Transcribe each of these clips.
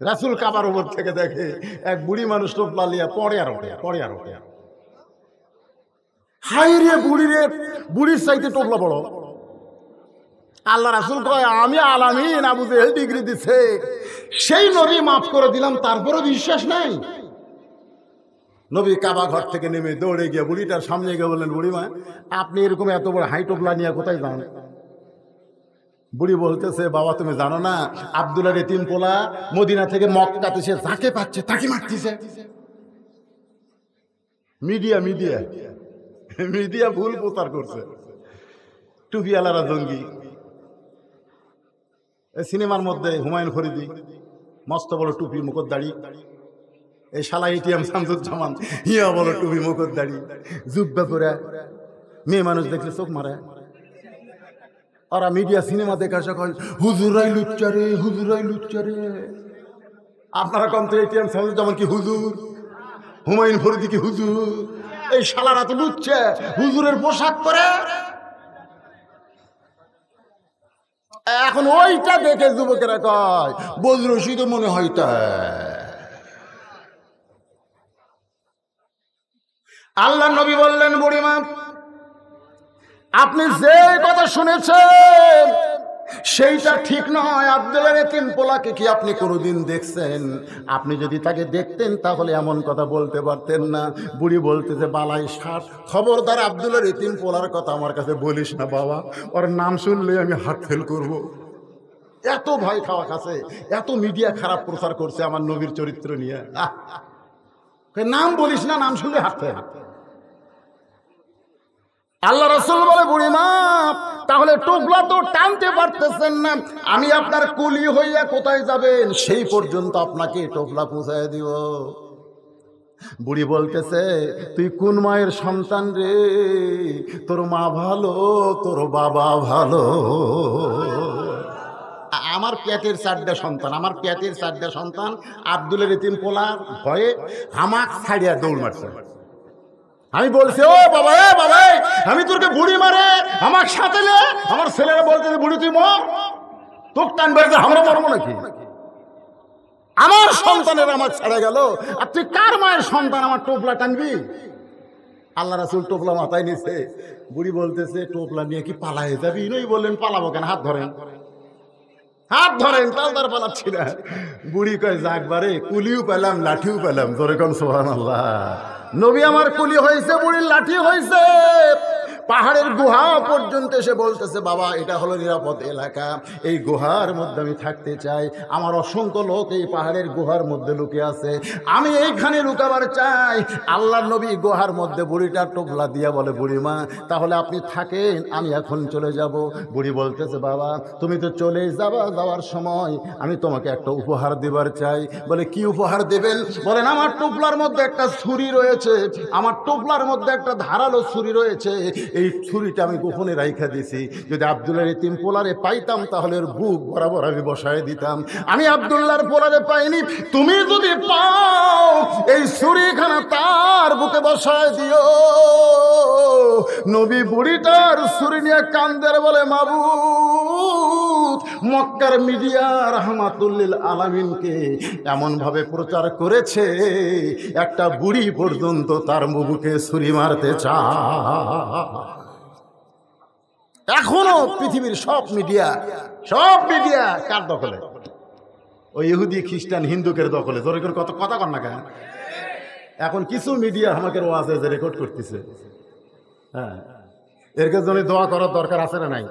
রাসূল কাবার উপর থেকে দেখে এক বুড়ি মানুষ টোপলা লিয়া পড়ে আর ওঠে। হাই রে বুড়ির চাইতে টোপলা বড়। আল্লাহ রাসূল কয় আমি আলামিন, আবু জেহেল ডিগ্রি দিছে, সেই নবী মাফ করে দিলাম, তারপরও বিশ্বাস নাই। নবী কাবা ঘর থেকে নেমে দৌড়ে গিয়ে বুড়িটার সামনে গিয়ে বললেন, বুড়িমা আপনি এরকম এত বড় হাই টোপলা নিয়ে কোথায় যান? বুড়ি বলতেছে, বাবা তুমি জানো না, আব্দুল্লাহর এতিম পোলা মদিনা থেকে মক্কাতে সে যাকে পাচ্ছে তাকে মারতেছে। মিডিয়া ভুল প্রচার করছে। টুপিওয়ালারা জঙ্গি। সিনেমার মধ্যে হুমায়ুন ফরিদি মস্ত বড় টুপি মুখর দাড়ি, এই শালা এটিএম শামসুজ্জামান হিয়া বড় টুপি মুখর দাড়ি, জুব্বা পরে মেয়ে মানুষ দেখলে চোখ মারে। ওরা মিডিয়া সিনেমা দেখা কয় হুজুরাই লুচ্চারে। আপনারা কম তো এটিএম শামসুজ্জামান কি হুজুর, হুমায়ুন ফরিদি কি হুজুর? এই শালারা তো লুচ্চা, হুজুরের পোশাক পরে। এখন ওইটা দেখে যুবকেরা কয় বজরশি তো মনে হয় তা। আল্লাহ নবী বললেন, বুড়িমা আপনি যে কথা শুনেছেন সেইটা ঠিক নয়। আব্দুল্লাহর এতিম পোলাকে কি আপনি কোনোদিন দেখছেন? আপনি যদি তাকে দেখতেন তাহলে এমন কথা বলতে পারতেন না। বুড়ি বলতেছে, বালাই ষাট, খবরদার আব্দুল্লাহর এতিম পোলার কথা আমার কাছে বলিস না বাবা, ওর নাম শুনলে আমি হার্ট ফেল করব। এত ভয় খাওয়া কাছে, এত মিডিয়া খারাপ প্রচার করছে আমার নবীর চরিত্র নিয়ে। নাম বলিস না, নাম শুনলে হার্ট ফেল। আল্লাহ রাসূল বলে, বুড়িমা তাহলে টোপলা তো টানতে পারতেছেন না, আমি আপনার কুলি হইয়া কোথায় যাবেন সেই পর্যন্ত আপনাকে টোপলা পৌঁছায় দিব। বুড়ি বলতেছে, তুই কোন মায়ের সন্তান রে? তোর মা ভালো, তোর বাবা ভালো। আমার পেটের চারটা সন্তান, আব্দুল্লাহর এতিম পোলা ভয়ে হামাক ছাড়িয়া দৌড় মারছে। আমি বলছি, ও বাবা আমি তোরকে বুড়ি মারে আমার সাথে লে। আমার ছেলেরা বলতেছে, বুড়ি তুই মর, তোর টানবে আমরা মরবো নাকি? আমার সন্তানের আমার ছেড়ে গেল, আর তুই কার মায়ের সন্তান আমার টোপলা টানবি? আল্লাহ রাসূল টোপলা মাথায় নিছে। বুড়ি বলতেছে, টোপলা নিয়ে কি পালায়ে যাবি? নই বললেন, পালাবো কেন, হাত ধরেন, তালদার পালাচ্ছি না। বুড়ি কয়, যাকবারে কুলিও পেলাম লাঠিও পেলাম, জোরে কোন সুবহানাল্লাহ। নবী আমার কুলি হয়েছে, বুড়ির লাঠি হয়েছে। পাহাড়ের গুহা পর্যন্ত এসে বলতেছে, বাবা এটা হলো নিরাপদ এলাকা, এই গুহার মধ্যে আমি থাকতে চাই। আমার অসংখ্য লোক এই পাহাড়ের গুহার মধ্যে লুকিয়ে আছে, আমি এইখানে লুকাবার চাই। আল্লাহর নবী গুহার মধ্যে বুড়িটার টোপলা দিয়া বলে, বুড়িমা তাহলে আপনি থাকেন, আমি এখন চলে যাব। বুড়ি বলতেছে, বাবা তুমি তো চলেই যাবা, যাওয়ার সময় আমি তোমাকে একটা উপহার দেবার চাই। বলে, কি উপহার দেবেন? বলেন, আমার টোপলার মধ্যে একটা ছুরি রয়েছে, আমার টোপলার মধ্যে একটা ধারালো ছুরি রয়েছে, এই ছুরিটা আমি গোপনে রাইখা দিছি। যদি আব্দুল্লাহর এতিম পোলারে পাইতাম তাহলে ওর বুক বরাবর আমি বসায় দিতাম। আমি আব্দুল্লাহর পোলারে পাইনি, তুমি যদি পাও এই ছুরিখানা তার বুকে বসায় দিও। নবী বুড়িটার ছুরি নিয়ে কান্দের বলে, মাবুদ মক্কার মিডিয়া রাহমাতুল লিল আলামিনকে এমন ভাবে প্রচার করেছে, একটা বুড়ি পর্যন্ত তার বুকে ছুরি মারতে চায়। এখনো পৃথিবীর সব মিডিয়া কার দখলে? ওই ইহুদি খ্রিস্টান হিন্দুকের দখলে। জোরে করে কত কথা কর না কেন? এখন কিছু মিডিয়া আমাকে ওয়াজে রেকর্ড করতেছে, হ্যাঁ, এর জন্য দোয়া করার দরকার আছে না নাই?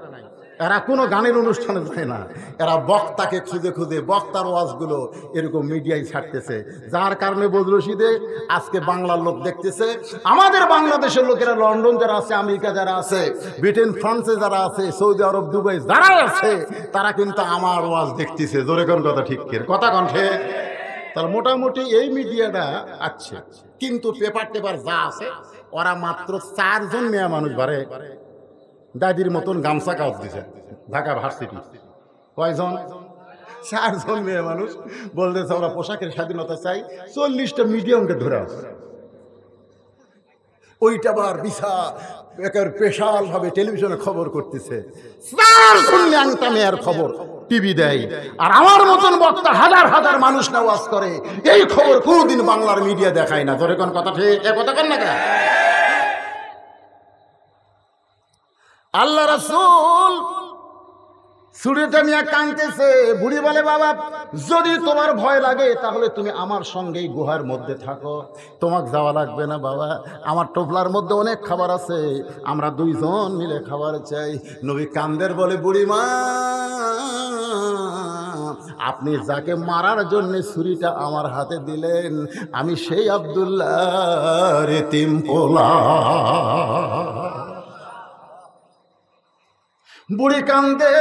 এরা কোনো গানের অনুষ্ঠানে যায় না, এরা বক্তাকে খুঁজে খুঁজে বক্তার ওয়াজগুলো এরকম মিডিয়ায় ছাড়তেছে, যার কারণে বজরশিদে আজকে বাংলার লোক দেখতেছে। আমাদের বাংলাদেশের লোকেরা লন্ডন যারা আছে, আমেরিকা যারা আছে, ব্রিটেন ফ্রান্সে যারা আছে, সৌদি আরব দুবাই যারা আছে, তারা কিন্তু আমার ওয়াজ দেখতেছে। জোরে কোন কথা ঠিক কথা কণ্ঠে। তাহলে মোটামুটি এই মিডিয়াটা আছে, কিন্তু পেপার টেপার যা আছে ওরা মাত্র 4 জন মেয়ে মানুষ বাড়ে দাদির মতন গামছা কাজ দিছে ঢাকা ভার্সিটি। কয়জন? 4 জন মেয়ে মানুষ বলতেছে ওরা পোশাকের স্বাধীনতা চাই। 40টা মিডিয়ামকে ধরে আছে, ওইটা আবার বিশা স্পেশাল ভাবে টেলিভিশনে খবর করতেছে। 4 জন ল্যাংটা মেয়ের খবর টিভি দেয়, আর আমার মতন বক্তা হাজার হাজার মানুষ না ওয়াজ করে। এই খবর কোনদিন বাংলার মিডিয়া দেখায় না। ধরে কোন কথা ঠিক, এ কথা কেন না কেন? আল্লাহ রাসূল ছুরিটা নিয়ে কাঁদতেছে। বুড়ি বলে, বাবা যদি তোমার ভয় লাগে তাহলে তুমি আমার সঙ্গেই গুহার মধ্যে থাকো, তোমাকে যাওয়া লাগবে না বাবা। আমার টোপলার মধ্যে অনেক খাবার আছে, আমরা দুইজন মিলে খাবার চাই। নবী কান্দের বলে, বুড়িমা আপনি যাকে মারার জন্য ছুরিটা আমার হাতে দিলেন, আমি সেই আব্দুল্লাহর এতিম পোলা। বুড়ি কান্দে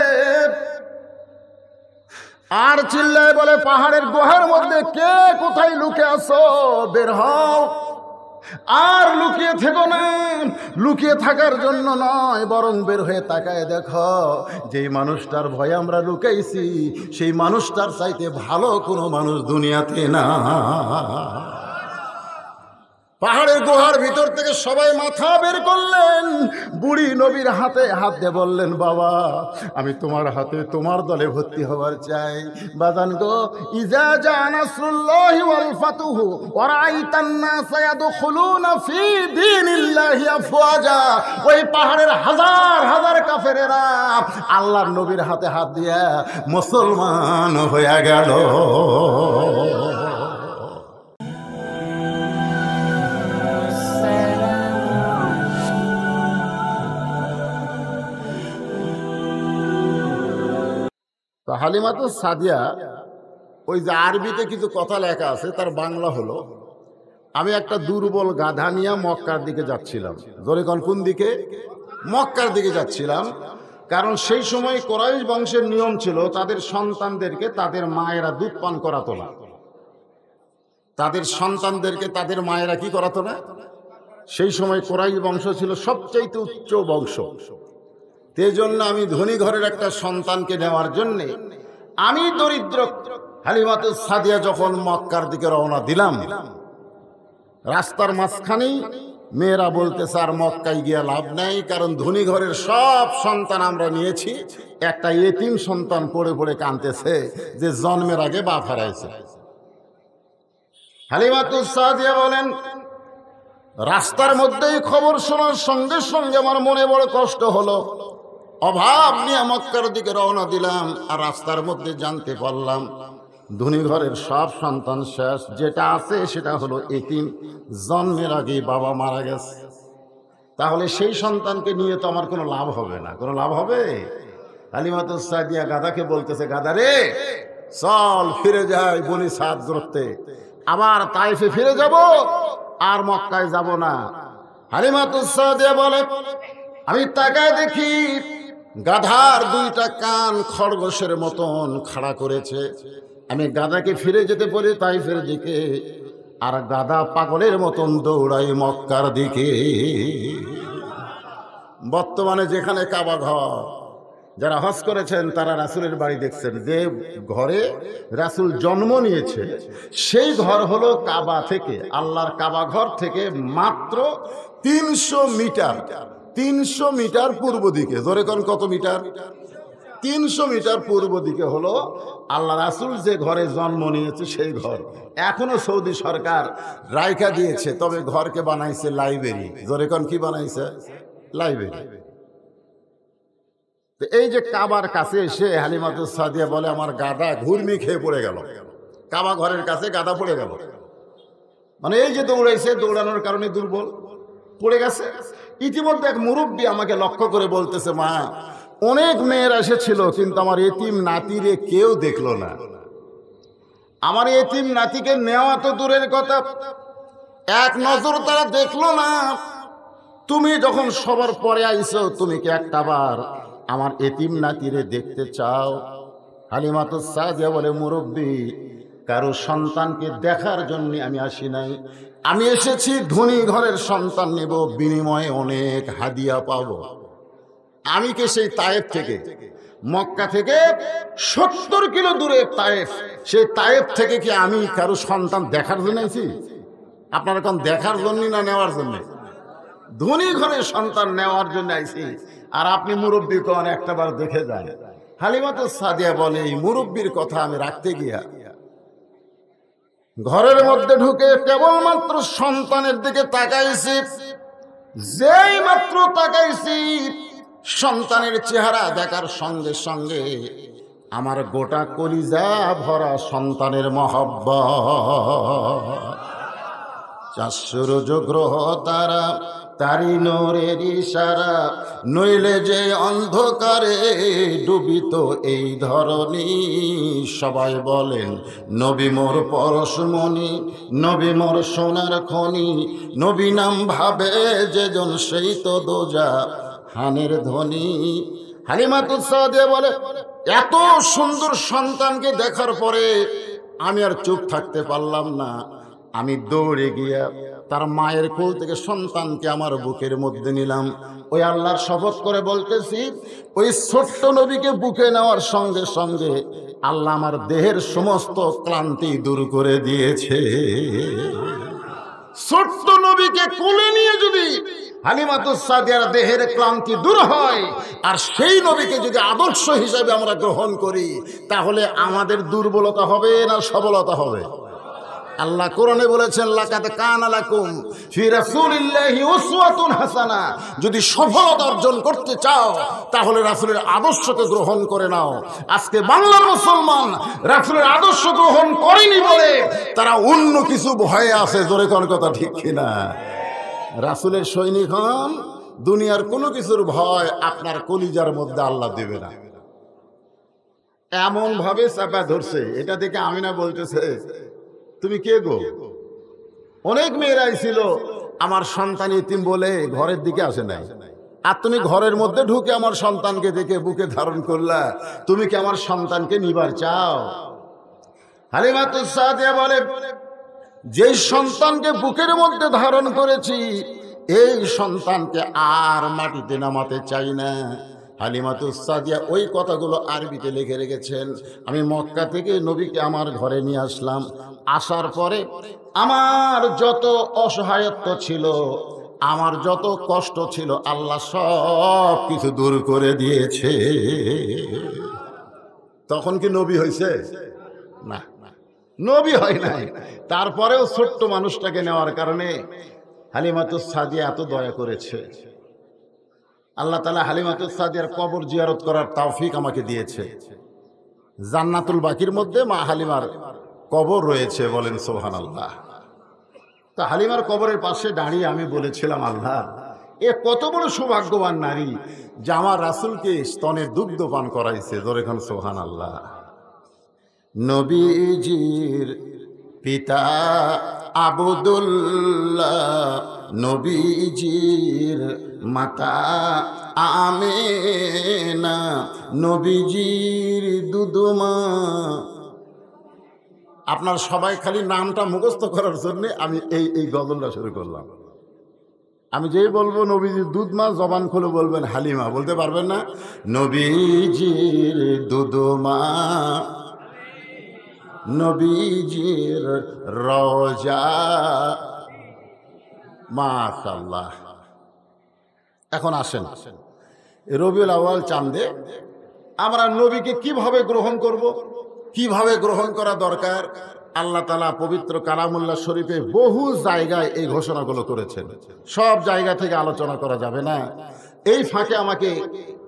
আর চিল্লায় বলে, পাহাড়ের গুহার মধ্যে কে কোথায় লুকে আছো, বের হও। আর লুকিয়ে থেকো না, লুকিয়ে থাকার জন্য নয়, বরং বের হয়ে তাকায় দেখো, যেই মানুষটার ভয়ে আমরা লুকাইছি সেই মানুষটার চাইতে ভালো কোনো মানুষ দুনিয়াতে না। পাহাড়ের গুহার ভিতর থেকে সবাই মাথা বের করলেন। বুড়ি নবীর হাতে হাত দিয়ে বললেন, বাবা আমি তোমার হাতে তোমার দলে ভর্তি হবার চাই। বাজান গো, ইজা জা নাসরুল্লাহি ওয়াল ফাতুহু ওয়া রাআইতান নাসা ইয়াদখুলুনা ফি দীনিল্লাহি আফওয়াজা, ওই পাহাড়ের হাজার হাজার কাফেরেরা আল্লাহর নবীর হাতে হাত দিয়া মুসলমান হয়ে গেল। হালিমাতুস সাদিয়া, ওই যে আরবিতে কিছু কথা লেখা আছে তার বাংলা হলো, আমি একটা দুর্বল গাধা নিয়ে মক্কার দিকে যাচ্ছিলাম। জোরে কোন দিকে? মক্কার দিকে যাচ্ছিলাম। কারণ সেই সময় কুরাইশ বংশের নিয়ম ছিল তাদের সন্তানদেরকে তাদের মায়েরা দুধ পান করাতো না। তাদের সন্তানদেরকে তাদের মায়েরা কি করাতো না? সেই সময় কুরাইশ বংশ ছিল সবচাইতে উচ্চ বংশ। সেই জন্য আমি ধনী ঘরের একটা সন্তানকে নেওয়ার জন্যে আমি দরিদ্র হালিমাতুস সাদিয়া যখন মক্কার দিকে রওনা দিলাম, রাস্তার মাঝখানেই মেয়েরা বলতেছে আর মক্কায় গিয়ে লাভ নাই, কারণ ধনী ঘরের সব সন্তান আমরা নিয়েছি, একটা এতিম সন্তান পড়ে পড়ে কাঁদতেছে যে জন্মের আগে বাপ হারাইছে। হালিমাতুস সাদিয়া বলেন, রাস্তার মধ্যেই খবর শোনার সঙ্গে সঙ্গে আমার মনে বড় কষ্ট হলো। অভাব নিয়ে মক্কার দিকে রওনা দিলাম, আর রাস্তার মধ্যে জানতে পারলাম ধনী ঘরের সব সন্তান শেষ, যেটা আছে সেটা হলো এতিম, জন্মের আগে বাবা মারা গেছে। তাহলে সেই সন্তানকে নিয়ে তো আমার কোনো লাভ হবে না। কোনো লাভ হবে? হালিমাতুস সাদিয়া গাধাকে বলতেছে, গাধা রে চল ফিরে যাই বনি সাদ করতে, আবার তাইফে ফিরে যাব, আর মক্কায় যাব না। হালিমাতুস সাদিয়া বলে, আমি তাকায় দেখি গাধার দুইটা কান খরগোশের মতন খাড়া করেছে। আমি গাধাকে ফিরে যেতে পারি তাইফের দিকে, আর গাধা পাগলের মতন দৌড়াই মক্কার দিকে। বর্তমানে যেখানে কাবা ঘর, যারা হজ করেছেন তারা রাসূলের বাড়ি দেখছেন, যে ঘরে রাসূল জন্ম নিয়েছে সেই ঘর হলো কাবা থেকে, আল্লাহর কাবা ঘর থেকে মাত্র 300 মিটার, 300 মিটার পূর্ব দিকে। জোরে কোন কত মিটার? 300 মিটার পূর্ব দিকে হলো আল্লাহ রাসূল যে ঘরে জন্ম নিয়েছে সেই ঘর। এখনো সৌদি সরকার রাইখা দিয়েছে, তবে ঘরকে বানাইছে লাইব্রেরি। জোরে কোন কি বানাইছে? লাইব্রেরি। তো এই যে কাবার কাছে এসে হালিমাতুস সাদিয়া বলে, আমার গাধা ঘুরমি খেয়ে পড়ে গেল, কাবা ঘরের কাছে গাধা পড়ে গেল। মানে এই যে দৌড়াইছে, দৌড়ানোর কারণে দুর্বল পড়ে গেছে। ইতিমধ্যে এক মুরব্বী আমাকে লক্ষ্য করে বলতেছে, মা অনেক মেয়েরা এসেছিল কিন্তু আমার এতিম নাতিরে কেউ দেখলো না। আমার এতিম নাতিকে নেওয়া তো দূরের কথা, এক নজর তারা দেখলো না। তুমি যখন সবার পরে আইছো, তুমি কি একটাবার আমার এতিম নাতিরে দেখতে চাও? হালিমাতুস সাদিয়া বলে, মুরব্বী কারো সন্তানকে দেখার জন্য আমি আসি নাই, আমি এসেছি ধনী ঘরের সন্তান নেব, বিনিময়ে অনেক হাদিয়া পাবো। আমি কি সেই তায়েফ থেকে, মক্কা থেকে 70 কিলো দূরে তায়েফ, সেই তায়েফ থেকে কি আমি কারো সন্তান দেখার জন্য আইছি? আপনারা কোন দেখার জন্য না নেওয়ার জন্য? ধনী ঘরের সন্তান নেওয়ার জন্য আইছি। আর আপনি মুরব্বী কোন একটাবার দেখে যান। হালিমাতুস সাদিয়া বলে, এই মুরব্বীর কথা আমি রাখতে গিয়া ঘরের মধ্যে ঢুকে কেবলমাত্র সন্তানের দিকে তাকাইছি। যেই মাত্র তাকাইছি, সন্তানের চেহারা দেখার সঙ্গে সঙ্গে আমার গোটা কলিজা ভরা সন্তানের মহব্বত। 400 গ্রহ তারা, তারি নূরের ইশারা, নইলে যে অন্ধকারে ডুবিত এই ধরনী। সবাই বলেন নবী মোর পরশমণি, নবী মোর সোনার খনি, নবী নাম ভাবে যেজন সেই তো দোজা হানের ধ্বনি। হালিমাতুস সাদিয়া বলে, এত সুন্দর সন্তানকে দেখার পরে আমি আর চুপ থাকতে পারলাম না। আমি দৌড়ে গিয়া তার মায়ের কোল থেকে সন্তানকে আমার বুকের মধ্যে নিলাম। ওই আল্লাহর শপথ করে বলতেছি, ওই ছোট্ট নবীকে বুকে নেওয়ার সঙ্গে সঙ্গে আল্লাহ আমার দেহের সমস্ত ক্লান্তি দূর করে দিয়েছে। ছোট্ট নবীকে কোলে নিয়ে যদি হালিমাতুস সাদিয়ার দেহের ক্লান্তি দূর হয়, আর সেই নবীকে যদি আদর্শ হিসেবে আমরা গ্রহণ করি, তাহলে আমাদের দুর্বলতা হবে না সবলতা হবে? আল্লাহ কোরআনে বলেছেন, লাকাদ কানা লাকুম ফি রাসূলিল্লাহি উসওয়াতুন হাসানা। যদি সফলতা অর্জন করতে চাও তাহলে রাসূলের আদর্শকে গ্রহণ করে নাও। আজকে বাংলার মুসলমান রাসূলের আদর্শ গ্রহণ করেনি বলে তারা অন্য কিছু ভয়ে আছে। জোরে কোন কথা ঠিক কিনা? রাসূলের সৈনিক হন, দুনিয়ার কোনো কিছুর ভয় আপনার কলিজার মধ্যে আল্লাহ দেবে না। এমন ভাবে চাপা ধরছে, এটা দেখে আমিনা বলতেছে, তুমি কে গো? অনেক মেয়েরাই ছিল আমার সন্তান ইতিম বলে ঘরের দিকে আসে নাই, আর তুমি ঘরের মধ্যে ঢুকে আমার সন্তানকে দেখে বুকে ধারণ করলা, তুমি কি আমার সন্তানকে নিবার চাও? হালিমাতুস সাদিয়া বলে, যেই সন্তানকে বুকের মধ্যে ধারণ করেছি এই সন্তানকে আর মাটিতে নামাতে চাই না। হালিমাতুস সাদিয়া ওই কথাগুলো আরবিতে লিখে রেখেছেন। আমি মক্কা থেকে নবীকে আমার ঘরে নিয়ে আসলাম। আসার পরে আমার যত অসহায়ত্ব ছিল, আমার যত কষ্ট ছিল, আল্লাহ সব কিছু দূর করে দিয়েছে। তখন কি নবী হয়েছে? না, নবী হয় নাই। তারপরেও ছোট্ট মানুষটাকে নেওয়ার কারণে হালিমাতুস সাদিয়া এত দয়া করেছে। আল্লাহ তাআলা হালিমাতুস সাদিয়ার কবর জিয়ারত করার তৌফিক আমাকে দিয়েছে। জান্নাতুল বাকির মধ্যে মা হালিমার কবর রয়েছে, বলেন সুবহানাল্লাহ। তা হালিমার কবরের পাশে দাঁড়িয়ে আমি বলেছিলাম, আল্লাহ, এ কত বড় সৌভাগ্যবান নারী যে আমার রাসূলকে স্তনের দুগ্ধ পান করাইছে। জোরে খান সুবহানাল্লাহ। নবীজির পিতা আব্দুল্লাহ, নবীজির মাতা আমেনা, নবীজির দুধমা। আপনার সবাই খালি নামটা মুখস্থ করার জন্য আমি এই গজলটা শুরু করলাম। আমি যেই বলবো নবীজির দুধমা, জবান খুলে বলবেন হালিমা, বলতে পারবেন না? নবীজির দুধমা, নবীজির রওজা। মাশাআল্লাহ। এখন আসেন, রবিউল আউয়াল চাঁদে আমরা নবীকে কিভাবে গ্রহণ করব, কিভাবে গ্রহণ করা দরকার। আল্লাহ তাআলা পবিত্র কালামুল্লাহ শরীফে বহু জায়গায় এই ঘোষণাগুলো করেছেন। সব জায়গা থেকে আলোচনা করা যাবে না। এই ফাঁকে আমাকে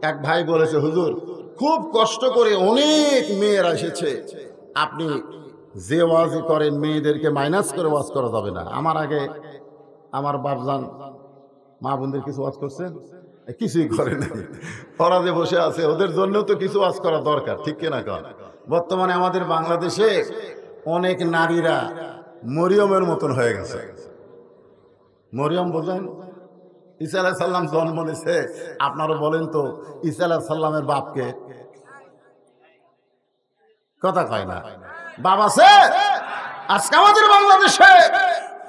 এক ভাই বলেছে, হুজুর, খুব কষ্ট করে অনেক মেয়েরা এসেছে, আপনি যে ওয়াজই করেন মেয়েদেরকে মাইনাস করে ওয়াজ করা যাবে না। আমার আগে আমার বাপজান মা বোনদের কিছু ওয়াজ করছেন, কিছুই করে নাই। ওরা যে বসে আছে ওদের জন্য তো কিছু ওয়াজ করা দরকার, ঠিক কিনা কর? বর্তমানে আমাদের বাংলাদেশে অনেক নারীরা মরিয়মের মতন হয়ে গেছে। মরিয়ম বোঝেন? ঈসা আলাইহিস সালাম জন্ম নিয়েছে। আপনারা বলেন তো ঈসা আলাইহিস সালামের বাপকে? কথা কয় না। বাপ আছে? আজকে আমাদের বাংলাদেশে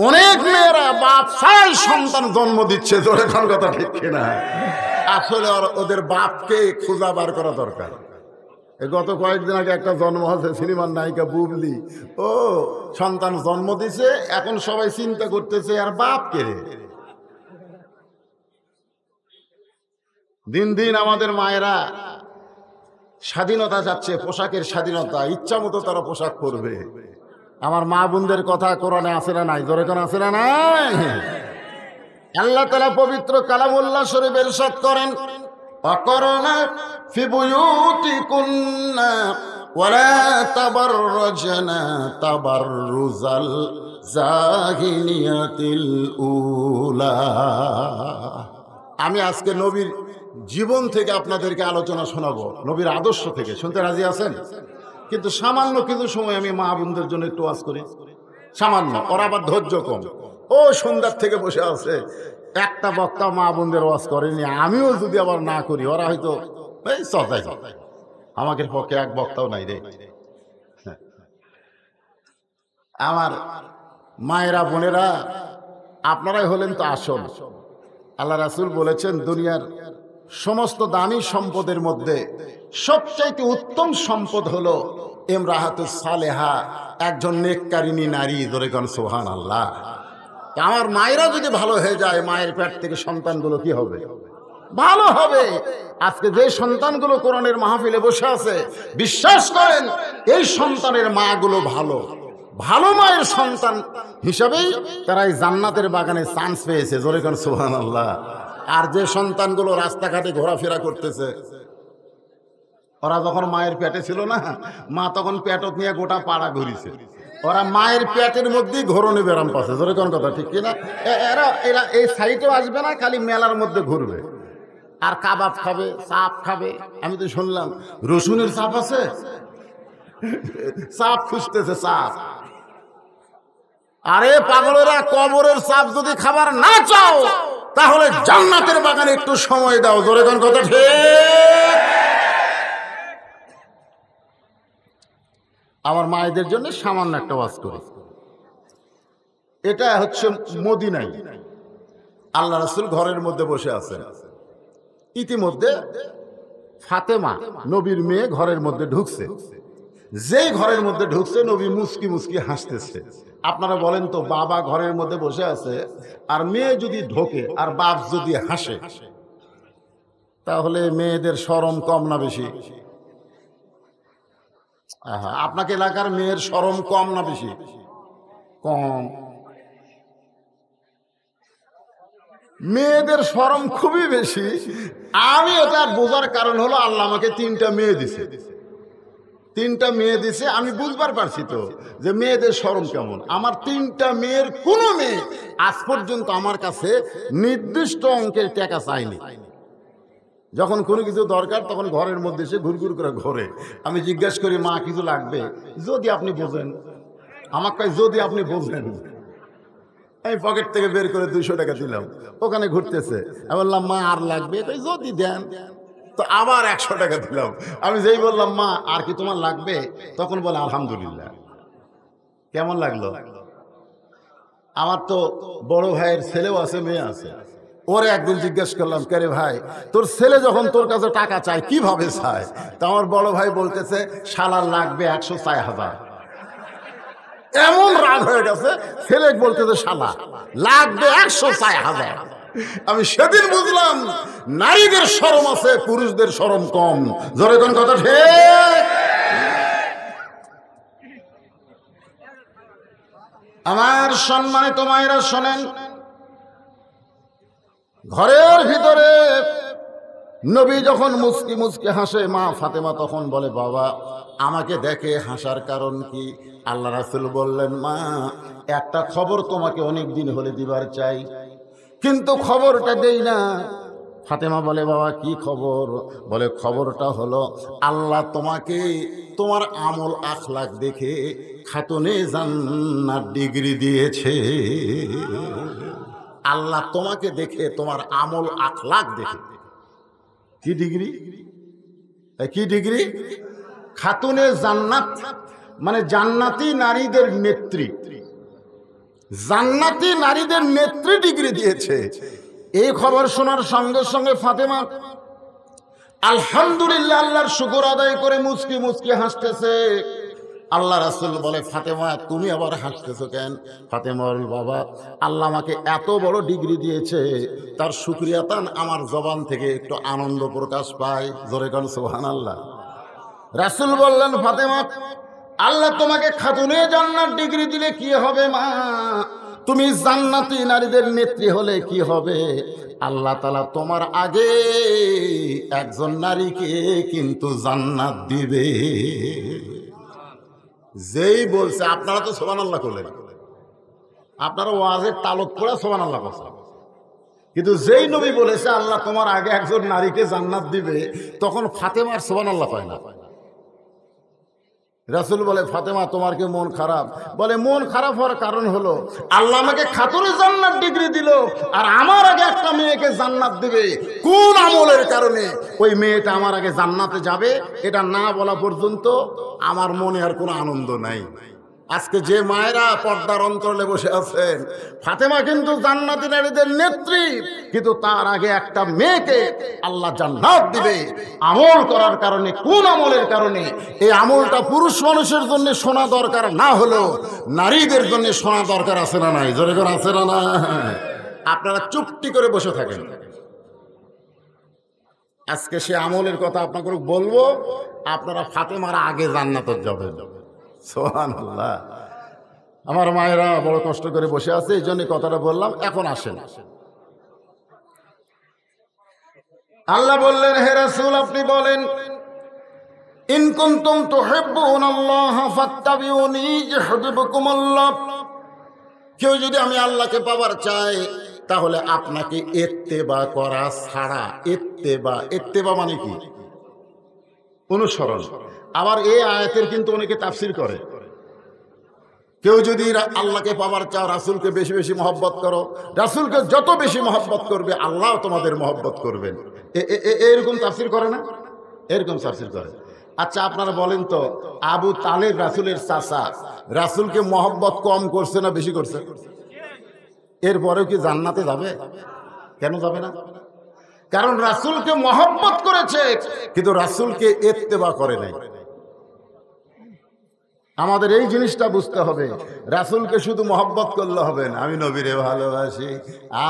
অনেক মেয়েরা বাপ ছাড়াই সন্তান জন্ম দিচ্ছে। জোরে কোন কথা ঠিক কিনা? আসলে ওদের বাপকে খুঁজা বার করা দরকার। গত কয়েকদিন আগে একটা জন্ম হয়েছে, সিনেমার নায়িকা বুবলি, ও সন্তান জন্ম দিছে। এখন সবাই চিন্তা করতেছে আর বাপ কে রে? দিন দিন আমাদের মায়েরা স্বাধীনতা যাচ্ছে, পোশাকের স্বাধীনতা, ইচ্ছা মতো তারা পোশাক পরবে। আমার মা বোনদের কথা কোরআনে আছে না নাই? জোরে কোন আছে না নাই? আল্লাহ তাআলা পবিত্র কালামুল্লাহ শরীফে ইরশাদ করেন, অকরনা ফি বুয়ুতিকুন্না ওয়ালা তাবাররাজনা তাবাররুজাল জাহিলিয়াতিল উলা। আমি আজকে নবীর জীবন থেকে আপনাদেরকে আলোচনা শোনাবো, নবীর আদর্শ থেকে। শুনতে রাজি আছেন? কিন্তু সামান্য কিছু সময় আমি মা বোনদের জন্য একটু ওয়াজ করি, সামান্য। ওরা আবার ধৈর্য কম, ও সন্ধ্যার থেকে বসে আছে, একটা বক্তা মা বোনদের ওয়াজ করেনি। আমিও যদি আবার না করি, ওরা হয়তো এই সজাই, আমাকে পক্ষে এক বক্তাও নাই রে। আমার মায়েরা বোনেরা, আপনারাই হলেন তো আসল। আল্লাহ রাসূল বলেছেন, দুনিয়ার সমস্ত দামি সম্পদের মধ্যে সবচাইতে উত্তম সম্পদ হলো ইমরাহাতুস সালেহা, একজন নেককারিনী নারী। ধরে কোন সুবহানাল্লাহ। আমার মায়েরা যদি ভালো হয়ে যায়, মায়ের পেট থেকে সন্তানগুলো কি হবে? ভালো হবে। আজকে যে সন্তানগুলো কোরআনের মাহফিলে বসে আছে, বিশ্বাস করেন এই সন্তানের মাগুলো ভালো, ভালো মায়ের সন্তান হিসাবেই তারা এই জান্নাতের বাগানে চান্স পেয়েছে। জোরে কোন সুবহানাল্লাহ। আর যে সন্তানগুলো রাস্তাঘাটে ঘোরাফেরা করতেছে, ওরা যখন মায়ের পেটে ছিল না, মা তখন পেটত নিয়ে গোটা পাড়া ঘুরিছে। ওরা মায়ের পেটের মধ্যেই ঘোরণে ব্যারাম পাচ্ছে। জোরে কোন কথা ঠিক কিনা? এরা এরা এই সাইডেও আসবে না, খালি মেলার মধ্যে ঘুরবে আর কাবাব খাবে, চাপ খাবে। আমি তো শুনলাম রসুনের চাপ আছে, চাপ খুঁজতেছে চাপ। আরে পাগলেরা, কবরের চাপ যদি খাবার না চাও, তাহলে জান্নাতের বাগানে একটু সময় দাও। জোরে কোন কথা ঠিক? আমার মায়েদের জন্য সামান্য একটা ওয়াজ করি। এটা হচ্ছে মদিনায় আল্লাহ রাসূল ঘরের মধ্যে বসে আছেন। ইতিমধ্যে ফাতেমা নবীর মেয়ে ঘরের মধ্যে ঢুকছে। যেই ঘরের মধ্যে ঢুকছে, নবী মুস্কি মুস্কি হাসতেছে। আপনারা বলেন তো, বাবা ঘরের মধ্যে বসে আছে আর মেয়ে যদি ঢোকে আর বাপ যদি হাসে, তাহলে মেয়েদের শরম কম না বেশি? আপনাকে এলাকার মেয়ের শরম কম না বেশি? কম। মেয়েদের শরম খুবই বেশি। আমি এটা বোঝার কারণ হলো, আল্লাহ আমাকে তিনটা মেয়ে দিছে, তিনটা মেয়ে দিছে। আমি বুঝবার পারছি তো যে মেয়েদের শরম কেমন। আমার তিনটা মেয়ের কোনো মেয়ে আজ পর্যন্ত আমার কাছে নির্দিষ্ট অঙ্কের টাকা চাইনি। যখন কোনো কিছু দরকার, তখন ঘরের মধ্যে এসে ঘুরঘুর করে ঘোরে। আমি জিজ্ঞাসা করি, মা কিছু লাগবে? যদি আপনি বোঝেন। আমাকে কয়, যদি আপনি বোঝেন। আমি পকেট থেকে বের করে 200 টাকা দিলাম, ওখানে ঘুরতেছে। আমি বললাম, মা আর লাগবে? যদি দেন। তো আবার 100 টাকা দিলাম। আমি যেই বললাম, মা আর কি তোমার লাগবে, তখন বলে আলহামদুলিল্লাহ। কেমন লাগলো? আমার তো বড় ভাইয়ের ছেলেও আছে, মেয়ে আছে। ওরে একদিন জিজ্ঞেস করলাম, কে ভাই, তোর ছেলে যখন তোর কাছে টাকা চায় কিভাবে চায়? তা আমার বড় ভাই বলতেছে, শালার লাগবে 106,000। এমন রাগ হয়ে গেছে, ছেলে বলতেছে শালা লাগবে 106,000। আমি সেদিন বুঝলাম নারীদের শরম আছে, পুরুষদের শরম কম। জোরে কোন কথা ঠিক? আমার সম্মানিত মায়েরা শোনেন, ঘরের ভিতরে নবী যখন মুচকি মুচকি হাসে, মা ফাতেমা তখন বলে, বাবা আমাকে দেখে হাসার কারণ কি? আল্লাহ রাসূল বললেন, মা একটা খবর তোমাকে অনেক দিন হলে দিবার চাই, কিন্তু খবরটা দেই না। ফাতেমা বলে, বাবা কি খবর? বলে, খবরটা হলো আল্লাহ তোমাকে তোমার আমল আখলাক দেখে খাতুনে জান্নাত ডিগ্রি দিয়েছে। আল্লাহ তোমাকে দেখে, তোমার আমল আখলাক দেখে কি ডিগ্রি? কি ডিগ্রি? খাতুনে জান্নাত, মানে জান্নাতি নারীদের নেত্রী, জান্নাতি নারীদের নেত্রী ডিগ্রি দিয়েছে। এই খবর শোনার সঙ্গে সঙ্গে ফাতেমা আলহামদুলিল্লাহ, আল্লাহর শুকর আদায় করে মুচকি মুচকি হাসতেছে। আল্লাহ রাসূল বলে, ফাতেমা তুমি আবার হাসতেছো কেন? ফাতেমা বলে, বাবা আল্লাহ আমাকে এত বড় ডিগ্রি দিয়েছে, তার শুকরিয়াতান আমার জবান থেকে একটু আনন্দ প্রকাশ পায়। জোরে কোন সুবহানাল্লাহ। রাসূল বললেন, ফাতেমা, আল্লাহ তোমাকে খাতুনে জান্নাত ডিগ্রি দিলে কি হবে মা? তুমি জান্নাতি নারীদের নেত্রী হলে কি হবে? আল্লাহ তাআলা তোমার আগে একজন নারীকে কিন্তু জান্নাত দিবে। যেই বলছে, আপনারা তো সুবহানাল্লাহ করলেন, আপনারা ওয়াজের তালত পড়ে সুবহানাল্লাহ করছেন, কিন্তু যেই নবী বলেছে আল্লাহ তোমার আগে একজন নারীকে জান্নাত দিবে, তখন ফাতেমার সুবহানাল্লাহ হয় না। রাসূল বলে, ফাতেমা তোমার কি মন খারাপ? বলে, মন খারাপ হওয়ার কারণ হলো আল্লাহ আমাকে খাতুনে জান্নাত ডিগ্রি দিল, আর আমার আগে একটা মেয়েকে জান্নাত দিবে। কোন আমলের কারণে ওই মেয়েটা আমার আগে জান্নাতে যাবে, এটা না বলা পর্যন্ত আমার মনে আর কোনো আনন্দ নাই। আজকে যে মায়েরা পর্দার অন্তরালে বসে আছেন, ফাতেমা কিন্তু জান্নাতি নারীদের নেত্রী, কিন্তু তার আগে একটা মেয়েকে আল্লাহ জান্নাত দিবে আমল করার কারণে। কোন আমলের কারণে? এই আমলটা পুরুষ মানুষের জন্য শোনা দরকার না হলেও নারীদের জন্য শোনা দরকার আছে না নাই? জোরে করে আছে না না? আপনারা চুপটি করে বসে থাকেন। আজকে সে আমলের কথা আপনাকে বলবো, আপনারা ফাতেমার আগে জান্নাতে যাবেন। সুবহানাল্লাহ। আমার মায়েরা বড় কষ্ট করে বসে আছে, এই জন্য কথাটা বললাম। এখন আসেন, আল্লাহ বললেন, হে রাসূল আপনি বলেন, ইন কুনতুম তুহিব্বুনাল্লাহ ফাত্তাবিউনি ইউহিব্বুকুমুল্লাহ। কেউ যদি আমি আল্লাহকে পাবার চায়, তাহলে আপনাকে ইত্তেবা করা ছাড়া, ইত্তেবা মানে কি? অনুসরণ। আবার এই আয়াতের কিন্তু অনেকে তাফসীর করে, কেউ যদি আল্লাহকে পাওয়ার চাও, রাসূলকে বেশি বেশি মহব্বত করো, রাসূলকে যত বেশি মহব্বত করবে আল্লাহ তোমাদের মহব্বত করবেন। এরকম তাফসীর করে না? এরকম তাফসীর করে। আচ্ছা আপনারা বলেন তো, আবু তালেব রাসূলের চাচা, রাসূলকে মহব্বত কম করছে না বেশি করছে? এরপরেও কি জান্নাতে যাবে? কেন যাবে না? কারণ রাসূলকে মহব্বত করেছে, কিন্তু রাসূলকে ইত্তেবা করে নাই। আমাদের এই জিনিসটা বুঝতে হবে, রাসূলকে শুধু মহব্বত করলে হবে না। আমি নবীরে ভালোবাসি,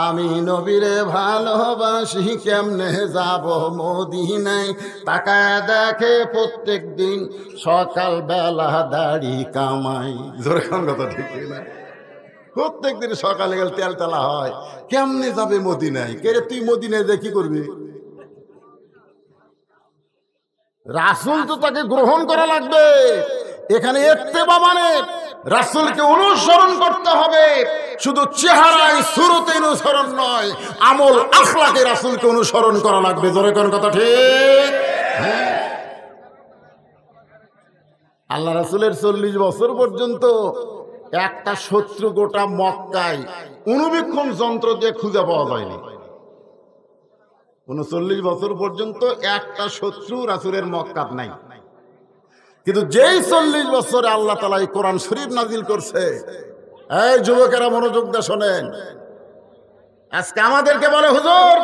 আমি নবীরে ভালোবাসি, কেমনে যাব মদিনায়, তাকায় দেখে প্রত্যেক দিন সকাল বেলা দাড়ি কামাই। জোরে কোন কথা ঠিক না? প্রত্যেক দিন সকালে গেলে তেল তেলা হয়, কেমনে যাবে মদিনায়? কে রে তুই মদিনায় যে কি করবি? রাসূল তো তাকে গ্রহণ করা লাগবে। এখানে ইত্তেবা মানে রাসূলকে অনুসরণ করতে হবে, শুধু চেহারায় সুরতে অনুসরণ নয়, আমল আখলাকে রাসূলকে অনুসরণ করা লাগবে। জোরে কোন কথা ঠিক? হ্যাঁ। আল্লাহ রাসূলের 40 বছর পর্যন্ত একটা শত্রু গোটা মক্কায় অনুবীক্ষণ যন্ত্র দিয়ে খুঁজে পাওয়া যায়নি। 39 বছর পর্যন্ত একটা শত্রু রাসূলের মক্কাত নাই। কিন্তু যেই 40 বছরে আল্লাহ তাআলা এই কোরআন শরীফ নাজিল করছে, এই যুবকেরা মনোযোগ দিয়ে শোনেন। আজকে আমাদেরকে বলে, হুজুর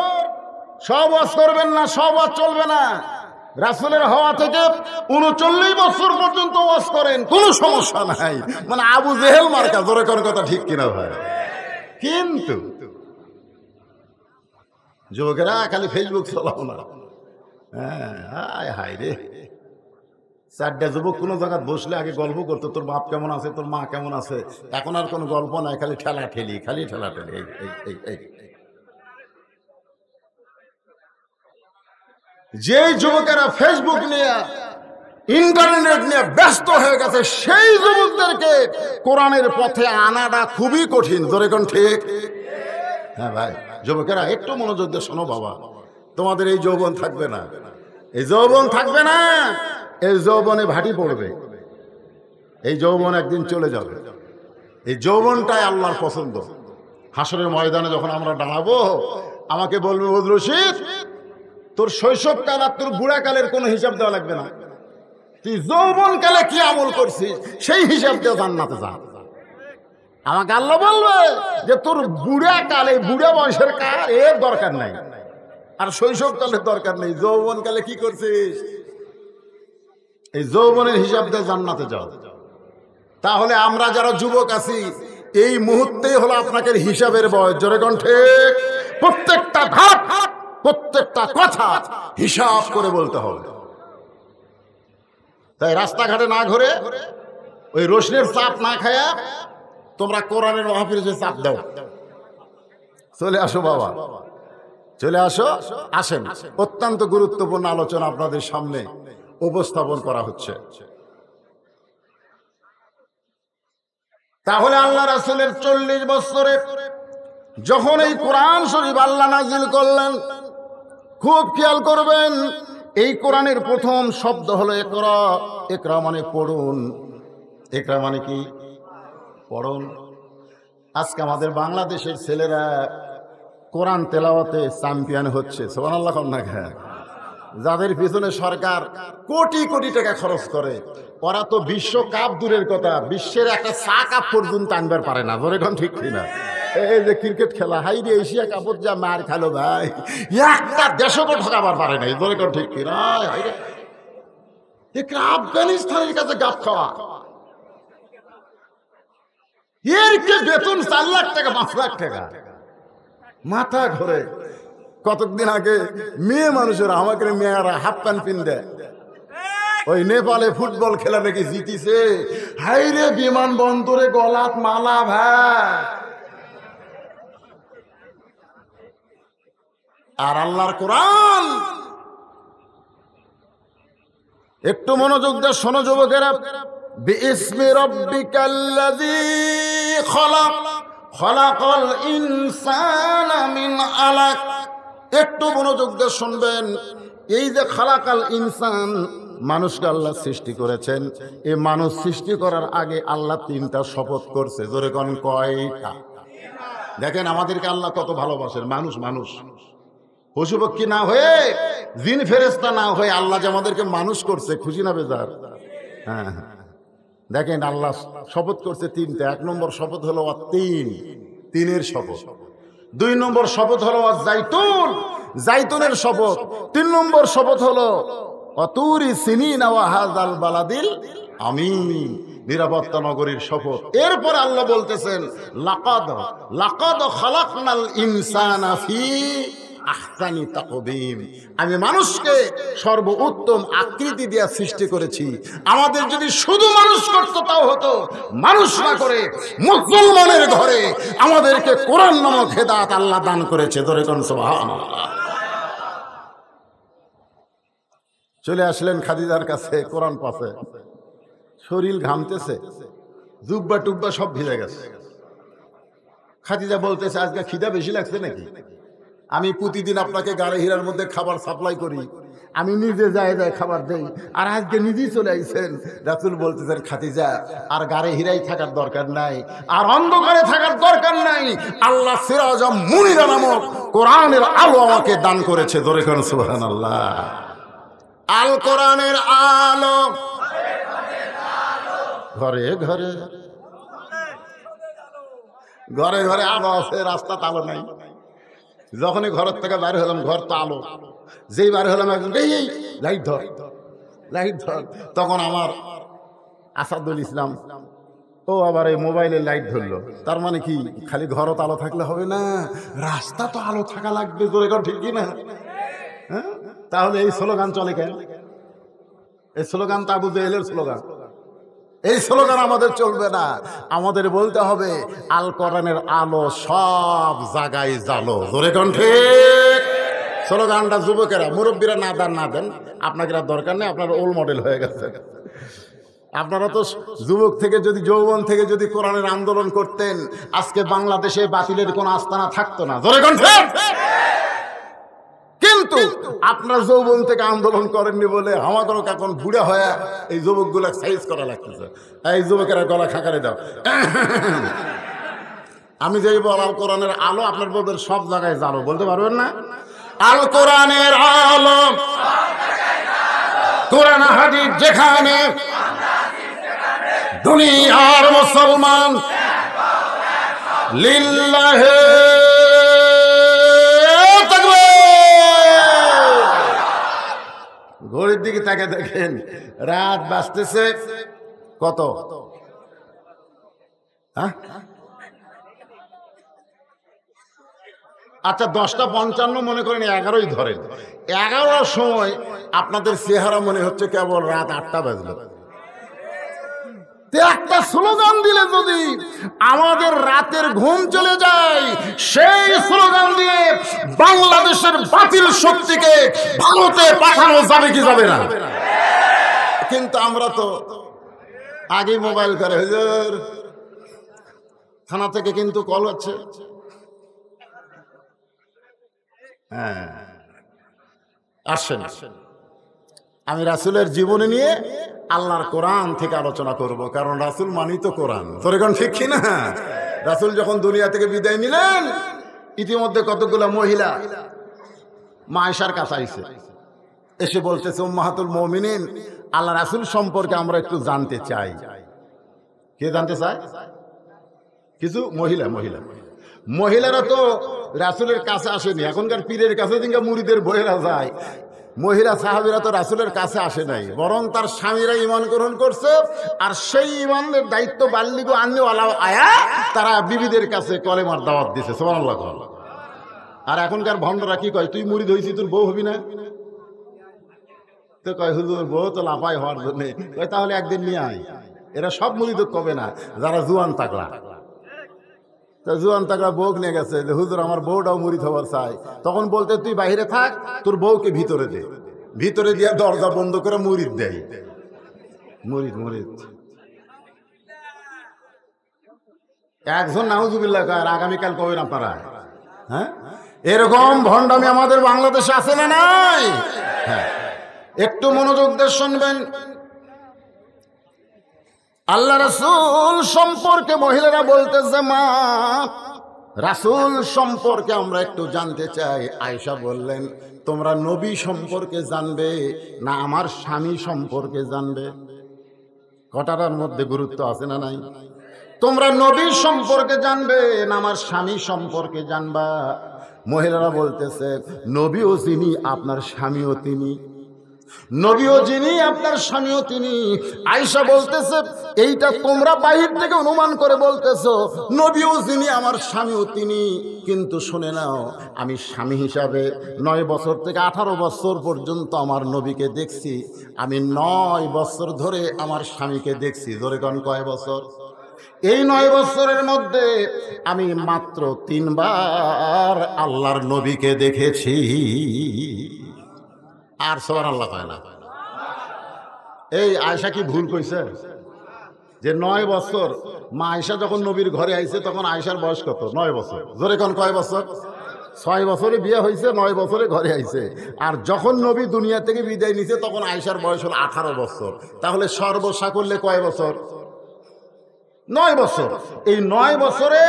সব ওয়াজ করবেন না, সব ওয়াজ চলবে না। রাসূলের হওয়া থেকে 39 বছর পর্যন্ত ওয়াজ করেন, কোনো সমস্যা নাই। মানে আবু জেহেল মার্কা। জোরে কোন কথা ঠিক কিনা ভাই? কিন্তু যুবকেরা খালি ফেসবুক চালাও না। হ্যাঁ, হায় রে, 4টা যুবক কোনো জায়গায় বসলে আগে গল্প করতো, তোর বাপ কেমন আছে, তোর মা কেমন আছে। এখন আর কোনো গল্প নাই, খালি ঠেলা ঠেলি, খালি ঠেলা ঠেলি। যে যুবকেরা ফেসবুক নিয়ে, ইন্টারনেট নিয়ে ব্যস্ত হয়ে গেছে, সেই যুবকদেরকে কোরআনের পথে আনাটা খুবই কঠিন। জোরে কোন ঠিক? হ্যাঁ ভাই, যুবকেরা একটু মনোযোগ দিয়ে শোনো বাবা, তোমাদের এই যৌবন থাকবে না, এই যৌবন থাকবে না, এই যৌবনে ভাটি পড়বে, এই যৌবন একদিন চলে যাবে। এই যৌবনটাই আল্লাহর পছন্দ। হাসরের ময়দানে যখন আমরা দাঁড়াবো, আমাকে বলবে, ওদ রশিদ, তোর শৈশবকাল আর তোর বুড়াকালের কোনো হিসাব দেওয়া লাগবে না, তুই যৌবনকালে কি আমল করছিস সেই হিসাব দিয়ে জান্নাতে যা। আমাকে আল্লাহ বলবে যে তোর বুড়াকালে, বুড়া বয়সের কাল এর দরকার নাই, আর শৈশবকালের দরকার নেই, যৌবনকালে কি করছিস এই যৌবনের হিসাব দিয়ে জান্নাতে যাও। তাহলে আমরা যারা যুবক আছি, এই মুহূর্তেই হলো আপনাকে হিসাবের বয়স। জোরে কোন ঠিক? প্রত্যেকটা ধাপ, প্রত্যেকটা কথা হিসাব করে বলতে হবে। তাই রাস্তাঘাটে না ঘুরে ওই রোশনের চাপ না খায়া তোমরা কোরআনের মাহফিলে চাপ দাও। চলে আসো বাবা, চলে আসো, আসেন। অত্যন্ত গুরুত্বপূর্ণ আলোচনা আপনাদের সামনে উপস্থাপন করা হচ্ছে। তাহলে আল্লাহ রাসূলের 40 বছরে যখন এই কোরআন শরীফ আল্লাহ নাজিল করলেন, খুব খেয়াল করবেন, এই কোরআনের প্রথম শব্দ হলো ইকরা। ইকরা মানে পড়ুন। ইকরা মানে কি? পড়ুন। আজকে আমাদের বাংলাদেশের ছেলেরা কোরআন তেলাওয়াতে চ্যাম্পিয়ন হচ্ছে, সুবহানাল্লাহ। যাদের পিছনে সরকার কোটি কোটি টাকা খরচ করে, ওরা তো বিশ্বকাপ দূরের কথা, বিশ্বের একটা চা কাপ পর্যন্ত আনবার পারে না। ধরে কোন ঠিক কিনা? এই যে ক্রিকেট খেলা, হাইরে এশিয়া কাপত যা মার খেলো ভাই, একটা দেশকে ঠকাবার পারে নাই। ধরে কোন ঠিক কিনা? আফগানিস্তানের কাছে গাপ খাওয়া, এর কে বেতন 4 লাখ টাকা 5 লাখ টাকা, মাথা ঘুরে। কতদিন আগে মেয়ে মানুষেরা আমাকে, মেয়েরা হাফ প্যান্ট পিন দেয়, ওই নেপালে ফুটবল খেলা নাকি জিতিছে, হাইরে বিমানবন্দরে গলাত মালা ভাই। আর আল্লাহর কোরআন একটু মনোযোগ দিয়ে শোনো যুবকেরা। বিইসমি রাব্বিকাল্লাযী খলাক, খলাকাল ইনসানা মিন আলাক। একটু মনোযোগ দিয়ে শুনবেন। এই যে খালাকাল ইনসান, মানুষকে আল্লাহ সৃষ্টি করেছেন, এই মানুষ সৃষ্টি করার আগে আল্লাহ 3টা শপথ করছে। জোরে কোন কয়টা? দেখেন আমাদেরকে আল্লাহ কত ভালোবাসেন। মানুষ মানুষ পশু পক্ষী না হয়ে, জিন ফেরেশতা না হয়ে আল্লাহ যে আমাদেরকে মানুষ করছে, খুশি না বেজার? হ্যাঁ, দেখেন আল্লাহ শপথ করছে 3টা। 1 নম্বর শপথ হলো তিনের শপথ। 2 নম্বর শপথ হলো জাইতুন, জাইতুনের শপথ। 3 নম্বর শপথ হলো অতুরি সিনিনা ওয়া হাযাল বালাদিল আমিন, নিরাপত্তা নগরীর শপথ। এরপর আল্লাহ বলতেছেন লাকাদ খালাকনাল ইনসানা ফি আহসানি তাকবীম। আমি মানুষকে সর্বোত্তম আকৃতি দিয়ে সৃষ্টি করেছি। আমাদের যদি শুধু মানুষ করত তাও হতো, মানুষ না করে মুসলমানের ঘরে আমাদেরকে কোরআন নামক হেদায়েত আল্লাহ দান করেছে। ধরে কোন সুবহানাল্লাহ। চলে আসলেন খাদিজার কাছে, কোরআন পাশে, শরীর ঘামতেছে, জুব্বা টুব্বা সব ভিজে গেছে। খাদিজা বলতেছে, আজকে খিদা বেশি লাগছে নাকি? আমি প্রতিদিন আপনাকে গাড়ি হীরার মধ্যে খাবার সাপ্লাই করি, আমি নিজে যায় খাবার দেই, আর আজকে নিজেই চলে আইছেন। রাসূল বলতেছেন, খাদিজা আর গাড়ি হীরাই থাকার দরকার নাই, আর অন্ধকারে থাকার দরকার নাই। আল্লাহ সিরাজ মুনিরা নামক কোরআনের আলো আমাকে দান করেছে। ধরে কোন সুবহানাল্লাহ। আল কোরআনের আলো ঘরে ঘরে, ঘরে ঘরে আলো আছে, রাস্তা আলো নাই। যখনই ঘরের থেকে বাইরে হলাম, ঘর তো আলো। যেই বাইরে হলাম, একজন এই লাইট ধর, লাইট ধর। তখন আমার আসাদুল ইসলাম ও আবার এই মোবাইলে লাইট ধরলো। তার মানে কি খালি ঘরত আলো থাকলে হবে না, রাস্তা তো আলো থাকা লাগবে। জোরে কর ঠিক কি না? হ্যাঁ, তাহলে এই স্লোগান চলে কেন? এই স্লোগান তো আবু জেহেলের স্লোগান। এই স্লোগান আমাদের চলবে না। আমাদের বলতে হবে আল কোরআনের আলো সব জায়গায় জালো। জোরে কোন ঠিক? স্লোগানটা যুবকেরা, মুরব্বীরা না দেন, আপনাকে দরকার নেই, আপনার ওল্ড মডেল হয়ে গেছে। আপনারা তো যুবক থেকে যদি, যৌবন থেকে যদি কোরআনের আন্দোলন করতেন, আজকে বাংলাদেশে বাতিলের কোন আস্তানা থাকতো না। জোরে কোন ঠিক? কিন্তু আপনার যৌবন থেকে আন্দোলন করেননি বলে আমাদেরও এখন বুড়া হয়ে এই যুবকগুলা সাইজ করা লাগতেছে। এই যুবকেরা গলা খাকারে দাও। আমি যেই বল আল কোরআনের আলো, আপনার বলবেন সব জায়গায় জালো, বলতে পারবেন না? আল কোরআনের আলো, কোরআন হাদিস যেখানে, দুনিয়ার মুসলমান লিল্লাহে ঘড়ির দিকে তাকে দেখেন, রাত বাজতেছে কত? আচ্ছা 10:55 মনে করেন 11ই ধরেন, 11টার সময় আপনাদের চেহারা মনে হচ্ছে কেবল রাত 8টা বাজলো। একটা স্লোগান দিলে যদি আমাদের রাতের ঘুম চলে যায়, সেই স্লোগান দিয়ে বাংলাদেশের বাতিল শক্তিকে ভারতে পাঠানো যাবে কি যাবে না? কিন্তু আমরা তো আগে মোবাইল করে, হুজুর থানা থেকে কিন্তু কল হচ্ছে। হ্যাঁ আসেন, আমি রাসূলের জীবনী নিয়ে আল্লাহর কোরআন থেকে আলোচনা করব, কারণ রাসূল মানি তো কোরআন। তোর এখন ঠিক কি না? রাসূল যখন দুনিয়া থেকে বিদায় নিলেন, ইতিমধ্যে কতগুলো মহিলা মা আয়েশার কাছে আইছে, এসে বলতেছে উম্মাহাতুল মুমিনিন, আল্লাহ রাসূল সম্পর্কে আমরা একটু জানতে চাই। কে জানতে চায়? কিছু মহিলারা তো রাসূলের কাছে আসেনি। এখনকার পীরের কাছে দিনকা মুরিদের বইয়েরা যায়, মহিলা সাহাবীরা তো রাসূলের কাছে আসে নাই, বরং তার স্বামীরা ঈমান গ্রহণ করছে। আর সেই ঈমানের দায়িত্ব বাল্লিগো আন্নিওয়ালা আয়া তারা বিবিদের কাছে কলেমার দাওয়াত দিছে। সুবহানাল্লাহ। আর এখনকার ভণ্ডরা কি কয়, তুই মুরিদ হইছিস, তোর বউ হবি না? তো কয় হুজুর বউ তো লাফাই হওয়ার জন্য, কয় তাহলে একদিন নিয়ে আয়। এরা সব মুরিদ কবে না, যারা জুয়ান তাকলা। তো জুয়ান তাকলা বউ নিয়ে গেছে যে হুজুর আমার বউটাও মুরিদ হওয়ার চাই। তখন বলতে তুই বাইরে থাক, তোর বউকে ভিতরে দে। ভিতরে দিয়ে দরজা বন্ধ করে মুরিদ দেয়। মুরিদ একজন নাউজুবিল্লাহ কয়, আর আগামীকাল কবেন আপনারা? হ্যাঁ, এরকম ভণ্ডামি আমাদের বাংলাদেশে আছে না নাই? হ্যাঁ, একটু মনোযোগ দিয়ে শুনবেন। আল্লাহ রাসূল সম্পর্কে মহিলারা বলতেছে, মা রাসূল সম্পর্কে আমরা একটু জানতে চাই। আয়েশা বললেন, তোমরা নবী সম্পর্কে জানবে না আমার স্বামী সম্পর্কে জানবে? কটার মধ্যে গুরুত্ব আছে না নাই? তোমরা নবী সম্পর্কে জানবে না আমার স্বামী সম্পর্কে জানবা? মহিলারা বলতেছে, নবীও যিনি আপনার স্বামীও তিনি, নবীও যিনি আপনার স্বামীও তিনি। আয়েশা বলতেছে, এইটা তোমরা বাহির থেকে অনুমান করে বলতেছো নবীও যিনি আমার স্বামীও তিনি, কিন্তু শুনে নাও, আমি স্বামী হিসাবে 9 বছর থেকে 18 বছর পর্যন্ত আমার নবীকে দেখছি। আমি 9 বছর ধরে আমার স্বামীকে দেখছি। ধরে কোন কয় বছর? এই 9 বছরের মধ্যে আমি মাত্র 3 বার আল্লাহর নবীকে দেখেছি। আর সুবহানাল্লাহ কয় না? এই আয়েশা কি ভুল কইছে যে 9 বছর? মা আয়েশা যখন নবীর ঘরে আইছে তখন আয়েশার বয়স কত? 9 বছর। জোরে কোন কয় বছর? 6 বছরে বিয়ে হয়েছে, 9 বছরে ঘরে আইছে। আর যখন নবী দুনিয়া থেকে বিদায় নিছে তখন আয়েশার বয়স হল 18 বছর। তাহলে সর্বসা করলে কয় বছর? 9 বছর। এই 9 বছরে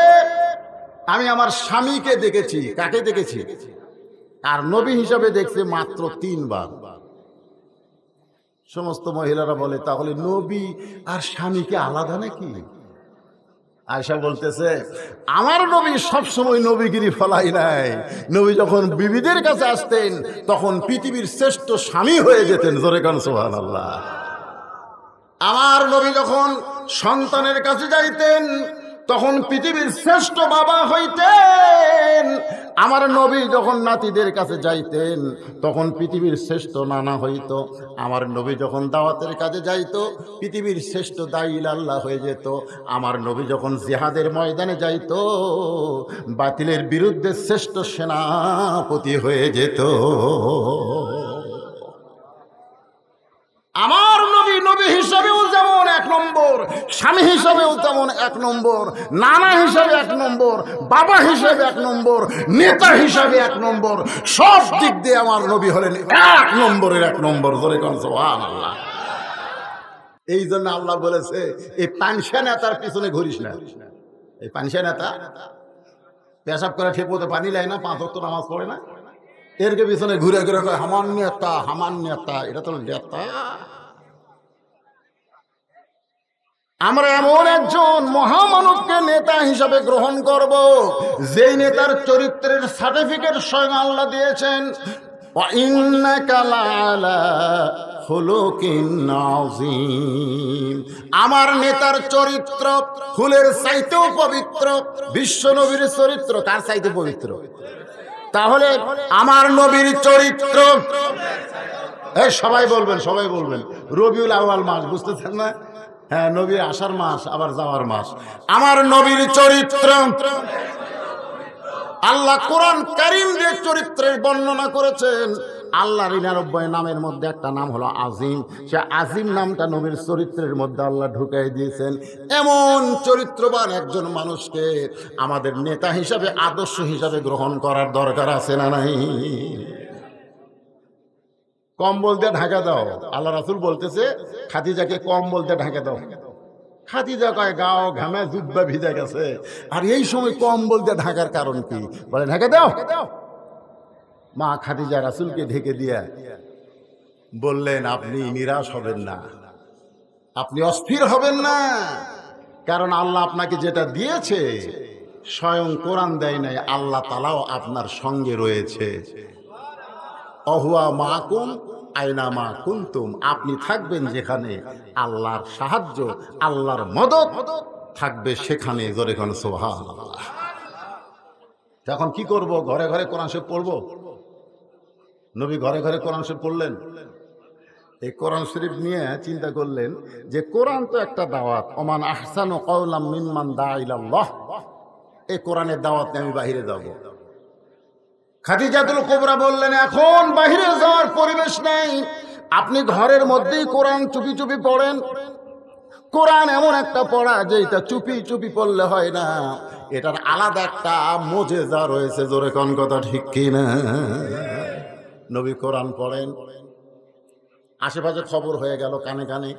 আমি আমার স্বামীকে দেখেছি। কাকে দেখেছি? আর নবী হিসাবে দেখছে মাত্র 3 বার। সমস্ত মহিলারা বলে, তাহলে নবী আর স্বামীকে আলাদা নাকি? আয়েশা বলতেছে, আমার নবী সবসময় নবীগিরি ফলাই নাই। নবী যখন বিবিদের কাছে আসতেন তখন পৃথিবীর শ্রেষ্ঠ স্বামী হয়ে যেতেন। জোরে কান সুবহানাল্লাহ। আমার নবী যখন সন্তানের কাছে যাইতেন তখন পৃথিবীর শ্রেষ্ঠ বাবা হইতেন। আমার নবী যখন নাতিদের কাছে যাইতেন তখন পৃথিবীর শ্রেষ্ঠ নানা হইত। আমার নবী যখন দাওয়াতের কাজে যাইত পৃথিবীর শ্রেষ্ঠ দাঈল আল্লাহ হয়ে যেত। আমার নবী যখন জিহাদের ময়দানে যাইত বাতিলের বিরুদ্ধে শ্রেষ্ঠ সেনাপতি হয়ে যেত। আমার নবী নবী হিসাবেও যেমন 1 নম্বর, স্বামী হিসাবেও তেমন 1 নম্বর, নানা হিসাবে 1 নম্বর, বাবা হিসাবে 1 নম্বর, নেতা হিসাবে 1 নম্বর। সব দিক দিয়ে আমার নবী হলেন 1 নম্বরের 1 নম্বর। ধরে কোন সুবহানাল্লাহ। এই জন্য আল্লাহ বলেছে, এই পানসা নেতার পিছনে ঘুরিস না। এই পানসা নেতা পেশাব করে ঠিক মতো পানি লাই না, 5 ওয়াক্ত নামাজ পড়ে না, এরকে পিছনে ঘুরে ঘুরে হামান নেতা হামান নেতা। এটা তো নেতা। আমরা এমন একজন মহামানবকে নেতা হিসাবে গ্রহণ করব যেই নেতার চরিত্রের সার্টিফিকেট স্বয়ং আল্লাহ দিয়েছেন। ওয়া ইন্নাকা লাআলা খুলুকিন আযীম। আমার নেতার চরিত্র ফুলের চাইতেও পবিত্র। বিশ্ব নবীর চরিত্র কার চাইতে পবিত্র? তাহলে আমার নবীর চরিত্র, এই সবাই বলবেন, সবাই বলবেন, রবিউল আউয়াল মাস, বুঝতেছেন না? হ্যাঁ, নবী আসার মাস আবার যাওয়ার মাস। আমার নবীর চরিত্র, আল্লাহ কোরআন কারীম দিয়ে চরিত্রের বর্ণনা করেছেন। আল্লাহর 99 নামের মধ্যে একটা নাম হলো আজিম। সে আজিম নামটা নবীর চরিত্রের মধ্যে আল্লাহ ঢুকাই দিয়েছেন। এমন চরিত্রবান একজন মানুষকে আমাদের নেতা হিসাবে, আদর্শ হিসাবে গ্রহণ করার দরকার আছে না নাই? কম্বল দিয়ে ঢাকা দাও, আল্লাহ রাসূল বলতেছে খাদিজাকে কম্বল দিয়ে ঢাকা দাও। খাদিজা কয় গাও ঘামে জুব্বা ভিজে গেছে, আর এই সময় কম্বল দিয়ে ঢাকার কারণ কি? বলে ঢাকা দাও। মা খাদিজা রাসূলকে ঢেকে দিয়া বললেন, আপনি নিরাশ হবেন না, আপনি অস্থির হবেন না, কারণ আল্লাহ আপনাকে যেটা দিয়েছে স্বয়ং কোরআন দেয় নাই, আল্লাহ তাআলাও আপনার সঙ্গে রয়েছে। অহুয়া মাকুম আইনা মা কুনতুম, আপনি থাকবেন যেখানে, আল্লাহর সাহায্য, আল্লাহর মদদ থাকবে সেখানে। জোরে কোন সুবহানাল্লাহ। এখন কি করব? ঘরে ঘরে কোরআন শরীফ পড়বো? নবী ঘরে ঘরে কোরআন শরীফ পড়লেন। এই কোরআন শরীফ নিয়ে চিন্তা করলেন যে কোরআন তো একটা দাওয়াত, ওমান আহসানু কাওলাম মিম্মান দাআ ইলাল্লাহ, এই কোরআনের দাওয়াত নিয়ে আমি বাইরে যাব। খাদিজাতুল কুবরা বললেন, এখন বাইরে যাওয়ার পরিবেশ নেই, আপনি ঘরের মধ্যেই কোরআন চুপি চুপি পড়েন। কোরআন এমন একটা পড়া যে এটা চুপি চুপি পড়লে হয় না, এটার আলাদা একটা মুজিজা রয়েছে। জোরে কোন কথা ঠিক কি না? নবী কোরআন পড়েন, আশেপাশে খবর হয়ে গেল কানে কানে,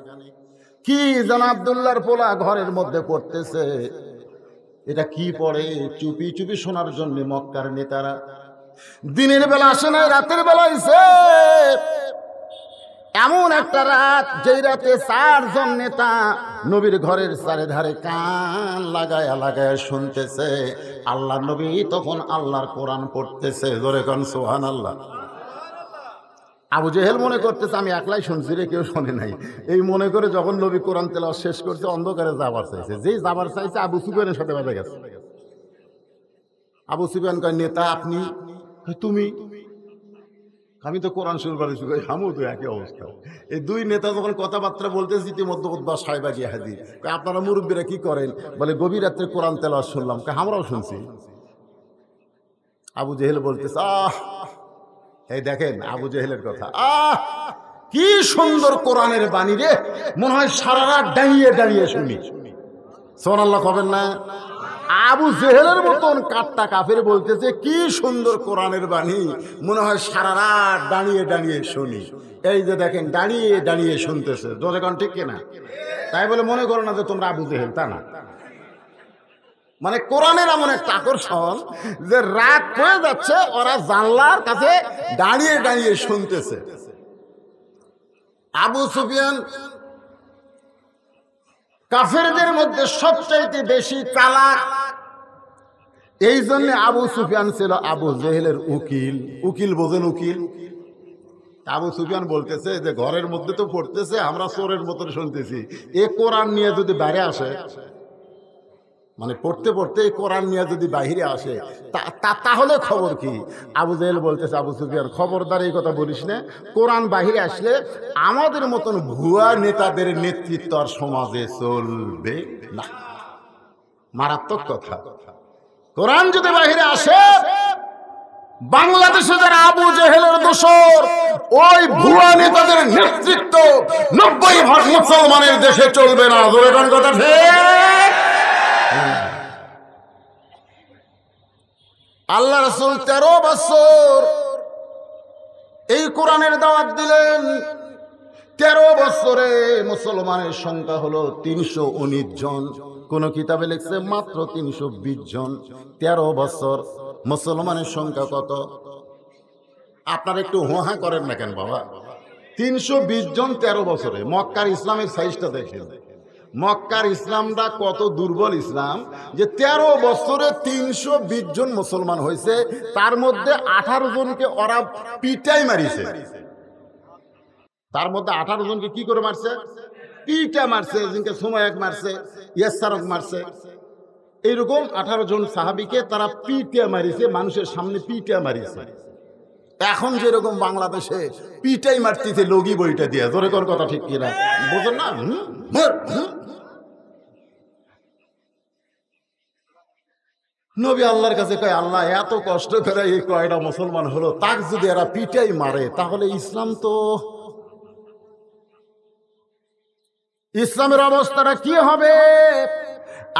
কি যেন আব্দুল্লাহর পোলা ঘরের মধ্যে পড়তেছে। এটা কি পড়ে? চুপি চুপি শোনার জন্য মক্কার নেতারা দিনের বেলা আসে নাই, রাতের বেলা আইছে। এমন একটা রাত, যেই রাতে 4 জন নেতা নবীর ঘরের চারিধারে কান লাগায়া লাগায়া শুনতেছে। আল্লাহ নবী তখন আল্লাহর কোরআন পড়তেছে। জোরে কোন সুবহানাল্লাহ। আবু জেহেল মনে করতেছে আমি একলাই শুনছি রে, কেউ শোনে নাই। এই মনে করে যখন নবী কোরআন তেলাওয়াত শেষ করছে, অন্ধকারে যাবার চাইছে। যেই যাবার চাইছে, আবু সুফিয়ানের সাথে বাজে গেছে। আবু সুফিয়ান কয়, নেতা আপনি? তুমি? আমি তো কোরআন শুরু করেছি। আমিও তো একই অবস্থা। এই দুই নেতা যখন কথাবার্তা বলতেছি, ইতিমধ্যে উদ্বাস সাহেব গিয়ে হাজির। আপনারা মুরব্বীরা কি করেন? বলে গভীর রাত্রে কোরআন তেলাওয়াত শুনলাম। আমরাও শুনছি। আবু জেহেল বলতেছে, এই দেখেন আবু জেহেলের কথা, কি সুন্দর কোরআনের বাণী রে, মনে হয় সারা রাত দাঁড়িয়ে দাঁড়িয়ে শুনি। সুবহানাল্লাহ কবেন না? আবু জেহেলের মতন কাট্টা কাফের বলতেছে কি সুন্দর কোরআনের বাণী, মনে হয় সারা রাত দাঁড়িয়ে দাঁড়িয়ে শুনি। এই যে দেখেন দাঁড়িয়ে দাঁড়িয়ে শুনতেছে। যখন ঠিক কিনা? তাই বলে মনে করো না যে তোমরা আবু জেহেল, তা না। মানে কোরআনের এমন একটা আকর্ষণ যে রাত হয়ে যাচ্ছে, ওরা জানলার কাছে দাঁড়িয়ে দাঁড়িয়ে শুনতেছে। আবু সুফিয়ান কাফেরদের মধ্যে সবচাইতে বেশি চালাক। এই জন্য আবু সুফিয়ান ছিল আবু জেহেলের উকিল। উকিল বোঝেন? উকিল। আবু সুফিয়ান বলতেছে যে ঘরের মধ্যে তো পড়তেছে, আমরা চোরের মতন শুনতেছি। এ কোরআন নিয়ে যদি বাইরে আসে, মানে পড়তে পড়তে কোরআন নিয়ে যদি বাহিরে আসে, তাহলে খবর কি? আবু জেহেল বলতেছে, আবু সুফিয়ান খবরদার এই কথা বলিস না। কোরআন বাহিরে আসলে আমাদের মতন ভুয়া নেতাদের নেতৃত্ব আর সমাজে চলবে না। মারাত্মক কথা। কোরআন যদি বাহিরে আসে, বাংলাদেশে যারা আবু জেহেলের দোসর, ওই ভুয়া নেতাদের নেতৃত্ব 90% মুসলমানের দেশে চলবে না। জোরে কোন কথা ঠিক? আল্লাহ রাসূল 13 বছর এই কোরআনের দাওয়াত দিলেন। 13 বছরে মুসলমানের সংখ্যা হলো 319 জন। কোন কিতাবে লিখছে মাত্র 320 জন। 13 বছর মুসলমানের সংখ্যা কত? আপনারা একটু হোহা করেন না কেন বাবা? 320 জন 13 বছরে। মক্কার ইসলামের সাইজটা দেখেন। মক্কার ইসলামটা কত দুর্বল ইসলাম যে 13 বছরে 320 জন মুসলমান হয়েছে। তার মধ্যে 18 জনকে ওরা পিটাই মারিছে। তার মধ্যে 18 জনকে কি করে মারছে? পিটা মারছে। জিনকে সুমায়াক মারছে, ইয়াসারক মারছে। এইরকম 18 জন সাহাবীকে তারা পিটিয়ে মারিছে, মানুষের সামনে পিটিয়ে মারিছে। এখন যেরকম বাংলাদেশে পিটাই মারতেছে লগি বইটা দিয়ে, জোরে কোন কথা ঠিক কিনা বোঝেন না? নবী আল্লাহর কাছে কয়, আল্লাহ এত কষ্ট করে এই কয়টা মুসলমান হলো, তাক যদি এরা পিটাই মারে তাহলে ইসলামের অবস্থাটা কি হবে?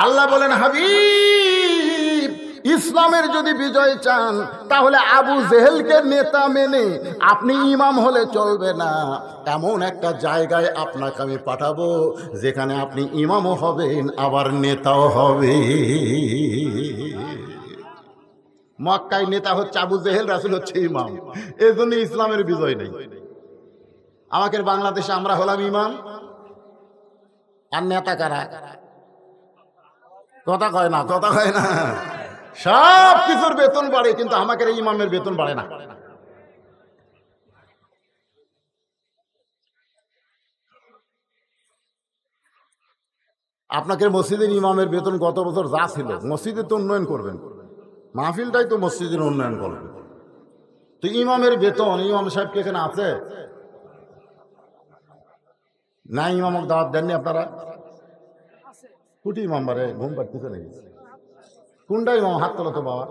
আল্লাহ বলেন, হাবিব, ইসলামের যদি বিজয় চান তাহলে আবু জেহেলকে নেতা মেনে আপনি ইমাম হলে চলবে না। এমন একটা জায়গায় আপনাকে আমি পাঠাবো যেখানে আপনি ইমামও হবেন আবার নেতাও হবে। মক্কায় নেতা হচ্ছে আবু জেহেল, রাসূল হচ্ছে ইমাম। এই জন্য ইসলামের বিজয় নেই। আমাদের বাংলাদেশে আমরা হলাম ইমাম, আর নেতা কারা? কথা কয় না, কথা কয় না। সব কিছুর বেতন বাড়ে, কিন্তু আমাদের এই ইমামের বেতন বাড়ে না। আপনাকে মসজিদের ইমামের বেতন গত বছর যা ছিল, মসজিদে তো উন্নয়ন করবেন, মাহফিলটাই তো মসজিদের উন্নয়ন করবেন, তো ইমামের বেতন, ইমাম সাহেব কি এখানে আছে না? ইমামক দাওয়াত দেননি আপনারা? কুটি ইমাম বারে ঘুম পাড়তেছে নাকি? কোনটা ইমাম? হাত তোলা তো বাবা,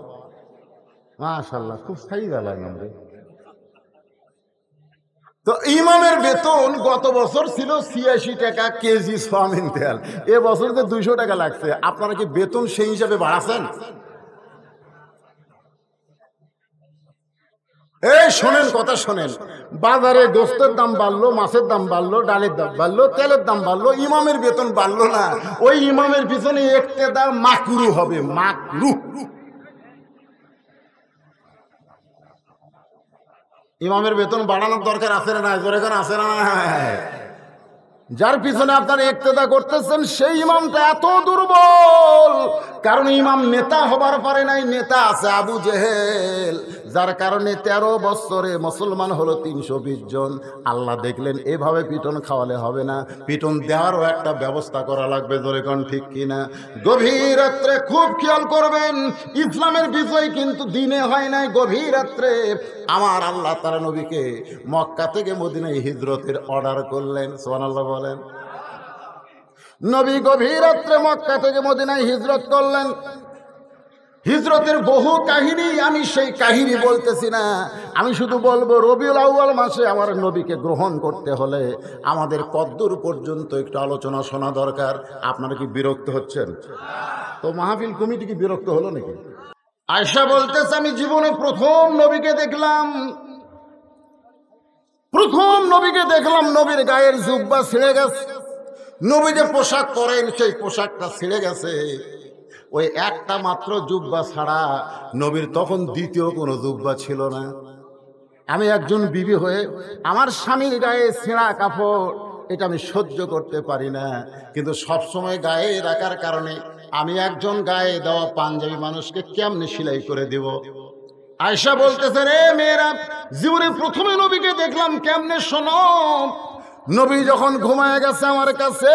মাশাআল্লাহ, খুব স্থায়ী গেলাম আমরা। তো ইমামের বেতন গত বছর ছিল 86 টাকা কেজি সোয়াবিন তেল, এ বছর তো 200 টাকা লাগছে। আপনারা কি বেতন সেই হিসাবে বাড়াচ্ছেন? এই শোনেন, কথা শোনেন, বাজারে গোস্তের দাম বাড়লো, মাছের দাম বাড়লো, ডালের দাম বাড়লো, তেলের দাম বাড়লো, ইমামের বেতন বাড়লো না। ওই ইমামের পিছনে একটা দাম মাকরু হবে, মাকরু। ইমামের বেতন বাড়ানোর দরকার আছে না? জোরে করে আছে না? যার পিছনে আপনারা ইক্তেদা করতেছেন সেই ইমামটা এত দুর্বল, কারণ ইমাম নেতা হবার পারে নাই। নেতা আছে আবু জেহেল, যার কারণে 13 বছরে মুসলমান হলো 320 জন। আল্লাহ দেখলেন এভাবে পিটন খাওয়ালে হবে না, পিটন দেওয়ারও একটা ব্যবস্থা করা লাগবে। জোরে কোন ঠিক কিনা? গভীর রাত্রে খুব খেয়াল করবেন, ইসলামের বিজয় কিন্তু দিনে হয় নাই, গভীর রাত্রে আমার আল্লাহ তাআলা নবীকে মক্কা থেকে মদিনায় হিজরতের অর্ডার করলেন। সুবহানাল্লাহ বলেন। নবী গভীর রাত্রে মক্কা থেকে মদিনায় হিজরত করলেন। হিজরতের বহু কাহিনী, আমি সেই কাহিনী বলতেছি না, আমি শুধু বলবো রবিউল আউয়াল মাসে আমার নবীকে গ্রহণ করতে হলে আমাদের কদ্দূর পর্যন্ত একটু আলোচনা শোনা দরকার। আপনারা কি বিরক্ত হচ্ছেন? তো মাহফিল কমিটি কি বিরক্ত হলো নাকি? আয়েশা বলতেছে, আমি জীবনে প্রথম নবীকে দেখলাম, নবীর গায়ের জুব্বা ছিঁড়ে গেছে, নবী যে পোশাক পরেন সেই পোশাকটা ছিঁড়ে গেছে। ওই একটা মাত্র জুব্বা ছাড়া নবীর তখন দ্বিতীয় কোনো জুব্বা ছিল না। আমি একজন বিবি হয়ে আমার স্বামীর গায়ে ছেঁড়া কাপড়, এটা আমি সহ্য করতে পারি না, কিন্তু সবসময় গায়ে রাখার কারণে আমি একজন গায়ে দেওয়া পাঞ্জাবি মানুষকে কেমনে সেলাই করে দেব? আয়েশা বলতেছে, রে মেয়েরা, জীবনে প্রথমে নবীকে দেখলাম কেমনে শোনো। নবী যখন ঘুমায় গেছে আমার কাছে,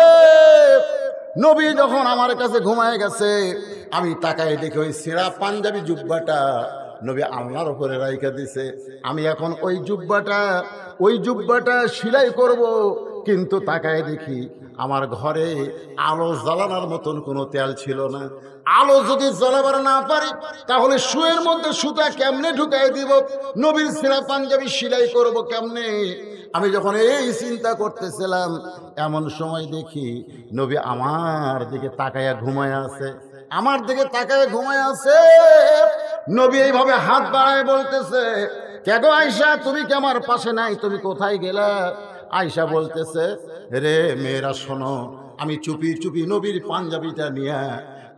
ঘুমায় গেছে, আমি তাকায় দেখি ওই ছেঁড়া পাঞ্জাবি জুব্বাটা নবী আল্লাহর উপরে রাইখা দিছে। আমি এখন ওই জুব্বাটা সেলাই করব, কিন্তু তাকায় দেখি আমার ঘরে আলো জ্বালানোর মতন কোনো তেল ছিল না। আলো যদি জ্বালাবার না পারি তাহলে শুয়ের মধ্যে সুতা কেমনে ঢুকাই দিব? নবীর ছেঁড়া পাঞ্জাবি সেলাই করব কেমনে? আমি যখন এই চিন্তা করতেছিলাম, এমন সময় দেখি নবী আমার দিকে তাকায়া ঘুমায় আছে। নবী এইভাবে হাত বাড়ায় বলতেছে, কে গো আয়েশা, তুমি কি আমার পাশে নাই? তুমি কোথায় গেলা? আয়েশা বলতেছে, রে মেয়েরা শোনো, আমি চুপি চুপি নবীর পাঞ্জাবিটা নিয়ে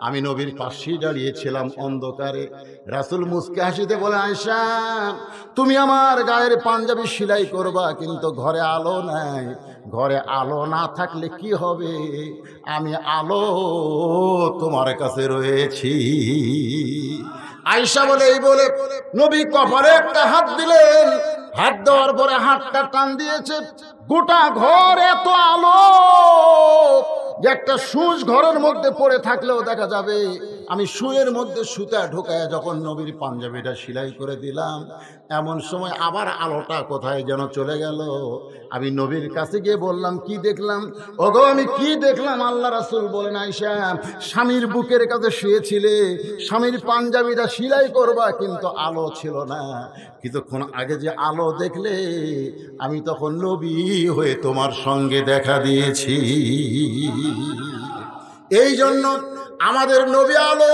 আমি নবীর পাশেই দাঁড়িয়েছিলাম অন্ধকারে। রাসূল মুস্কে হাসিতে বলে, আয়েশা, তুমি আমার গায়ের পাঞ্জাবি সেলাই করবা, কিন্তু ঘরে আলো নাই। ঘরে আলো না থাকলে কি হবে? আমি আলো তোমার কাছে রয়েছি। আয়েশা বলে, এই বলে নবী কপালে একটা হাত দিলেন। হাত দেওয়ার পরে হাতটা টান দিয়েছে, গোটা ঘর এত আলো যে একটা সূচ ঘরের মধ্যে পড়ে থাকলেও দেখা যাবে আমি শুয়ের মধ্যে সুতা ঢোকায় যখন নবীর পাঞ্জাবিটা সেলাই করে দিলাম, এমন সময় আবার আলোটা কোথায় যেন চলে গেল। আমি নবীর কাছে গিয়ে বললাম, কি দেখলাম? ওগো আমি কি দেখলাম? আল্লাহ রাসূল বলেন, আয়েশা, স্বামীর বুকের কাছে শুয়েছিলে, স্বামীর পাঞ্জাবিটা সেলাই করবা, কিন্তু আলো ছিল না। কিছুক্ষণ আগে যে আলো দেখলে, আমি তখন নবী হয়ে তোমার সঙ্গে দেখা দিয়েছি। এই জন্য আমাদের নবী আলো,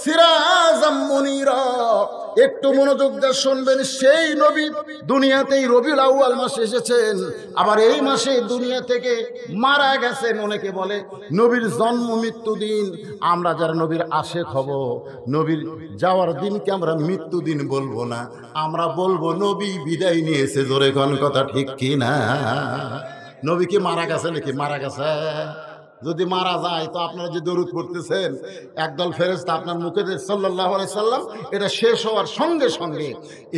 সিরাজাম মুনীরা। একটু মনোযোগ দিয়ে শুনবেন, সেই নবী দুনিয়াতেই রবিউল আউয়াল মাসে এসেছেন, আবার এই মাসে দুনিয়া থেকে মারা গেছেন। অনেকে বলে নবীর জন্ম মৃত্যু দিন। আমরা যারা নবীর আশেক হব, নবীর যাওয়ার দিনকে আমরা মৃত্যু দিন বলবো না, আমরা বলবো নবী বিদায় নিয়েছে। জোরে কোন কথা ঠিক কি না? নবী কি মারা গেছে নাকি? মারা গেছে। যদি মারা যায় তো আপনারা যে দরুদ পড়তেছেন, একদল ফেরেশতা আপনার মুখে সাল্লাল্লাহু আলাইহি সাল্লাম, এটা শেষ হওয়ার সঙ্গে সঙ্গে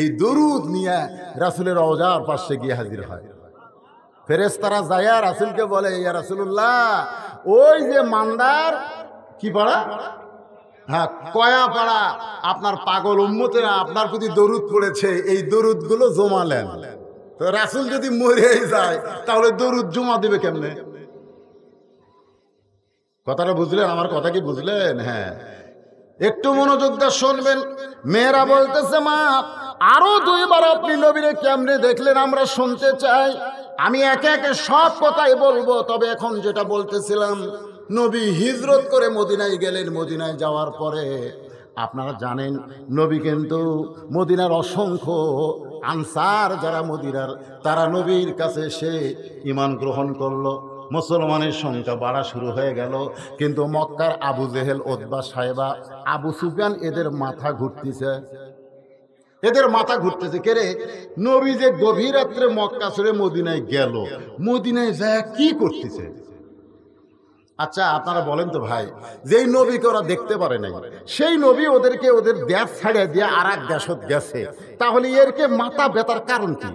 এই দরুদ নিয়ে রাসূলের রওজার পাশে গিয়ে হাজির হয়। ফেরেশতারা যায় রাসূলকে বলে, ইয়া রাসূলুল্লাহ, ওই যে মান্দার কি পাড়া, হ্যাঁ কয়া পাড়া, আপনার পাগল উম্মতেরা আপনার প্রতি দরুদ পড়েছে, এই দরুদগুলো জমা নেন। তো রাসূল যদি মরে যায় তাহলে দরুদ জমা দেবে কেমনে? কথাটা বুঝলেন? আমার কথা কি বুঝলেন? হ্যাঁ, একটু মনোযোগ দিয়ে শুনবেন। মেয়েরা বলতেছে, মা আরো দুইবার আপনি নবীরে কেমনে দেখলেন আমরা শুনতে চাই। আমি একে একে সব কথাই বলবো, তবে এখন যেটা বলতেছিলাম, নবী হিজরত করে মদিনায় গেলেন। মদিনায় যাওয়ার পরে আপনারা জানেন, নবী কিন্তু মদিনার অসংখ্য আনসার যারা মদিনার, তারা নবীর কাছে এসে ঈমান গ্রহণ করলো। মুসলমানের সংখ্যা বাড়া শুরু হয়ে গেল। কিন্তু মক্কার আবু জেহেল, উতবা, সাইবা, আবু সুফিয়ান, এদের মাথা ঘুরতেছে, এদের মাথা ঘুরতেছে। কে রে, নবী যে গভীর রাত্রে মক্কা ছেড়ে মদিনায় গেল, মদিনায় যায় কি করতেছে? আচ্ছা আপনারা বলেন তো ভাই, যেই নবীকে ওরা দেখতে পারে নাই, সেই নবী ওদেরকে ওদের দেশ ছাড়িয়ে দিয়ে আর এক দেশত গেছে, তাহলে এরকে মাথা ব্যথার কারণ কি?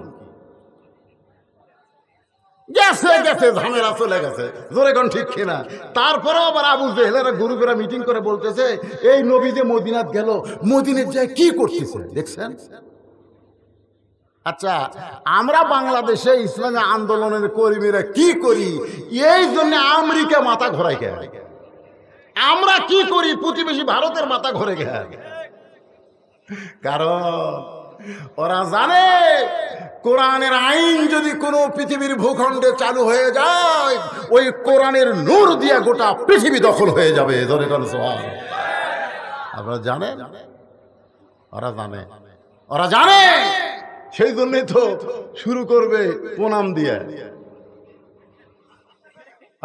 গেছে গেছে, ঝামেলা চলে গেছে। জোরে কোন ঠিক কিনা? তারপরেও আবার আবু জেহেলেরা গ্রুপেরা মিটিং করে বলতেছে, এই নবী যে মদিনাত গেল, মদিনায় যায় কি করতেছে দেখছেন? আচ্ছা, আমরা বাংলাদেশে ইসলামী আন্দোলনের কর্মীরা কি করি? এই জন্য আমেরিকা মাথা ঘোরায় গে, আমরা কি করি? প্রতিবেশী ভারতের মাথা ঘুরে গে। কারণ ওরা জানে, কোরআনের আইন যদি কোনো পৃথিবীর ভূখণ্ডে চালু হয়ে যায়, ওই কোরআনের নূর দিয়া গোটা পৃথিবী দখল হয়ে যাবে। আপনারা জানেন, ওরা জানে, ওরা জানে। সেই জন্যই তো শুরু করবে প্রণাম দিয়ে।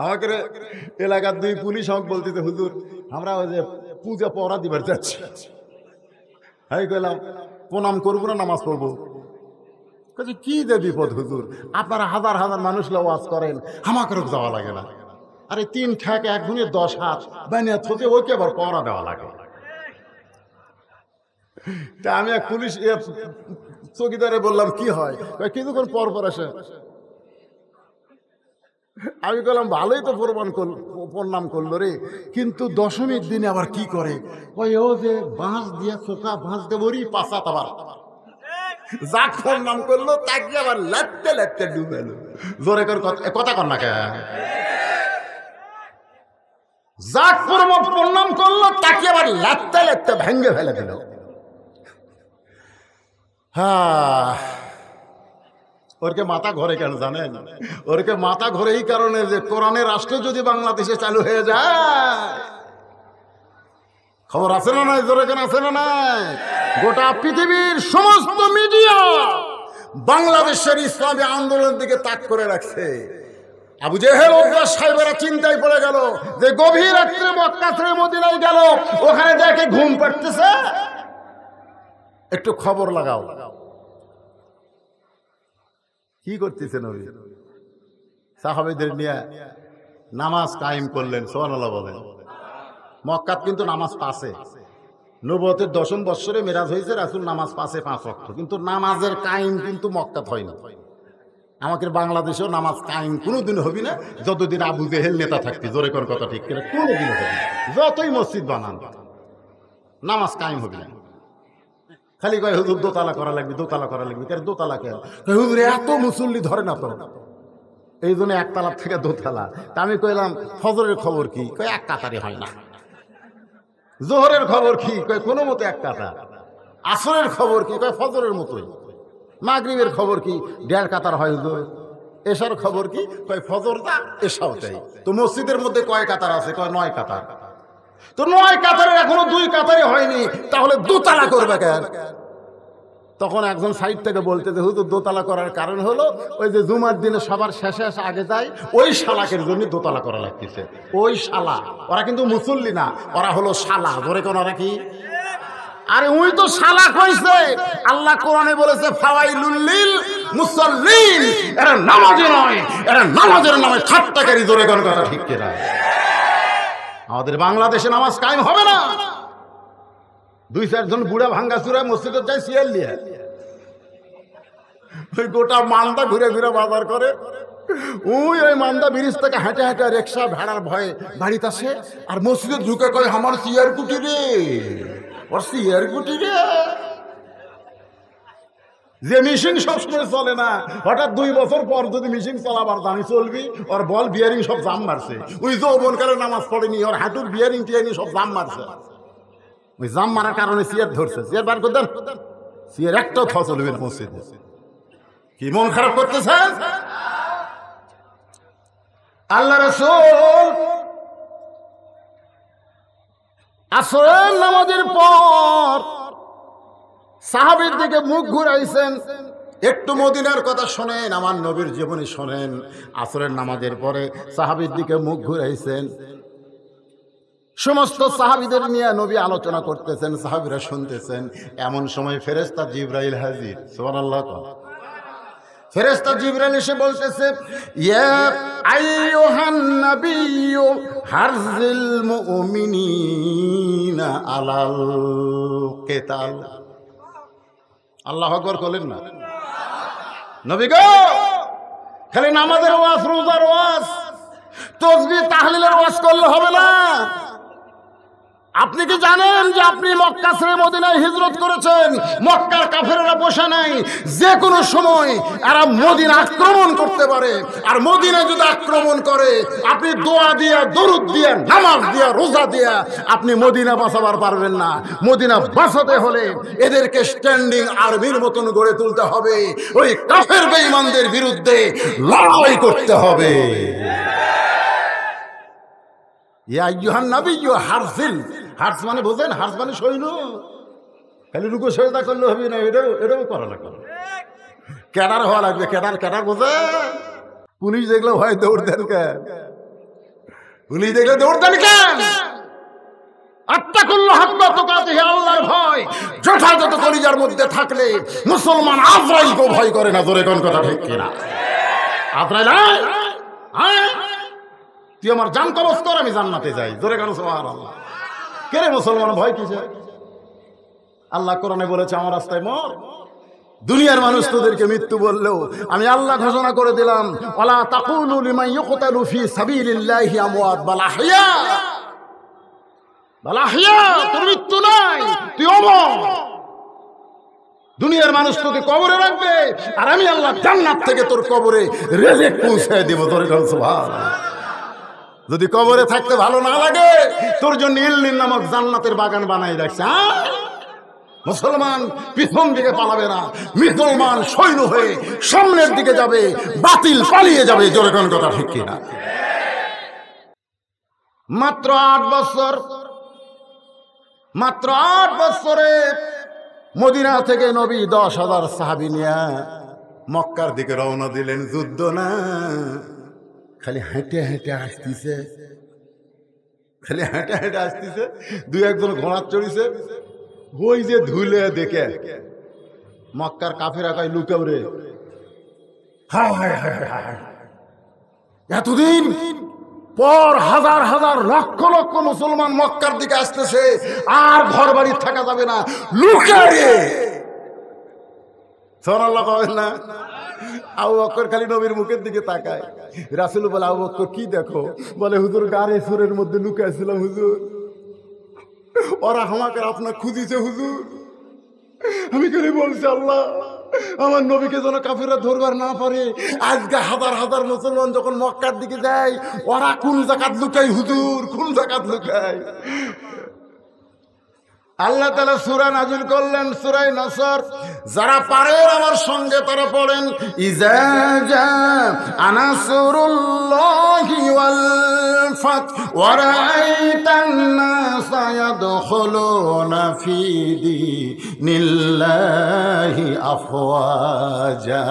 আমাকে এলাকার দুই পুলিশ আমাকে বলতেছে, হুজুর আমরা ওই যে পূজা পড়া দিবার যাচ্ছি, আমি কইলাম প্রণাম করবো না নামাজ পড়বো? কি যে বিপদ হুজুর, আপনারা হাজার হাজার মানুষ ওয়াজ করেন, আমাকেও যাওয়া লাগে না। আরে 3 ঠ্যাক 1 গুণে 10 হাত বানিয়ে থতে, ওকে আবার পড়া দেওয়া লাগে। তা আমি এক পুলিশ চৌকিদারে বললাম, কি হয়? কিছুক্ষণ পর পর আসে। আমি বললাম, ভালোই তো প্রণাম করলো রে, কিন্তু দশমীর দিনে আবার কি করে? ওই ও যে বাঁশ দিয়ে চোখা বাঁশ দেবরি পাশা, আবার যাক প্রণাম করলো তাকে আবার লাটতে লাটতে ডুবেলো। জোরে করে কথা কর না কে? যাক প্রণাম করলো তাকে আবার লাটতে লাটতে ভেঙ্গে ফেলে দিল। হ্যাঁ, ওরকে মাথা ঘরে কেন জানেন? ওরকে মাথা ঘরে এই কারণে যে কোরআনের রাষ্ট্র যদি বাংলাদেশে চালু হয়ে যায়, খবর আছে না নাই? জোরে কেন আছে না নাই? গোটা পৃথিবীর সমস্ত মিডিয়া বাংলাদেশের ইসলামী আন্দোলনের দিকে তাক করে রাখছে। আবু জেহেল, উতবা, সাইবারা চিন্তায় পড়ে গেল যে গভীর রাত্রে মক্কা ছেড়ে মদিনায় গেল, ওখানে দেখে ঘুম পাড়তেছে, একটু খবর লাগাও কি করতেছে নবী। সাহাবীদের নিয়ে নামাজ কায়েম করলেন। সুবহানাল্লাহ বলেন। মক্কাত কিন্তু নামাজ পাশে, নবুয়তের 10ম বৎসরে মেরাজ হয়েছে, রাসূল নামাজ পাশে 5 ওয়াক্ত, কিন্তু নামাজের কায়েম কিন্তু মক্কাত হয় না। আমাদের বাংলাদেশেও নামাজ কায়েম কোনোদিন হবে না যতদিন আবু জেহেল নেতা থাকতে। জোরে কোন কথা ঠিক কিনা? কোনোদিন হবে না, যতই মসজিদ বানান। নামাজ কায়েম হবে না। খালি কয় হুজুর দোতলা করা লাগবে, দোতলা করা লাগবে। কেন দোতলা কেন? হুজুর এত মুসল্লি ধরে না তো, এই জন্য একতলা থেকে দোতলা। তা আমি কইলাম ফজরের খবর কি? কয় এক কাতারে হয় না। জোহরের খবর কি? কয় কোনো মতো এক কাতার। আসরের খবর কি? কয় ফজরের মতোই। মাগরিবের খবর কি? 1.5 কাতার হয় হুজুর। এশার খবর কি? কয় ফজরটা এশাও তাই। তো মসজিদের মধ্যে কয় কাতার আছে? কয় 9 কাতার। তো 9 কাতারের এখনো 2 কাতারে হয়নি, তাহলে দোতলা করবে কেন? তখন একজন সাইড থেকে বলতে যে হুজুর দোতলা করার কারণ হলো ওই যে জুমার দিনে সবার শেষে আগে যায়, ওই শালাকের জন্য দোতলা করা লাগতেছে। ওই শালা, ওরা কিন্তু মুসল্লি না, ওরা হলো শালা। ধরে কোন ওরা কি? আরে ওই তো শালা কইছে। আল্লাহ কোরআনে বলেছে ফাওয়াইলুল লিল মুসাল্লিন, এরা নামাজি নয়, এরা নামাজের নামে ঠাট্টাকারী। ধরে কোন কথা ঠিক কিনা? আমাদের বাংলাদেশে নামাজ কায়েম হবে না। 2-4 জন বুড়া ভাঙ্গা চূড়ায় মসজিদে যায় সিয়াল নিয়ে, ওই গোটা মালদা ঘুরে ঘুরে বাজার করে। ওই মান্দা ব্রিজ থেকে হাঁটে হাঁটে রিক্সা ভেড়ার ভয়ে বাড়িতে আসে, আর মসজিদে ঢুকে কয় আমার সিয়ার কুটি রে, ওর সিয়ার কুটি রে। যে মিশিং সবসময় চলে না, হঠাৎ 2 বছর পর যদি মিশিং চলাবার জানি চলবি, ওর বল বিয়ারিং সব জাম মারছে। ওই যৌবনকালে নামাজ পড়েনি, ওর হাঁটুর বিয়ারিং টিয়ারিং সব জাম মারছে। ওই জাম মারার কারণে সিয়ার ধরছে। সিয়ার বার করতেন, সিয়ার একটাও খাওয়া চলবে না মসজিদে। কি মন খারাপ করতেছে? আল্লাহ রাসূল আসরের নামাজের পর সাহাবীর দিকে মুখ ঘুরাইছেন। একটু মদিনার কথা শোনেন, আমার নবীর জীবনী শোনেন। আসরের নামাজের পরে সাহাবীর দিকে মুখ ঘুরাইছেন। সমস্ত সাহাবীদের নিয়ে নবী আলোচনা করতেছেন, সাহাবীরা শুনতেছেন। এমন সময় ফেরেশতা জিবরাইল হাজির। সুবহানাল্লাহ। ফেরেশতা জিবরাইল এসে বলতেছে, ইয়া আইয়ুহান নাবিয়্যু হারজিল মুমিনিনা আলাল কিতাল। আল্লাহু আকবার বলেন না। নবী গো, খালি নামাজের ওয়াজ, রোজার ওয়াজ, তাসবিহ তাহলিলের ওয়াজ করলে হবে না। আপনি কি জানেন যে আপনি মক্কা ছেড়ে মদিনায় হিজরত করেছেন? মক্কার কাফেররা বসে নাই, যে কোনো সময় এরা মদিনা আক্রমণ করতে পারে। আর মদিনা যদি আক্রমণ করে, আপনি দোয়া দিয়া, দরুদ দিয়া, নামাজ দিয়া, রোজা দিয়া আপনি মদিনা বাঁচাবার পারবেন না। মদিনা বাঁচাতে হলে এদেরকে স্ট্যান্ডিং আর্মির মতন গড়ে তুলতে হবে। ওই কাফের বেঈমানদের বিরুদ্ধে লড়াই করতে হবে। ইয়া আইয়ুহান নাবিয়্যু হারজিল, হার্স মানে বোঝেন? হার্স মানে সৈন্য। খালি রুকু সেজদা করলে হবে না, এটাও করা লাগবে। ক্যাডার হওয়া লাগবে। ক্যাডার বোঝে? পুলিশ দেখলে ভয় দৌড় দেন কেন? পুলিশ দেখলে দৌড় দেন কেন? আত্তাকুল্লাহ হাক্কা তুকাতিহি, আল্লাহর ভয় যথাযথ কলিজার মধ্যে থাকলে মুসলমান আজরাইলকে ভয় করে না। জোরে কোন কথা ঠিক কিনা? আজরাইল, হ্যাঁ তুই আমার জান কবজ কর, আমি জান্নাতে যাই। জোরে কোন সুবহানাল্লাহ। কে রে মুসলমান, ভয় কিসে? আল্লাহ কোরআনে বলেছে আমার রাস্তায় মর। দুনিয়ার মানুষ তোদেরকে মৃত্যু বললেও আমি আল্লাহ ঘোষণা করে দিলাম, ওয়ালা তাকুলু লিমান ইউকতালু ফি সাবিলিল্লাহি আমওয়াত বাল আহইয়া। বাল আহইয়া, তোর মৃত্যু নাই, তুই অমর। দুনিয়ার মানুষ তোকে কবরে রাখবে, আর আমি আল্লাহ জান্নাত থেকে তোর কবরে রিজিক পৌঁছায় দেব। তোর সুবহানাল্লাহ। যদি কবরে থাকতে ভালো না লাগে, তোর জন্য ইল্লিন নামক জান্নাতের বাগান বানাই রাখছে। মুসলমান পিছন দিকে পালাবে না, মুসলমান সৈন্য হয়ে সামনের দিকে যাবে, বাতিল পালিয়ে যাবে। জোরে কোন কথা ঠিক কিনা? মাত্র 8 বছর, মাত্র 8 বছরে মদিনা থেকে নবী 10,000 সাহাবী নিয়ে মক্কার দিকে রওনা দিলেন। যুদ্ধ না, খালি হেঁটে হেঁটে আসতেছে, খালি হেঁটে হেঁটে আসতেছে। 2-1 ঘোড়া চড়িছে। ওই যে ধুলে দেখে মক্কার কাফেরা কয় লুকাও রে। হায় হায় হায় হায়, এতদিন পর হাজার হাজার লক্ষ লক্ষ মুসলমান মক্কার দিকে আসতেছে, আর ঘর বাড়ি থাকা যাবে না, লুকা রে। সুবহানাল্লাহ কবেন না? আবু বকর খালি নবীর মুখের দিকে তাকায়। রাসূল বলে, আবু বকর কি দেখো? বলে, হুজুর গারে সুরের মধ্যে লুকাইছিলাম হুজুর। ওরা আমাকে আপনার খুঁজিছে হুজুর। আমি কেন বলছি আল্লাহ আমার নবীকে যেন কাফেররা ধরবার না পারে। আজকে হাজার হাজার মুসলমান যখন মক্কার দিকে যায়, ওরা কোন জাকাত লুকায় হুজুর, কোন জাকাত লুকায়। আল্লাহ তাআলা সূরা নাযিল করলেন সূরা নসর। যারা পারেন আমার সঙ্গে তারা পড়েন, ইজা জা নাসরুল্লাহি ওয়াল ফাত ওয়া রাআইতান নাসা ইয়াদখুলুনা ফি দীনিল্লাহি আফওয়াজা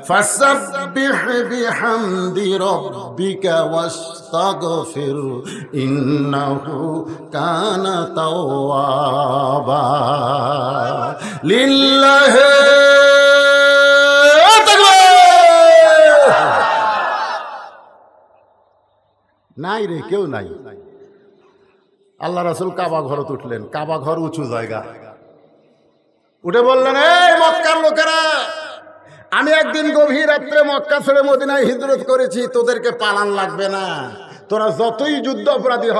ফাসাব্বিহ বিহামদি রাব্বিকা ওয়াস্তাগফির ইন্নাহু কানা তাওয়াবা লিল্লাহি নাই রে, কেউ নাই। আল্লাহ রাসূল কাবা ঘরত উঠলেন। কাবা ঘর উঁচু জায়গা, উঠে বললেন, এই মক্কার লোকেরা, আমি একদিন গভীর রাত্রে মক্কা ছেড়ে মদিনায় হিজরত করেছি, তোদেরকে পালান লাগবে না। তোরা যতই যুদ্ধ অপরাধী হ,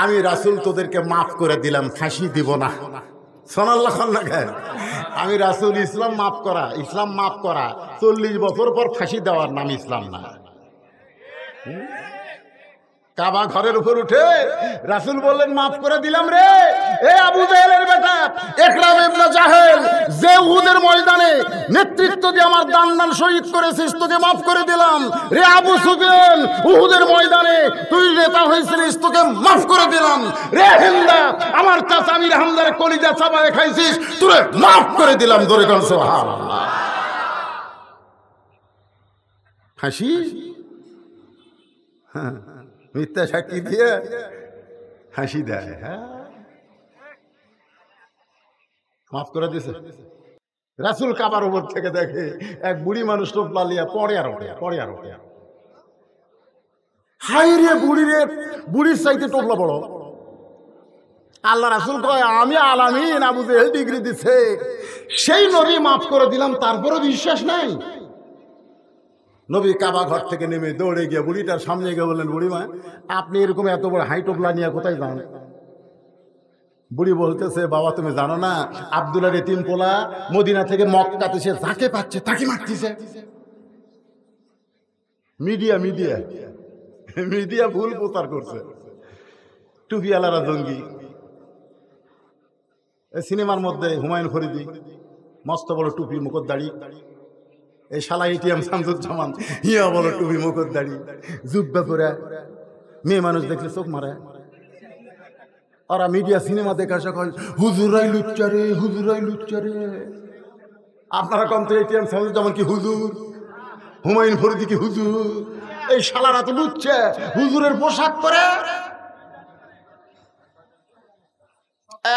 আমি রাসূল তোদেরকে মাফ করে দিলাম, ফাঁসি দিব না। সুবহানাল্লাহ। আমি রাসূল। ইসলাম মাফ করা, ইসলাম মাফ করা। 40 বছর পর ফাঁসি দেওয়ার নাম ইসলাম না। কাবা ঘরের উপর উঠে রাসূল বললেন, মাফ করে দিলাম রে। এ আবু জাহেলের বেটা ইকরাম ইবনে জাহেল, যে উহুদের ময়দানে নেতৃত্ব দিয়ে আমার দান শহীদ করেছিস, তোকে মাফ করে দিলাম। রে আবু সুফিয়ান, উহুদের ময়দানে তুই নেতা হয়েছিস, তোকে মাফ করে দিলাম। রে হিন্দা, আমার চাচা আমির হামজার কলিজা চাবায় খাইছিস, তোরে মাফ করে দিলাম। জোরে কোন সুবহানাল্লাহ। হাসি মিথ্যা সাক্ষী দিয়ে হাসি দেয়। হ্যাঁ, মাফ করে দিছে। রাসূল কাবার উপর থেকে দেখে এক বুড়ি মানুষ টোপলা লিয়া পড়ে আর ওঠে। হাই রে বুড়ি রে, বুড়ির চাইতে টোপলা বড়। আল্লাহ রাসূল কয়, আমি আলামিন, আবু জেহেল ডিগ্রি দিছে, সেই নবী মাফ করে দিলাম, তারপরও বিশ্বাস নাই। নবী কাবা ঘর থেকে নেমে দৌড়ে গিয়ে বুড়িটার সামনে গিয়ে বললেন, বুড়িমা, আপনি এরকম এত বড় হাই টোপলা নিয়ে কোথায় যান? বুড়ি বলতেছে, বাবা তুমি জানো না, আব্দুল্লাহর এতিম পোলা মদিনা থেকে মক্কাতে সে যাকে পাচ্ছে তাকে মারতেছে। মিডিয়া ভুল প্রচার করছে। টুপিওয়ালারা জঙ্গি। সিনেমার মধ্যে হুমায়ুন ফরিদি, মস্ত বড় টুপি, মুখর দাড়ি। এই শালা এটিএম শামসুজ্জামান, হিয়া বড় টুপি, মুখর দাড়ি, জুব্বা পরে, মেয়ে মানুষ দেখলে চোখ মারে। ওরা মিডিয়া সিনেমা দেখা কয়, হুজুরাই লুচ্চারে, হুজুরাই লুচ্চারে। আপনারা কম তো এটিএম শামসুজ্জামান কি হুজুর, হুমায়ুন ফরিদি কি হুজুর? এই শালারা তো লুচ্চে, হুজুরের পোশাক পরে।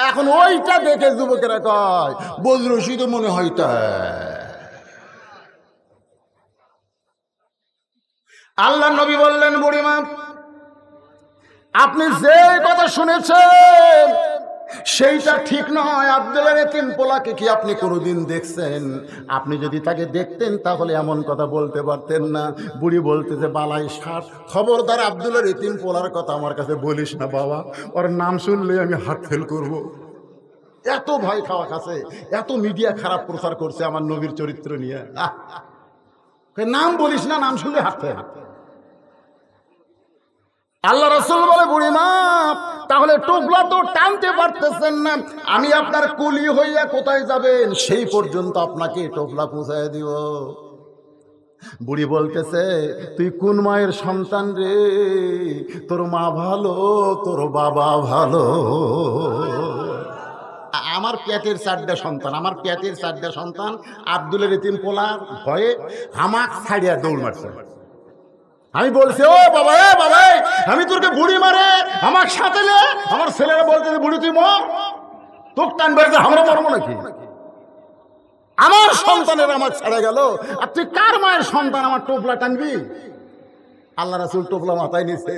এখন ওইটা দেখে যুবকেরা কয়, বজরশি তো মনে হয় তা। আল্লাহ নবী বললেন, বুড়িমা, আপনি যে কথা শুনেছেন সেইটা ঠিক নয়। আব্দুল্লাহর এতিম পোলাকে কি আপনি কোনোদিন দেখছেন? আপনি যদি তাকে দেখতেন তাহলে এমন কথা বলতে পারতেন না। বুড়ি বলতেছে, বালাই ষাট, খবরদার আব্দুল্লাহর এতিম পোলার কথা আমার কাছে বলিস না বাবা, ওর নাম শুনলে আমি হার্ট ফেল করব। এত ভয় খাওয়া কাছে, এত মিডিয়া খারাপ প্রচার করছে আমার নবীর চরিত্র নিয়ে। নাম বলিস না, নাম শুনলে হার্ট ফেল। আল্লাহ রাসূল বলে, বুড়িমা, তাহলে টোপলা তো টানতে পারতেছেন না, আমি আপনার কুলি হইয়া কোথায় যাবেন সেই পর্যন্ত আপনাকে টোপলা পৌঁছায় দিব। বুড়ি বলতেছে, তুই কোন মায়ের সন্তান রে? তোর মা ভালো, তোর বাবা ভালো। আমার পেটের 4টা সন্তান, আমার পেটের 4টা সন্তান আব্দুলের এতিম পোলার ভয়ে হামাক ছাড়িয়া দৌড় মারছে। আমি বলছি, ও বাবা, এ বাবা, আমি তোরকে বুড়ি মারে আমার সাথে লে। আমার ছেলেরা বলতেছে, বুড়ি তুই মর, তোর টান বেড়ে আমরা মরবো নাকি? আমার সন্তানের আমার ছেড়ে গেল, আর তুই কার মায়ের সন্তান আমার টোপলা টানবি? আল্লাহ রাসূল টোপলা মাথায় নিছে।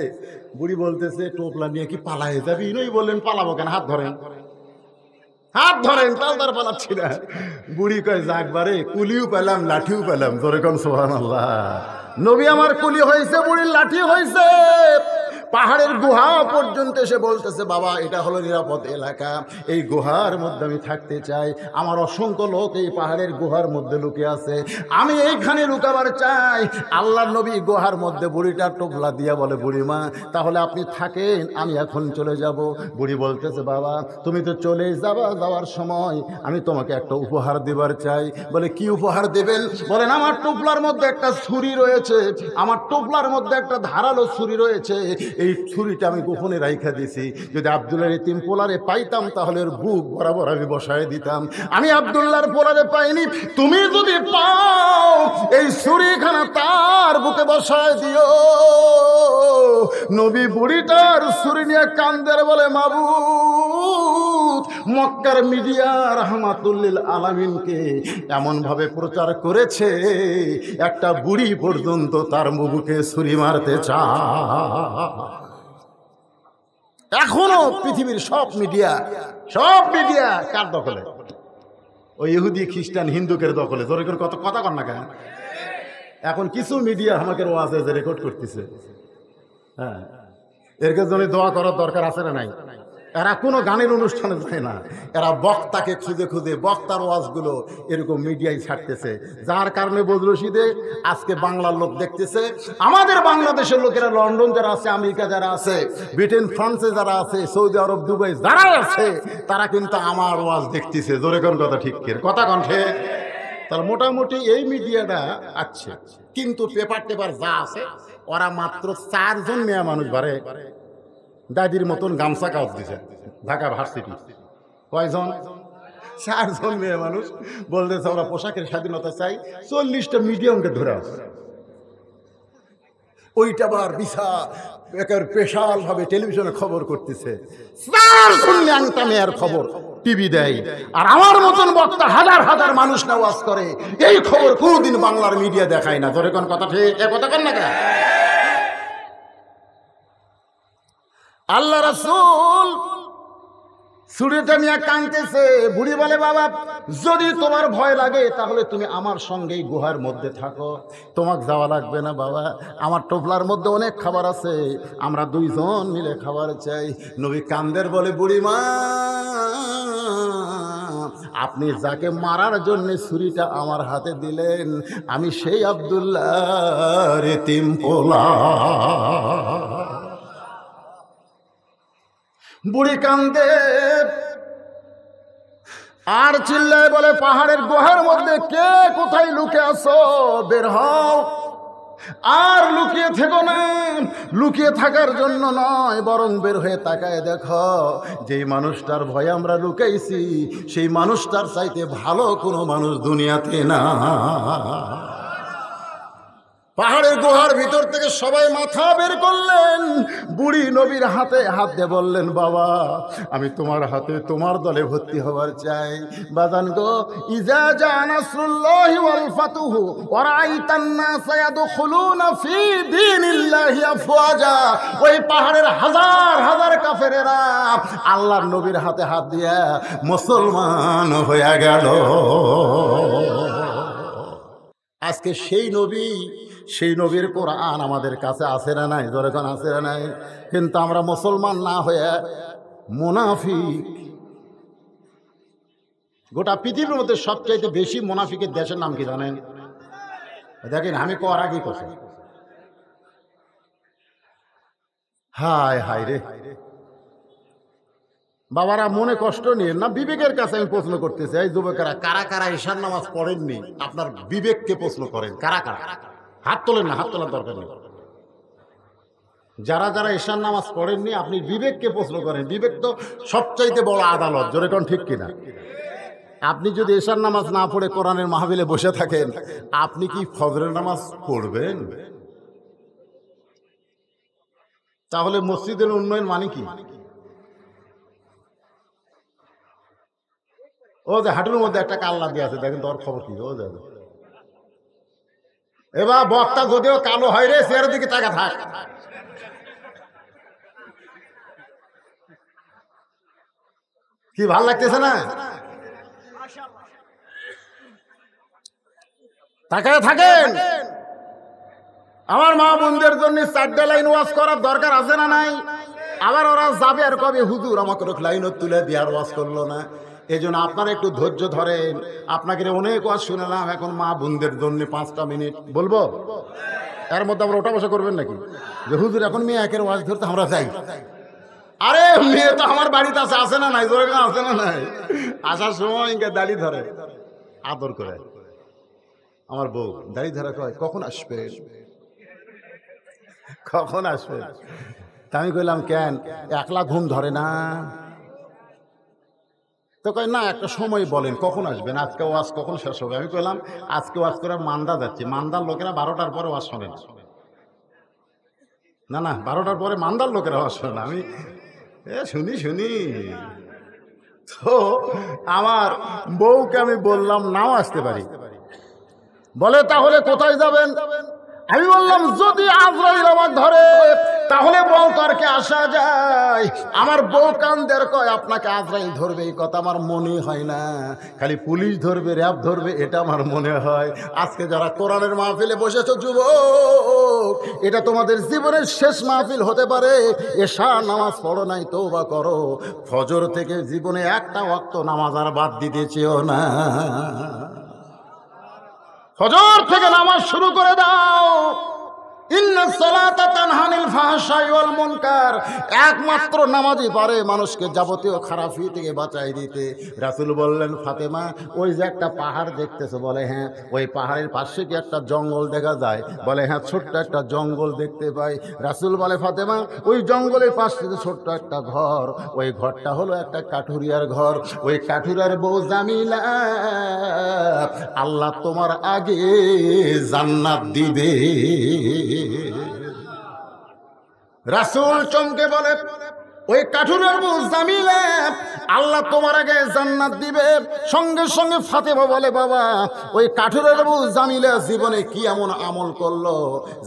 বুড়ি বলতেছে, টোপলা নিয়ে কি পালায়ে যাবি? নই বললেন, পালাবো কেন, হাত ধরেন, হাত ধরেন। তালদার পালাচ্ছি না। বুড়ি কয়, যাকবারে, কুলিও পেলাম, লাঠিও পেলাম। জোরে কোন সুবহানাল্লাহ। নবী আমার কুলি হয়েছে, বুড়ির লাঠি হয়েছে। পাহাড়ের গুহা পর্যন্ত এসে বলতেছে, বাবা এটা হলো নিরাপদ এলাকা, এই গুহার মধ্যে আমি থাকতে চাই। আমার অসংখ্য লোক এই পাহাড়ের গুহার মধ্যে লুকিয়ে আছে, আমি এইখানে লুকাবার চাই। আল্লাহর নবী গুহার মধ্যে বুড়িটা টোপলা দিয়া বলে, বুড়িমা তাহলে আপনি থাকেন, আমি এখন চলে যাব। বুড়ি বলতেছে, বাবা তুমি তো চলে যাবা, যাওয়ার সময় আমি তোমাকে একটা উপহার দেবার চাই। বলে কি উপহার দেবেন? বলেন আমার টোপলার মধ্যে একটা ছুরি রয়েছে, আমার টোপলার মধ্যে একটা ধারালো ছুরি রয়েছে, এই ছুরিটা আমি গোপনে রাইখা দিছি, যদি আব্দুল্লাহর এতিম পোলারে পাইতাম তাহলে ওর বুক বরাবর আমি বসায় দিতাম। আমি আব্দুল্লাহর পোলারে পাইনি, তুমি যদি পাও এই ছুরিখানা তার বুকে বসায় দিও। নবী বুড়িটার ছুরি নিয়ে কান্দের, বলে মাবুদ, মক্কার মিডিয়া রাহমাতুল্লিল আলামিনকে এমন ভাবে প্রচার করেছে একটা বুড়ি পর্যন্ত তার বুকে ছুরি মারতে চায়। এখনো পৃথিবীর সব মিডিয়া কার দখলে? ওই ইহুদি খ্রিস্টান হিন্দুকের দখলে। জোরে করে কত কথা কর না কেন? এখন কিছু মিডিয়া আমাকে ওয়াজে যে রেকর্ড করতেছে, হ্যাঁ, এর জন্য দোয়া করার দরকার আছে না নাই? এরা কোনো গানের অনুষ্ঠানে যায় না, এরা বক্তাকে খুঁজে খুঁজে বক্তার ওয়াজগুলো এরকম মিডিয়ায় ছাড়তেছে, যার কারণে বদরশিদে আজকে বাংলার লোক দেখতেছে। আমাদের বাংলাদেশের লোকেরা লন্ডন যারা আছে, আমেরিকা যারা আছে, ব্রিটেন ফ্রান্সে যারা আছে, সৌদি আরব দুবাই যারা আছে, তারা কিন্তু আমার ওয়াজ দেখতেছে। জোরে কোন কথা ঠিক কথা কণ্ঠে। তাহলে মোটামুটি এই মিডিয়াটা আছে, কিন্তু পেপার টেপার যা আছে ওরা মাত্র 4 জন মেয়ে মানুষ বাড়ে দাদির মতন গামছা কাজ দিছে ঢাকা ভার্সিটি। কয়জন? 4 জন মেয়ে মানুষ বলতেছে আমরা পোশাকের স্বাধীনতা চাই। 40টা মিডিয়ামকে ধরে আছে, ওইটা আবার স্পেশাল ভাবে টেলিভিশনে খবর করতেছে। 4 জন ল্যাংটা মেয়ের খবর টিভি দেয়, আর আমার মতন বক্তা হাজার হাজার মানুষ ওয়াজ করে। এই খবর কোনদিন বাংলার মিডিয়া দেখায় না। ধরে কোন কথা ঠিক, কথা কন না কেন? আল্লাহ রাসূল ছুরিটা নিয়ে কাঁদতেছে। বুড়ি বলে, বাবা যদি তোমার ভয় লাগে তাহলে তুমি আমার সঙ্গেই গুহার মধ্যে থাকো, তোমাকে যাওয়া লাগবে না। বাবা আমার টোপলার মধ্যে অনেক খাবার আছে, আমরা 2 জন মিলে খাবার চাই। নবী কান্দের, বলে বুড়িমা আপনি যাকে মারার জন্য ছুরিটা আমার হাতে দিলেন, আমি সেই আব্দুল্লাহর এতিম পোলা। বুড়ি কান্দে আর চিল্লায় বলে, পাহাড়ের গুহার মধ্যে কে কোথায় লুকিয়ে আছো, বের হও। আর লুকিয়ে থেকো না, লুকিয়ে থাকার জন্য নয়, বরং বের হয়ে তাকায় দেখো, যেই মানুষটার ভয়ে আমরা লুকাইছি সেই মানুষটার চাইতে ভালো কোনো মানুষ দুনিয়াতে না। পাহাড়ের গুহার ভিতর থেকে সবাই মাথা বের করলেন। বুড়ি নবীর হাতে হাত দিয়ে বললেন, বাবা আমি তোমার হাতে তোমার দলে ভর্তি হবার চাই। বাজান গো, ইজা জা নাসরুল্লাহি ওয়াল ফাতহু ওয়া রাআইতান নাসা ইয়াদখুলুনা ফি দীনিল্লাহি আফওয়াজা। ওই পাহাড়ের হাজার হাজার কাফেরেরা আল্লাহর নবীর হাতে হাত দিয়ে মুসলমান হয়ে গেল। আজকে সেই নবীর কোরআন আমাদের কাছে আছে না নাই? যখন আছে না নাই, কিন্তু আমরা মুসলমান না হয়ে মুনাফিক। গোটা পৃথিবীর মধ্যে সবচাইতে বেশি মুনাফিকের দেশের নাম কি জানেন? দেখেন আমি কর আগে কথা, হায় হায় রে বাবারা, মনে কষ্ট নিয়ে না, বিবেকের কাছে আমি প্রশ্ন করতেছি। এই যুবকেরা কারা কারা ঈশার নামাজ পড়েননি? আপনার বিবেককে প্রশ্ন করেন, কারা কারা? হাত তোলেন না, হাত তোলার দরকার নেই। যারা যারা ঈশার নামাজ পড়েননি আপনি বিবেককে প্রশ্ন করেন। বিবেক তো সবচাইতে বড় আদালত, জোরে কোন ঠিক কিনা? আপনি যদি ঈশার নামাজ না পড়ে কোরআনের মাহফিলে বসে থাকেন, আপনি কি ফজরের নামাজ পড়বেন? তাহলে মসজিদের উন্নয়ন মানে কি? ও যে হাঁটুর মধ্যে একটা কাল্লা দিয়ে আছে, দেখেন তোর খবর কি? ও যাবে এবার বক্তা যদিও কালো হয় রে, চেয়ারের দিকে টাকা থাক। কি ভাল লাগতেছে না? তাকায় থাকেন। আমার মা বোনদের জন্য 4টা লাইন ওয়াজ করার দরকার আছে না নাই? আবার ওরা যাবে আর কবে হুজুর আমাকে লাইন তুলে দেওয়ার ওয়াজ করলো না। এই জন্য আপনারা একটু ধৈর্য ধরেন। আপনাকে অনেক ওয়াজ শুনলাম, এখন মা বোনদের জন্য 5টা মিনিট বলবো। এর মধ্যে আবার ওটা বসা করবেন নাকি যে হুজুর এখন মেয়ে একের ওয়াজ ধরতে আমরা যাই? আরে মেয়ে তো আমার বাড়িতে আছে, আছে না নাই? জোরে আছে না নাই? আসার সময় ইনকে দাড়ি ধরে আদর করে। আমার বউ দাড়ি ধরা কয় কখন আসবে, কখন আসবে? তা আমি কইলাম কেন, একলা ঘুম ধরে না? তো কয় না, একটা সময় বলেন কখন আসবেন, আজকে ওয়াজ কখন শেষ হবে? আমি কইলাম আজকে ওয়াজ করে মান্দা যাচ্ছি, মান্দার লোকেরা 12টার পরে ওয়াজ শোনে না। না 12টার পরে মান্দার লোকেরা ওয়াজ শোনে না। আমি শুনি। তো আমার বউকে আমি বললাম নাও আসতে পারি। বলে তাহলে কোথায় যাবেন? আমি বললাম যদি আজরাইল আমার ধরে তাহলে বউ তর্কে আসা যায়। আমার বউ কান্দের কয় আপনাকে আজরাইল ধরবে এই কথা আমার মনে হয় না, খালি পুলিশ ধরবে, র্যাব ধরবে, এটা আমার মনে হয়। আজকে যারা কোরআনের মাহফিলে বসেছো যুবক, এটা তোমাদের জীবনের শেষ মাহফিল হতে পারে। এশা নামাজ পড়ো নাই, তওবা করো। ফজর থেকে জীবনে একটা ওয়াক্ত নামাজ আর বাদ দিতে চেও না। ফজর থেকে নামাজ শুরু করে দাও। ইন্নাস সালাতা তানহা আনিল ফাহশাই ওয়াল মুনকার। একমাত্র নামাজই পারে মানুষকে যাবতীয় খারাপি থেকে বাঁচাই দিতে। রাসূল বললেন ফাতেমা ওই যে একটা পাহাড় দেখতেছো? বলে হ্যাঁ। ওই পাহাড়ের পাশে কি একটা জঙ্গল দেখা যায়? বলে হ্যাঁ, ছোট্ট একটা জঙ্গল দেখতে পাই। রাসূল বলে ফাতেমা ওই জঙ্গলের পাশে ছোট্ট একটা ঘর, ওই ঘরটা হলো একটা কাঠুরিয়ার ঘর। ওই কাঠুরিয়ার বউ জামিলা আল্লাহ তোমার আগে জান্নাত দিবে। রাসূল চমকে বলে ওই কাঠুরের বউ জামিলা আল্লাহ তোমার আগে জান্নাত দিবে। সঙ্গে সঙ্গে ফাতেমা বলে বাবা ওই কাঠুরের বউ জামিলা জীবনে কি এমন আমল করলো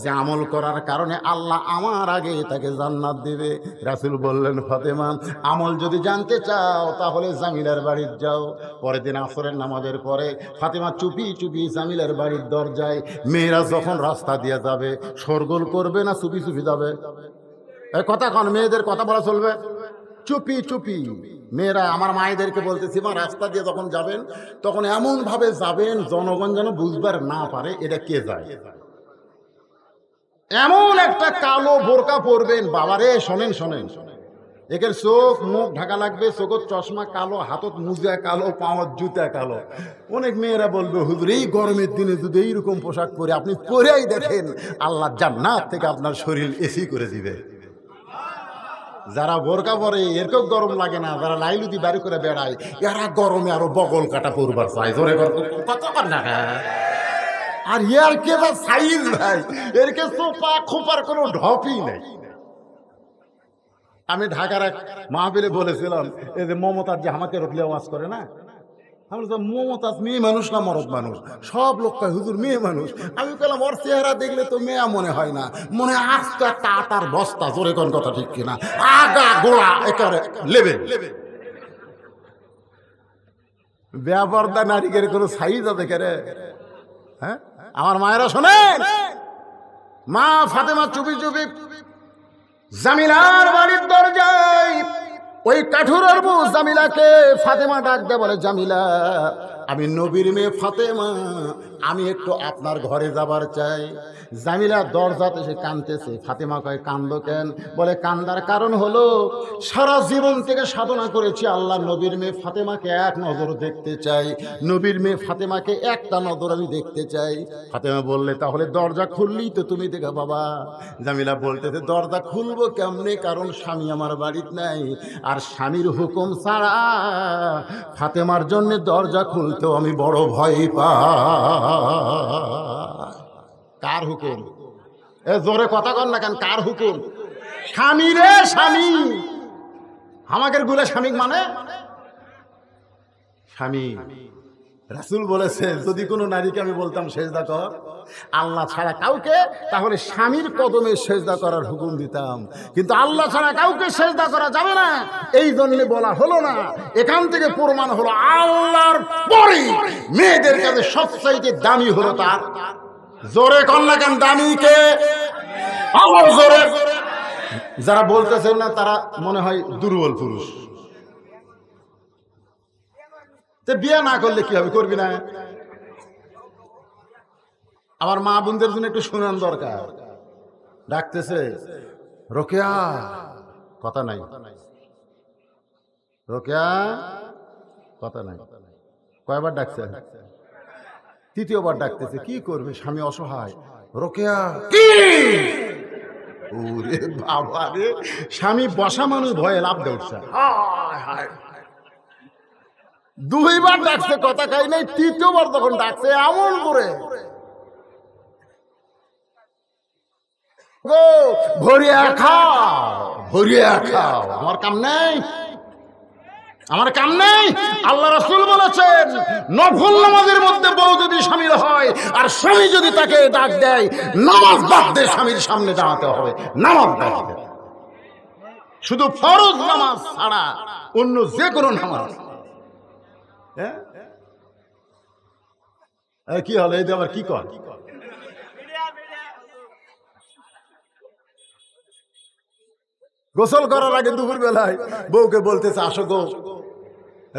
যে আমল করার কারণে আল্লাহ আমার আগে তাকে জান্নাত দিবে? রাসূল বললেন ফাতেমা আমল যদি জানতে চাও তাহলে জামিলার বাড়ির যাও। পরের দিন আসরের নামাজের পরে ফাতেমা চুপি চুপি জামিলার বাড়ির দরজায়, মেয়েরা যখন রাস্তা দিয়ে যাবে শোরগোল করবে না চুপি চুপি যাবে? এই কথা কন, মেয়েদের কথা বলা চলবে? চুপি চুপি। মেয়েরা আমার মায়েদেরকে বলতেছি মা রাস্তা দিয়ে যখন যাবেন তখন এমন ভাবে যাবেন জনগণ যেন বুঝবার না পারে এটা কে যায়। এমন একটা কালো বোরকা পরবেন বাবারে। শোনেন একের চোখ মুখ ঢাকা লাগবে, চোখের চশমা কালো, হাতত মুজা কালো, পাওয়ার জুতা কালো। অনেক মেয়েরা বলবে হুজুর এই গরমের দিনে যদি এইরকম পোশাক পরে আপনি পরেই দেখেন আল্লাহ জান্নাত থেকে আপনার শরীর এসি করে দিবে। যারা বোরকা পরে এরকম গরম লাগে না, যারা লাইলুতি বাড়ি করে বেড়ায় এরা গরমে আরো বগল কাটা পরবার চাই। জোরে কত না আর ইয়ার কে বা সাইজ ভাই, এর কে সোপা খোপার কোনো ঢপই নেই। আমি ঢাকার এক মাহফিলে বলেছিলাম এই যে মমতাজ যে আমাকে রকলে ওয়াজ করে না, আমি বললাম মমতাজ মেয়ে মানুষ না মরদ মানুষ? সব লোক কয় হুজুর মেয়ে মানুষ। আমি বললাম ওর চেহারা দেখলে তো মেয়া মনে হয় না, মনে আস্ত একটা আটার বস্তা। জোরে কোন কথা ঠিক কিনা? আগা গোড়া একেবারে লেভেল। বেপরদা নারীদের কোনো সাইজ আছে রে? হ্যাঁ আমার মায়েরা শোনেন, মা ফাতেমা চুপি চুপি জামিলার বাড়ির দরজায় ওই কাঠুরের বউ জামিলাকে ফাতেমা ডাক দেয়, বলে জামিলা আমি নবীর মেয়ে ফাতেমা, আমি একটু আপনার ঘরে যাবার চাই। জামিলা দরজাতে সে কাঁদতেছে। ফাতেমা কয় কান্দো কেন? বলে কান্দার কারণ হলো সারা জীবন থেকে সাধনা করেছি আল্লাহ নবীর মেয়ে ফাতেমাকে এক নজর দেখতে চাই, নবীর মেয়ে ফাতেমাকে একটা নজর আমি দেখতে চাই। ফাতেমা বললে তাহলে দরজা খুললেই তো তুমি দেখো বাবা। জামিলা বলতেছে দরজা খুলবো কেমনে, কারণ স্বামী আমার বাড়িতে নাই, আর স্বামীর হুকুম ছাড়া ফাতেমার জন্য দরজা খুলতেও আমি বড় ভয় পাই। কার হুকুম? এ জোরে কথা কর না কেন? কার হুকুম? স্বামী রে স্বামী। আমাদের গুলা স্বামী মানে স্বামী। রাসূল বলেছে যদি কোনো নারীকে আমি বলতাম সেজদা কর আল্লাহ ছাড়া কাউকে, তাহলে স্বামীর কদমে সেজদা করার হুকুম দিতাম, কিন্তু আল্লাহ ছাড়া কাউকে সেজদা করা যাবে না এই জন্য বলা হলো না। এখান থেকে প্রমাণ হলো আল্লাহর পরে মেয়েদের কাছে সবচাইতে দামি হলো তার জোরে কন্যা কেন দামিকে আমার জোরে। যারা বলতেছেন না তারা মনে হয় দুর্বল পুরুষ। বিয়ে না করলে কি হবে, করবি না? আমার মা বোনদের জন্য একটু শুনান দরকার। ডাকতেছে রোকেয়া, কথা নাই। রোকেয়া, কথা নাই। কয়বার ডাকছে? তৃতীয়বার ডাকতেছে। কি করবে, স্বামী অসহায়। রোকেয়া, কি? ওরে বাবা রে, স্বামী বসা মানুষ ভয়ে লাভ দেউছে। দুইবার ডাকছে, কথা খাই নাই। তৃতীয়বার তখন ডাকছে এমন করে, ভরিয়া খাও, ভরিয়া খাও। আমার কাম নেই, আমার কাম নেই। আল্লাহ রাসূল বলেছেন, নফল নামাজের মধ্যে বউ যদি শামিল হয় আর স্বামী যদি তাকে ডাক দেয়, নামাজ বাদ দিয়ে স্বামীর সামনে দাঁড়াতে হবে। নামাজ বাদ দিয়ে, শুধু ফরজ নামাজ ছাড়া অন্য যে কোনো নামাজ। কি হলো, এই আবার কি কর? গোসল করার আগে দুপুর বেলায় বউকে বলতেছে, আসো গো,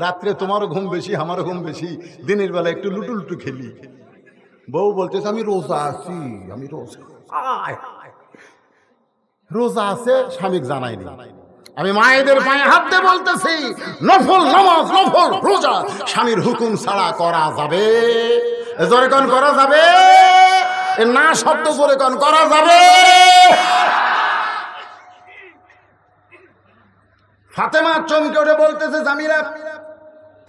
রাত্রে তোমারও ঘুম বেশি, আমারও ঘুম বেশি, দিনের বেলা একটু লুটু লুটু খেলি। বউ বলতেছে, আমি রোজা আছি, আমি রোজা। রোজা আছে, স্বামীক জানাইনি। আমি মায়েদের পায়ে হাত দিয়ে বলতেছি, নফল নামাজ, নফল রোজা স্বামীর হুকুম ছাড়া করা যাবে? জোরে কোন করা যাবে? না শব্দ করে কোন করা যাবে? ফাতেমা চমকে উঠে বলতেছে, জামিলা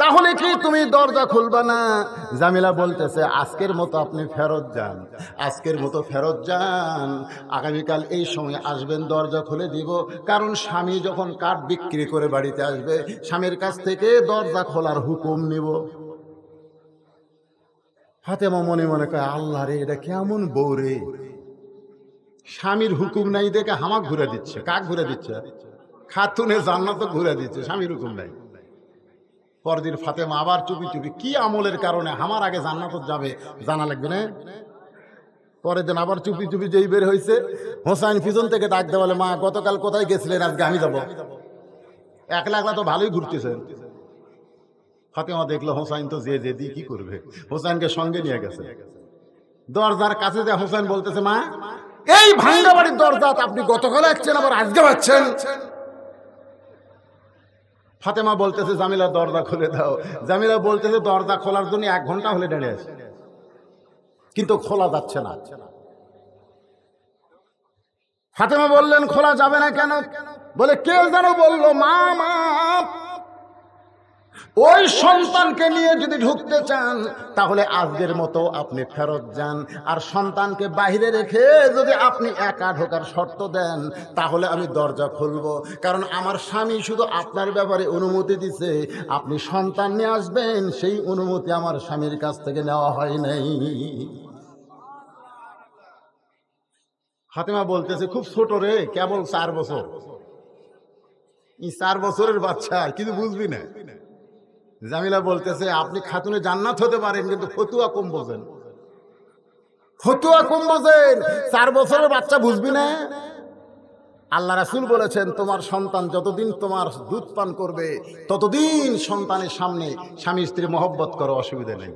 তাহলে কি তুমি দরজা খুলবা না? জামিলা বলতেছে, আজকের মতো আপনি ফেরত যান, আজকের মতো ফেরত যান। আগামীকাল এই সময় আসবেন, দরজা খুলে দিব। কারণ স্বামী যখন কাঠ বিক্রি করে বাড়িতে আসবে, স্বামীর কাছ থেকে দরজা খোলার হুকুম নিব। ফাতেমা মনে মনে কয়, আল্লাহ রে, এটা কেমন বউ রে, স্বামীর হুকুম নাই দেখে হামাক ঘুরে দিচ্ছে। কাক ঘুরে দিচ্ছে? খাতুনে জান্নাত ঘুরে দিচ্ছে, স্বামীর হুকুম নাই। পরদিন ফাতেমা আবার চুপি চুপি, কি আমলের কারণে আমার আগে জান্নাত যাবে জানা লাগবে না? পরের দিন আবার চুপি চুপি যেই বের হয়েছে, হোসাইন পিছন থেকে ডাক দেওয়া, বলে, মা গতকাল কোথায় গেছিলেন, আজকে আমি যাবো। একলা একলা তো ভালোই ঘুরতেছেন। ফাতেমা দেখলো হোসাইন তো যে যে দিয়ে কি করবে, হোসাইনকে সঙ্গে নিয়ে গেছে। দরজার কাছে যে হোসাইন বলতেছে, মা এই ভাঙ্গা বাড়ির দরজা আপনি গতকাল আসছেন, আবার আজকে পাচ্ছেন। ফাতেমা বলতেছে, জামিলা দরজা খুলে দাও। জামিলা বলতেছে, দরজা খোলার জন্য 1 ঘন্টা হলে দাঁড়িয়ে আছে, কিন্তু খোলা যাচ্ছে না। ফাতেমা বললেন, খোলা যাবে না কেন? বলে, কেউ যেন বললো, মা মা ওই সন্তানকে নিয়ে যদি ঢুকতে চান তাহলে আজকের মতো আপনি ফেরত যান, আর সন্তানকে বাইরে রেখে যদি আপনি একা ঢোকার শর্ত দেন তাহলে আমি দরজা খুলব। কারণ আমার স্বামী শুধু আপনার ব্যাপারে অনুমতি দিছে, আপনি সন্তান নিয়ে আসবেন সেই অনুমতি আমার স্বামীর কাছ থেকে নেওয়া হয় নাই। ফাতেমা বলতেছে, খুব ছোট রে, কেবল 4 বছর। এই 4 বছরের বাচ্চা, কিছু বুঝবি না। জামিলা বলতেছে, আপনি খাতুনে জান্নাত হতে পারেন, কিন্তু ফতুয়া কম বোঝেন, ফতুয়া কম বোঝেন। 4 বছরের বাচ্চা বুঝবি না? আল্লাহ রাসূল বলেছেন, তোমার সন্তান যতদিন তোমার দুধ পান করবে ততদিন সন্তানের সামনে স্বামী স্ত্রী মহব্বত করো, অসুবিধা নেই।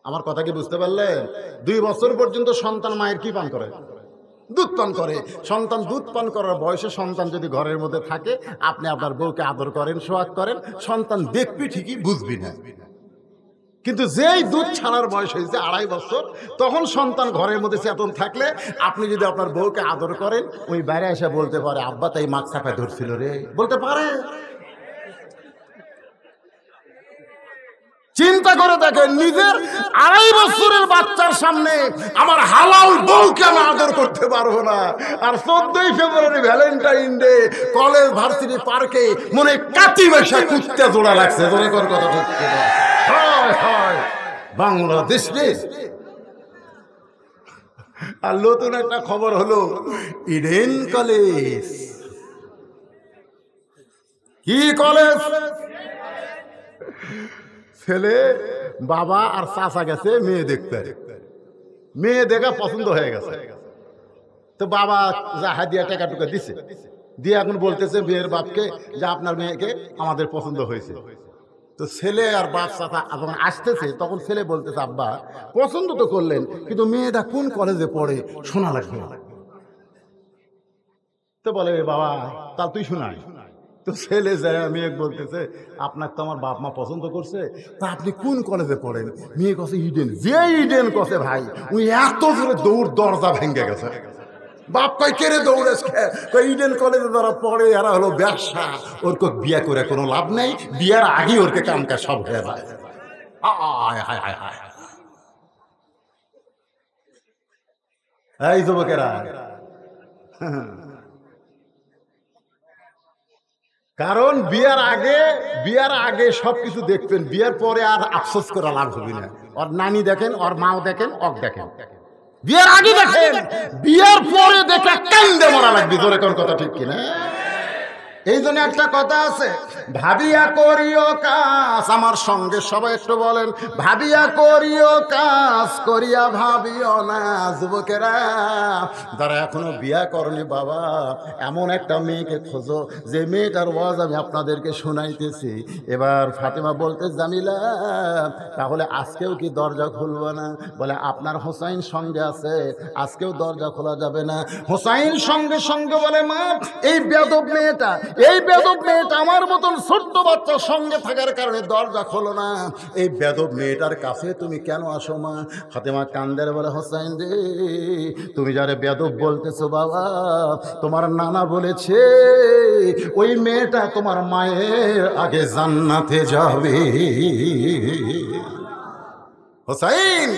আমার কথা কি বুঝতে পারলেন? 2 বছর পর্যন্ত সন্তান মায়ের কি পান করে? দুধ পান করে। সন্তান দুধ পান করার বয়সে সন্তান যদি ঘরের মধ্যে থাকে, আপনি আপনার বউকে আদর করেন, সোহাগ করেন, সন্তান দেখবি ঠিকই, বুঝবি না। কিন্তু যেই দুধ ছাড়ার বয়স হয়েছে 2.5 বছর, তখন সন্তান ঘরের মধ্যে চেতন থাকলে আপনি যদি আপনার বউকে আদর করেন, ওই বাইরে এসে বলতে পারে, আব্বা তাই মাছ চাপায় ধরছিল রে, বলতে পারে। চিন্তা করে দেখেন, নিজের 2.5 বছরের বাচ্চার সামনে আমার হালাল বউকে আমি আদর করতে পারবো না। আর 14ই ফেব্রুয়ারি ভ্যালেন্টাইন ডে কলেজ ভার্সিটি পার্কে মনে কাটি বেশা কুত্তে জোড়া লাগছে। জোরে কোন কথা হচ্ছে না? হয় হয় বাংলাদেশ। আর নতুন একটা খবর হলো, ইডেন কলেজ। কি কলেজ? ছেলে বাবা আর চাচা গেছে মেয়ে দেখতে, মেয়ে দেখা পছন্দ হয়ে গেছে। তো বাবা যা হাদিয়া টাকা টুকা দিছে, দিয়ে এখন বলতেছে মেয়ের বাপকে যে আপনার মেয়েকে আমাদের পছন্দ হয়েছে। তো ছেলে আর বাপ চাচা যখন আসতেছে তখন ছেলে বলতেছে আব্বা পছন্দ তো করলেন, কিন্তু মেয়েটা কোন কলেজে পড়ে শোনা লাগবে। তো বলে বাবা তা তুই শোনাই। তো ছেলে যায় মেয়ে বলতেছে আপনার তো আমার বাপ মা পছন্দ করছে, তা আপনি কোন কলেজে পড়েন? মেয়ে কছে ইডেন। যে ইডেন কছে ভাই উনি এত জোরে দৌড় দরজা ভেঙে গেছে। বাপ কয় কেড়ে দৌড়েছ ইডেন কলেজে যারা পড়ে এরা হলো ব্যবসা, ওর কো বিয়ে করে কোনো লাভ নেই, বিয়ের আগে ওরকে কামকা সব হয়ে যায়। এই যুবকেরা, কারণ বিয়ার আগে সবকিছু দেখবেন, বিয়ার পরে আর আফসোস করা লাভ হবে না। ওর নানি দেখেন, ওর মাও দেখেন, অক দেখেন। বিয়ার আগে দেখেন, বিয়ার পরে দেখে কান্দে মরা লাগবে। জোরে কোন কথা ঠিক কিনা? এই জন্য একটা কথা আছে, ভাবিয়া করিও কাজ। আমার সঙ্গে সবাই একটু বলেন, ভাবিয়া করিও কাজ, করিয়া ভাবিও না। যুবকেরা যারা এখনো বিয়া করনি, বাবা এমন একটা মেয়েকে খোঁজো যে মেয়েটার ওয়াজ আমি আপনাদেরকে শোনাইতেছি। এবার ফাতেমা বলতে জামিলা তাহলে আজকেও কি দরজা খুলবো না? বলে আপনার হোসাইন সঙ্গে আছে, আজকেও দরজা খোলা যাবে না। হোসাইন সঙ্গে সঙ্গে বলে মা এই বেয়াদব মেয়েটা আমার মতন ছোট্ট বাচ্চার সঙ্গে থাকার কারণে দরজা খোলো না। এই বেয়াদব মেয়েটার কাছে তুমি কেন আসো মা? ফাতেমা কান্দের বলে হোসাইন রে তুমি যারে বেয়াদব বলতেছো বাবা, তোমার নানা বলেছে ওই মেয়েটা তোমার মায়ের আগে জান্নাতে যাবে। হোসাইন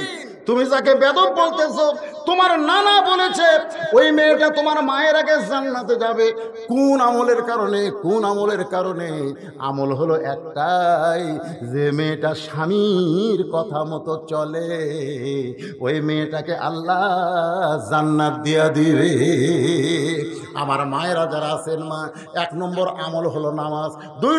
তুমি যাকে বেয়াদব বলতেছো তোমার নানা বলেছে ওই মেয়েটা তোমার মায়ের আগে জান্নাতে যাবে। কোন আমলের কারণে? কোন আমলের কারণে? আমল হলো একটাই, যে মেয়েটা স্বামীর কথা মতো চলে ওই মেয়েটাকে আল্লাহ জান্নাত দিয়া দিবে। আমার মায়েরা যারা আছেন মা, 1 নম্বর আমল হলো নামাজ, 2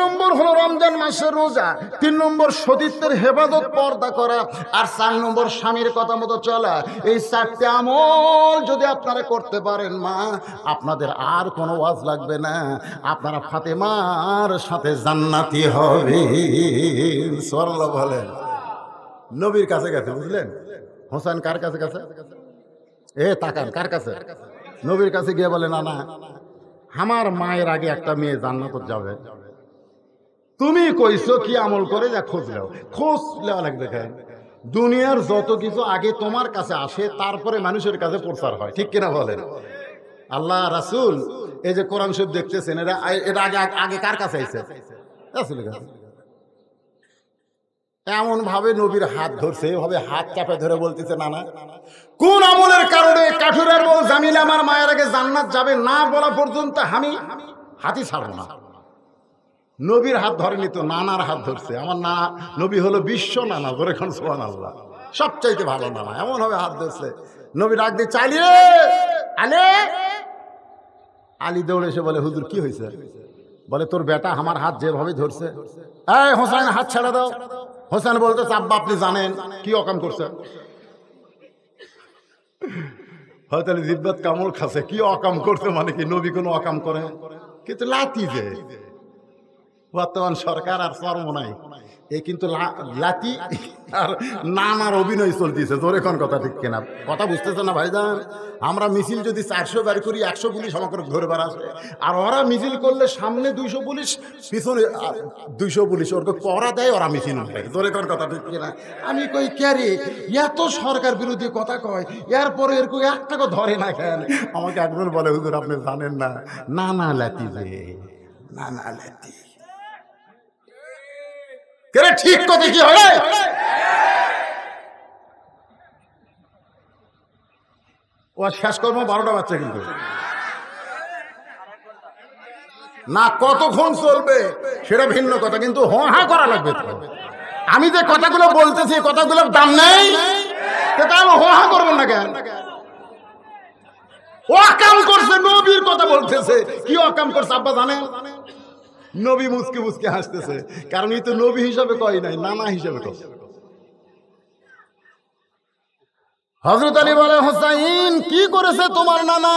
নম্বর হলো রমজান মাসের রোজা, 3 নম্বর সতীত্বের হেফাজত পর্দা করা, আর 4 নম্বর স্বামীর কথা মতো চলা। এই 4টে আমল যদি আপনারা করতে পারেন মা, আপনাদের আর কোনো ওয়াজ লাগবে না, আপনারা ফাতেমার সাথে জান্নাতি হবে। সুবহানাল্লাহ বলেন। নবীর কাছে গেছে, বুঝলেন? হোসেন কার কাছে গেছে? তাকান কার কাছে? নবীর কাছে গিয়ে বলে না আমার মায়ের আগে একটা মেয়ে জান্নাতে যাবে। তুমি কইছো কি আমল করে যা খোঁজ লেওয়া লাগবে। কেন? দুনিয়ার যত কিছু আগে তোমার কাছে আসে, তারপরে মানুষের কাছে প্রচার হয়, ঠিক কিনা বলেন? আল্লাহ রাসূল এই যে কোরআন শরীফ দেখতেছেন, এটা আগে কার কাছে আইছে? রাসূলের কাছে। এমন ভাবে নবীর হাত ধরছে, এভাবে হাত চাপে ধরে বলতেছে না কোন আমলের কারণে কাঠুরের বউ জামিলা আমার মায়ের আগে জান্নাত যাবে না বলা পর্যন্ত আমি হাতই ছাড়বো না। নবীর হাত ধরেনি তো, নানার হাত ধরছে। আমার নবী হলো বিশ্ব নানা, ধরে খান সুবহানাল্লাহ, সবচাইতে ভালো নানা। এমন ভাবে হাত ধরছে, নবী ডাক দিয়ে চালিয়ে আলী দৌড়ে এসে বলে হুজুর কি হয়েছে? বলে তোর বেটা আমার হাত যেভাবে ধরছে। এই হোসেন হাত ছেড়ে দাও। হোসেন বলতেছে আব্বা আপনি জানেন কি অকাম করছে? হয়তো জিব্বাত কামড় খাচ্ছে, কি অকাম করছে মানে কি? নবী কোনো অকাম করে? কিন্তু লাতি যে বর্তমান সরকার আর চর্ম নাই, এই কিন্তু লাতি আর নানার অভিনয় চলতেছে। জোরে কোন কথা ঠিক কিনা? কথা বুঝতেছে না ভাইজান? আমরা মিছিল যদি 400 বার করি, 100 পুলিশ আমাকে ধরে বার আসে, আর ওরা মিছিল করলে সামনে 200 পুলিশ, পিছনে 200 পুলিশ, ওর পড়া দেয়, ওরা মিছিল হয়। জোরে কোন কথা ঠিক কিনা? আমি কই ক্যারে এত সরকার বিরোধী কথা কয়, এরপরে এরকম একটাকে ধরে না কেন? আমাকে একবার বলে হুজুর আপনি জানেন না নানা লাতি যে নানা লাতি। ঠিক কথা কি হয়? ও শেষ করবো 12টা বাচ্চা, কিন্তু না কতক্ষণ চলবে সেটা ভিন্ন কথা, কিন্তু হা করা লাগবে। আমি যে কথাগুলো বলতেছি কথাগুলোর দাম নেই, আমি হা করবেন না কেন? ও কাম করছে, নবীর কথা বলতেছে। কি অকাম করছে আব্বা জানেন? নবী মুসকে মুসকে হাসতেছে, কারণ এই তো নবী হিসাবে কয় নাই, নানা হিসাবে কয়। হযরত আলী বলে, হোসাইন কি করেছে তোমার নানা?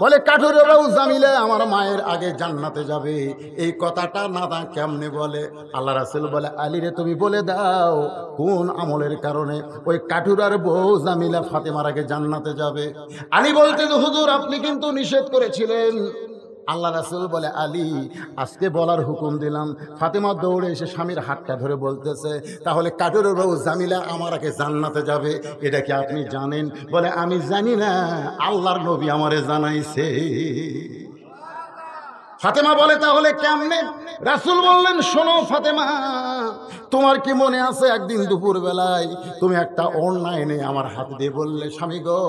বলে, কাঠুরে রওজা মিলে আমার মায়ের আগে জান্নাতে যাবে। এই কথাটা নানা কেমনে বলে? আল্লাহ রাসূল বলে, আলী রে তুমি বলে দাও কোন আমলের কারণে ওই কাঠুরার বউ জামিলা ফাতেমার আগে জান্নাতে যাবে। আলী বলতে, হুজুর আপনি কিন্তু নিষেধ করেছিলেন। আল্লাহ রাসূল বলে, আলী আজকে বলার হুকুম দিলাম। ফাতেমা দৌড়ে এসে স্বামীর হাতটা ধরে বলতেছে, তাহলে কাঠুরের বউ জামিলা আমার আগে জান্নাতে যাবে, এটা কি আপনি জানেন? বলে, আমি জানি না, আল্লাহর নবী আমারে জানাইছে। ফাতেমা বলে, তাহলে কেমনে? রাসূল বললেন, শোনো ফাতেমা, তোমার কি মনে আছে একদিন দুপুর বেলায় তুমি একটা ওড়না এনে আমার হাতে দিয়ে বললে, স্বামী গো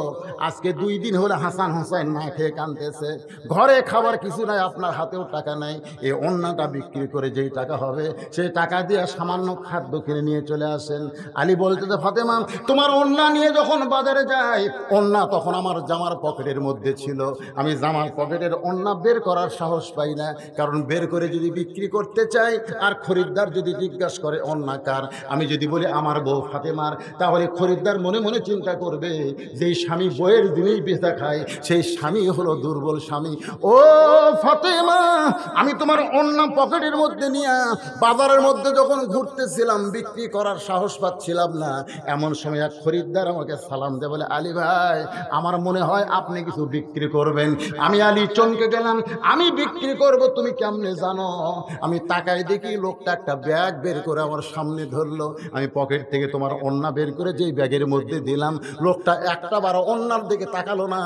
আজকে 2 দিন হলে হাসান হোসেন না খেয়ে কাঁদতেছে, ঘরে খাবার কিছু নাই, আপনার হাতেও টাকা নাই, এই ওড়নাটা বিক্রি করে যেই টাকা হবে সেই টাকা দিয়ে সামান্য খাদ্য কিনে নিয়ে চলে আসেন। আলী বলতে, ফাতেমা তোমার ওড়না নিয়ে যখন বাজারে যাই, ওড়না তখন আমার জামার পকেটের মধ্যে ছিল, আমি জামার পকেটের ওড়না বের করার সাহস পাই না, কারণ বের করে যদি বিক্রি করতে চাই আর খরিদ্দার যদি জিজ্ঞাসা করে ওড়না কার, আমি যদি বলি আমার বউ ফাতেমার, তাহলে খরিদ্দার মনে মনে চিন্তা করবে যে স্বামী বইয়ের দিনেই বেচা খায়, সেই স্বামী হলো দুর্বল স্বামী। ও ফাতেমা, আমি তোমার ওড়না পকেটের মধ্যে নিয়ে বাজারের মধ্যে যখন ঘুরতেছিলাম, বিক্রি করার সাহস পাচ্ছিলাম না, এমন সময় এক খরিদ্দার আমাকে সালাম দেয়, বলে, আলী ভাই আমার মনে হয় আপনি কিছু বিক্রি করবেন। আমি আলী চমকে গেলাম, আমি বিক্রি করব তুমি কেমনে জানো? আমি তাকাই দেখি লোকটা একটা ব্যাগ বের করে আমার সামনে ধরলো, আমি পকেট থেকে তোমার ওড়না বের করে যেই ব্যাগের মধ্যে দিলাম, লোকটা একটা বার ওড়নার দিকে তাকালো না,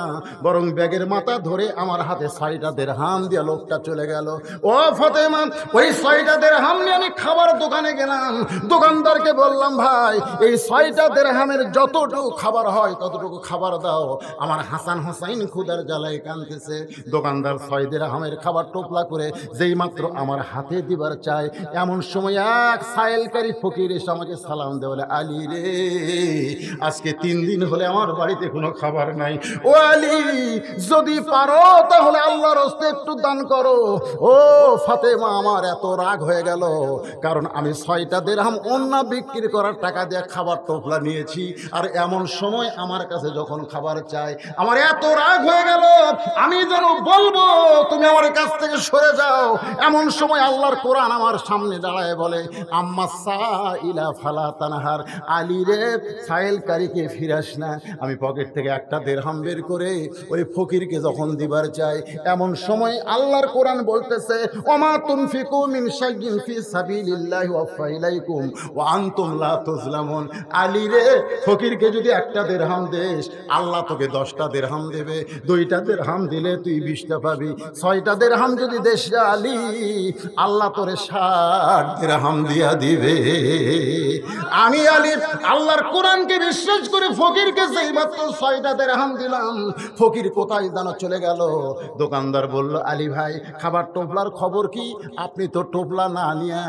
বরং ব্যাগের মাথা ধরে আমার হাতে 6টা দিরহাম দিয়ে লোকটা চলে গেল। ও ফাতেমা, ওই 6টা দিরহাম নিয়ে আমি খাবার দোকানে গেলাম, দোকানদারকে বললাম, ভাই এই 6টা দিরহামের যতটুকু খাবার হয় ততটুকু খাবার দাও, আমার হাসান হোসাইন ক্ষুধার জ্বালায় কাঁদতেছে। দোকানদার 6 দিরহামের খাবার টোপলা করে যেই মাত্র আমার হাতে দিবার চায়, এমন সময় এক সাইলকারী ফকির এসে আমাকে সালাম দেয়, বলে, আলী রে আজকে 3 দিন হলে আমার বাড়িতে কোনো খাবার নাই, ও আলী যদি পারো তাহলে আল্লাহর রাস্তায় একটু দান করো। ও ফাতেমা, আমার এত রাগ হয়ে গেল, কারণ আমি 6টা দিরহাম ওড়না বিক্রি করার টাকা দিয়ে খাবার টোপলা নিয়েছি, আর এমন সময় আমার কাছে যখন খাবার চাই, আমার এত রাগ হয়ে গেল, আমি যেন বলবো তুমি আমার কাছ থেকে সরে যাও। এমন সময় আল্লাহর কোরআন আমার সামনে দাঁড়ায় বলে, আম্মা সাইলা ফালা তানহার, আলী রে সাইলকারীকে ফিরাস না। আমি পকেট থেকে একটা দিরহাম বের করে ওই ফকিরকে যখন দিবার চাই, এমন সময় আল্লাহর কোরআন বলতেছে, ওমা তুনফিকু মিন শাইইন ফি সাবিলিল্লাহি ওয়াফা ইলাইকুম ওয়া আনতুম লা তুজলামুন। আলী রে ফকিরকে যদি একটা দিরহাম দেস, আল্লাহ তোকে 10টা দিরহাম দেবে, 2টা দিরহাম দিলে তুই 20টা পাবি, 6টা দিরহাম যদি দেশ আলী, আল্লাহ তোরে 60 দিরহাম দিয়া দিবে। আমি আলী আল্লাহর কোরআনকে বিশ্বাস করে ফকিরকে যেই মাত্র 6টা দিরহাম দিলাম, ফকির কোথায় জানো চলে গেল। দোকানদার বলল, আলী ভাই খাবার টোপলার খবর কি? আপনি তো টোপলা না নিয়ে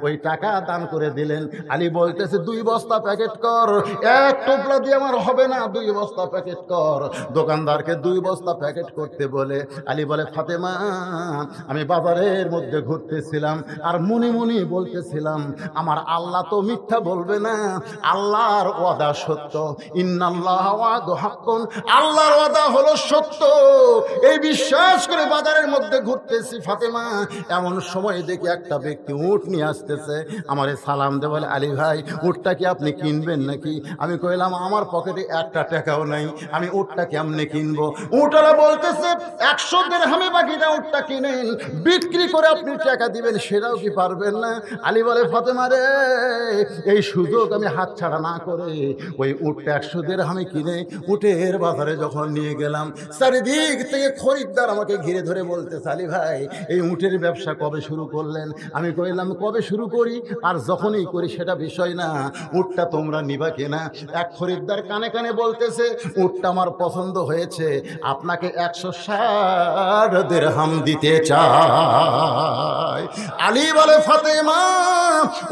ওই টাকা দান করে দিলেন। আলী বলতেছে, 2 বস্তা প্যাকেট কর, 1 টোপলা দিয়ে আমার হবে না, 2 বস্তা প্যাকেট কর। দোকানদারকে 2 বস্তা প্যাকেট করতে বলে আলী বলে, ফাতেমা আমি বাজারের মধ্যে ঘুরতেছিলাম আর মনে মনে বলতেছিলাম, আমার আল্লাহ তো মিথ্যা বলবে না, আল্লাহর ওয়াদা সত্য, ইন্নাল্লাহ ওয়াদু হাক্কুন, আল্লাহর ওয়াদা হলো সত্য, এই বিশ্বাস করে বাজারের মধ্যে ঘুরতেছি ফাতেমা। এমন সময় দেখি একটা ব্যক্তি উট নিয়ে আসতেছে, আমারে সালাম দে, বলে, আলী ভাই উটটা কি আপনি কিনবেন নাকি? আমি কইলাম, আমার পকেটে একটা টাকাও নাই, আমি উটটা কেমনে কিনবো? উটওয়ালা বলতেছে, 100 দিরহামে বাকিটা উটটা কিনেন, বিক্রি করে আপনি টাকা দিবেন, সেটাও কি পারবেন না? আলী বলে, ফাতেমা রে এই সুযোগ আমি হাতছাড়া না করে ওই উটটা 100 দিরহামে কিনে উটের বাজারে যখন নিয়ে গেলাম, চারিদিক থেকে খরিদ্দার আমাকে ঘিরে ধরে বলতেছে, আলী ভাই এই উটের ব্যবসা কবে শুরু করলেন? আমি কইলাম, কবে শুরু করি আর যখনই করি সেটা বিষয় না, উটটা তোমরা নিবা কিনা? এক খরিদ্দার কানে কানে বলতেছে, উটটা আমার পছন্দ হয়েছে, আপনাকে 160 দিরহাম দিতে চাই। আলী বলে, ফাতেমা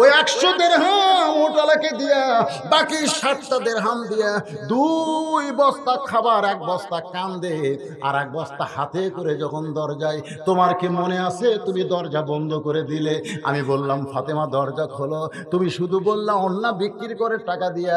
ওই 100 দিরহাম ওটালাকে দিয়া বাকি 60টা দিরহাম দিয়া 2 বস্তা খাবার, 1 বস্তা কান্দে আর 1 বস্তা হাতে করে যখন দরজায়, তোমার কি মনে আছে তুমি দরজা বন্ধ করে দিলে? আমি বললাম ফাতেমা দরজা খোলো, তুমি শুধু বললা অন্না বিক্রি করে টাকা দিয়া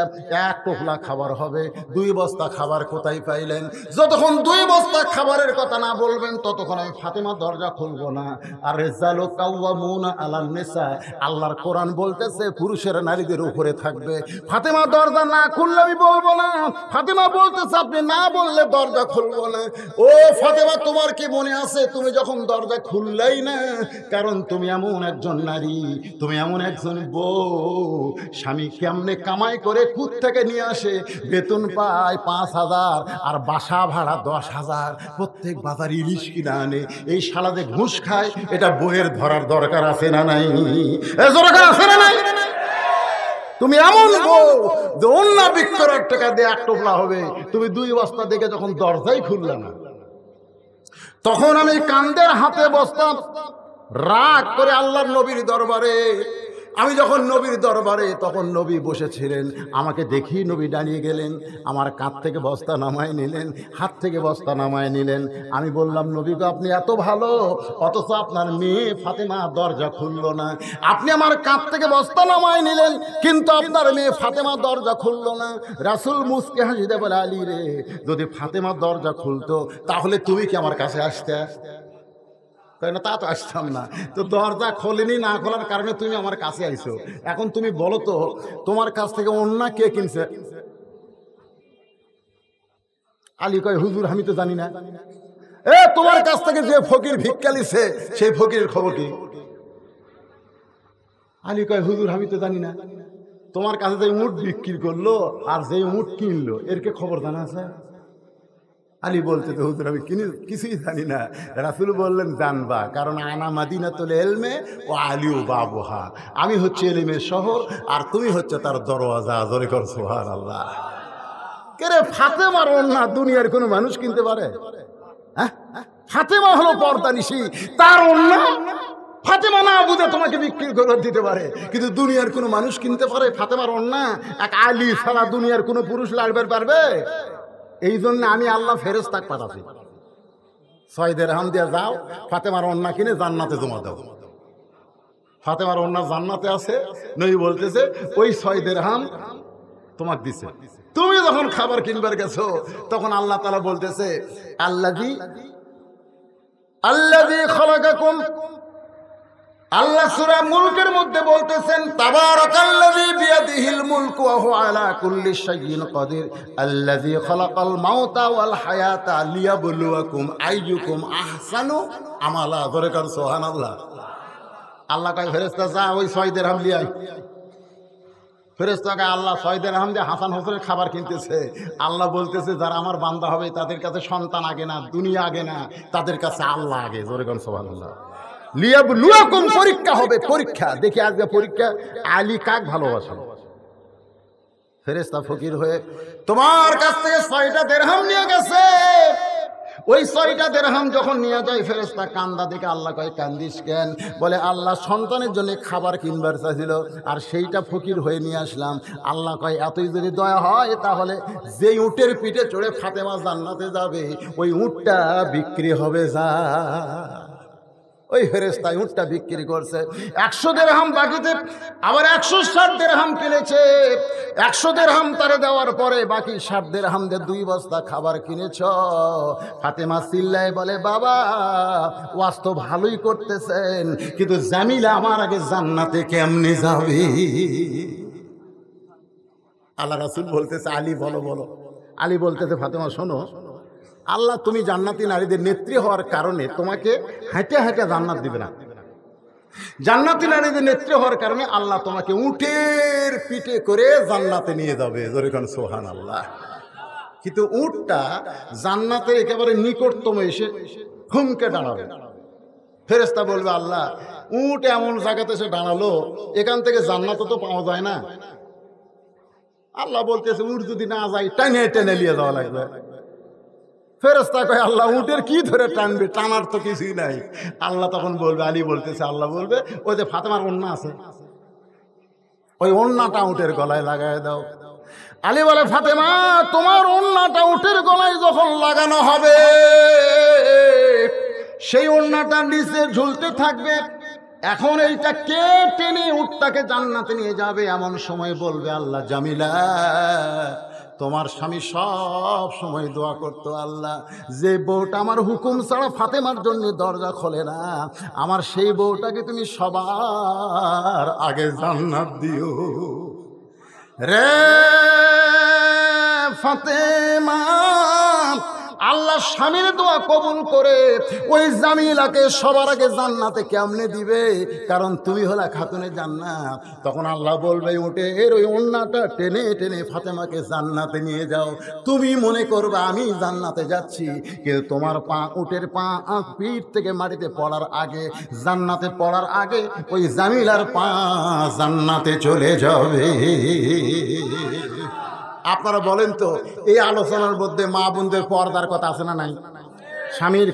1 টোপলা খাবার হবে, 2 বস্তা খাবার কোথায় পাইলেন? যতক্ষণ 2 বস্তা খাবারের কথা না বলবেন ততক্ষণ আমি ফাতেমা দরজা খুলবো না। আর রিজালু কাওয়ামুনা আলান নিসা, আল্লাহর কোরআন বলতেছে পুরুষেরা নারীদের উপরে থাকবে। ফাতেমা দরজা না খুললে আমি বলবো না। ফাতেমা বলতেছে আপনি না বললে দরজা খুলবো না। ও ফাতেমা, তোমার কি মনে আছে তুমি যখন দরজা খুললেই না? কারণ তুমি এমন একজন নারী, তুমি এমন একজন বউ, স্বামী কেমনে কামাই করে কুত থেকে নিয়ে আসে, বেতন পায় 5,000 আর বাসা ভাড়া 10,000, প্রত্যেক বাজার ইলিশ কিনা আনে, এই শালাতে ঘুষ খায়, এটা বইয়ের ধরার দরকার আছে না নাই? দরকার আছে না নাই? তুমি এমন বউ যে অন্য বিক্রয়ের টাকা দিয়ে 1 টোপলা হবে, তুমি 2 বস্তা দেখে যখন দরজাই খুললে না, তখন আমি কান্দের হাতে বসতাম রাগ করে আল্লাহর নবীর দরবারে। আমি যখন নবীর দরবারে, তখন নবী বসেছিলেন, আমাকে দেখি নবী দাঁড়িয়ে গেলেন, আমার কাঁধ থেকে বস্তা নামায় নিলেন, হাত থেকে বস্তা নামায় নিলেন। আমি বললাম নবী গো, আপনি এত ভালো, অথচ আপনার মেয়ে ফাতেমা দরজা খুললো না। আপনি আমার কাঁধ থেকে বস্তা নামায় নিলেন, কিন্তু আপনার মেয়ে ফাতেমা দরজা খুললো না। রাসূল মুসকে হাসিতে বলে, আলী রে, যদি ফাতেমা দরজা খুলতো তাহলে তুমি কি আমার কাছে আসতে? না, তা তো আসতাম না। তো দরজা খোলেনি, না খোলার কারণে তুমি আমার কাছে আইছো। এখন তুমি বলো তো, তোমার কাছ থেকে অন্য কে কিনছে? আলী কয়, হুজুর আমি তো জানি না। তোমার কাছ থেকে যে ফকির ভিক্ষা লিছে সেই ফকিরের খবর কি? আলী কয়, হুজুর আমি তো জানি না। তোমার কাছে যে উট বিক্রি করলো আর যে উট কিনলো, এর কে খবর জানা আছে? আলী বলতে, তো হুজুর আমি কিছুই জানি না। রাসূল বললেন, জানবা, কারণ আনা মাদিনাতুল ইলমে ও আলিউ বাবুহা, আমি হচ্ছে ইলমের শহর আর তুমি হচ্ছে তার দরওয়াজা। জোরে কর সুবহানাল্লাহ। কেরে ফাতেমার ওন্না দুনিয়ার কোনো মানুষ কিনতে পারে? হ্যাঁ, ফাতেমা হলো পর্দানিশী, তার ওন্না ফাতেমা না বুঝে তোমাকে বিক্রি করে দিতে পারে, কিন্তু দুনিয়ার কোনো মানুষ কিনতে পারে ফাতেমার ওন্না? এক আলী ছাড়া দুনিয়ার কোনো পুরুষ লাড়বে পারবে? এই জন্য আমি আল্লাহ ফেরেশতাকে পাঠাচ্ছি, 6 দিরহাম দিয়ে যাও ফাতেমার ওন্না কিনে জান্নাতে জমা দাও। ফাতেমার ওন্না জান্নাতে আছে, নবী বলতেছে ওই 6 দিরহাম তোমাকে দিছে। তুমি যখন খাবার কিনবার গেছো তখন আল্লাহ তাআলা বলতেছে, আল্লাযী খালাকাকুম। আল্লাহ সূরা মুলকের মধ্যে বলতেছেন, তাবারাকাল্লাযী বিয়াদিহিল মুলকু ওয়া হুয়া আলা কুল্লি শাইইন কাদির, আল্লাযী খালাকাল মাউতা ওয়াল হায়াতা লিয়াবলুয়াকুম আইয়ুকুম আহসানু আমালা। জোরে কর সুবহানাল্লাহ। আল্লাহ কয়, ফেরেশতা যা ওই 6 দিরহাম লিয়ে আয়। ফেরেশতাকে আল্লাহ 6 দিরহাম দিয়ে হাসান হোসেনের খাবার কিনতেছে। আল্লাহ বলতেছে, যারা আমার বান্দা হবে তাদের কাছে সন্তান আগে না, দুনিয়া আগে না, তাদের কাছে আল্লাহ আগে। জোরে কর সুবহানাল্লাহ। লিয়াবলুয়াকুম, পরীক্ষা হবে, পরীক্ষা। দেখি আজকে পরীক্ষা আলী কাক ভালোবাসে। ফেরেশতা ফকির হয়ে তোমার কাছ থেকে 6টা দিরহাম নিয়ে গেছে। ওই 6টা দিরহাম যখন নিয়ে যায়, ফেরেশতা কান্দা দেখে আল্লাহ কয়, কান্দিস কেন? বলে, আল্লাহ সন্তানের জন্য খাবার কিনবার চাইছিল আর সেইটা ফকির হয়ে নিয়ে আসলাম। আল্লাহ কয়, এতই যদি দয়া হয় তাহলে যেই উটের পিঠে চড়ে ফাতেমা জান্নাতে যাবে ওই উটটা বিক্রি হবে। যা। ওই ফেরেশতা উটটা বিক্রি করছে। 100 দিরহাম বাকিতে আবার 160 দিরহাম কিনেছে। 100 দিরহাম তারে দেওয়ার পরে বাকি 60 দিরহাম দিয়ে 2 বস্তা খাবার কিনেছ। ফাতেমা চিল্লায় বলে, বাবা ওয়াজ তো ভালোই করতেছেন, কিন্তু জামিলা আমার আগে জান্নাতে কেমনে যাবে? আল্লাহ রাসূল বলতেছে, আলী বলো বলো। আলী বলতেছে, ফাতেমা শোনো, আল্লাহ তুমি জান্নাতি নারীদের নেত্রী হওয়ার কারণে তোমাকে হাঁটে হাঁটে জান্নাত দিবে না। জান্নাতি নারীদের নেত্রী হওয়ার কারণে আল্লাহ তোমাকে উটের পিঠে করে জান্নাতে নিয়ে যাবে। জোরে কোন সুবহানাল্লাহ। কিন্তু উটটা জান্নাতের একেবারে নিকটতম এসে হুমকে দাঁড়াবে। ফেরেশতা বলবে, আল্লাহ উট এমন জায়গাতে এসে দাঁড়ালো, এখান থেকে জান্নাত তো পাওয়া যায় না। আল্লাহ বলতেছে, উট যদি না যায় টেনে টেনে নিয়ে যাওয়া লাগবে। ফেরেশতা কয়, আল্লাহ উটের কি ধরে টানবে? টানার তো কিছুই নাই। আল্লাহ তখন বলবে, আলী বলতেছে, আল্লাহ বলবে, ওই যে ফাতেমার ওন্না আছে, ওই ওড়নাটা উটের গলায় লাগায় দাও। আলী বলে, ফাতেমা তোমার ওড়নাটা উটের গলায় যখন লাগানো হবে, সেই ওড়নাটা নিচে ঝুলতে থাকবে। এখন এইটা কে টেনে উটটাকে জান্নাতে নিয়ে যাবে? এমন সময় বলবে, আল্লাহ, জামিলা তোমার স্বামী সব সময় দোয়া করতো, আল্লাহ যে বউটা আমার হুকুম ছাড়া ফাতেমার জন্য দরজা খোলে না, আমার সেই বউটাকে তুমি সবার আগে জান্নাত দিও রে ফাতেমা। আল্লাহ স্বামীর দোয়া কবুল করে ওই জামিলাকে সবার আগে জান্নাতে কেমনে দিবে? কারণ তুমি হলা খাতুনে জান্নাত। তখন আল্লাহ বলবে, উঠে এর ওই ওড়নাটা টেনে টেনে ফাতেমাকে জান্নাতে নিয়ে যাও। তুমি মনে করবে আমি জান্নাতে যাচ্ছি, কিন্তু তোমার পা, উটের পা পিঠ থেকে মাটিতে পড়ার আগে, জান্নাতে পড়ার আগে ওই জামিলার পা জান্নাতে চলে যাবে। আপনারা বলেন তো, এই আলোচনার মধ্যে মা বোনদের পর্দার কথা আছে না নাই? স্বামীর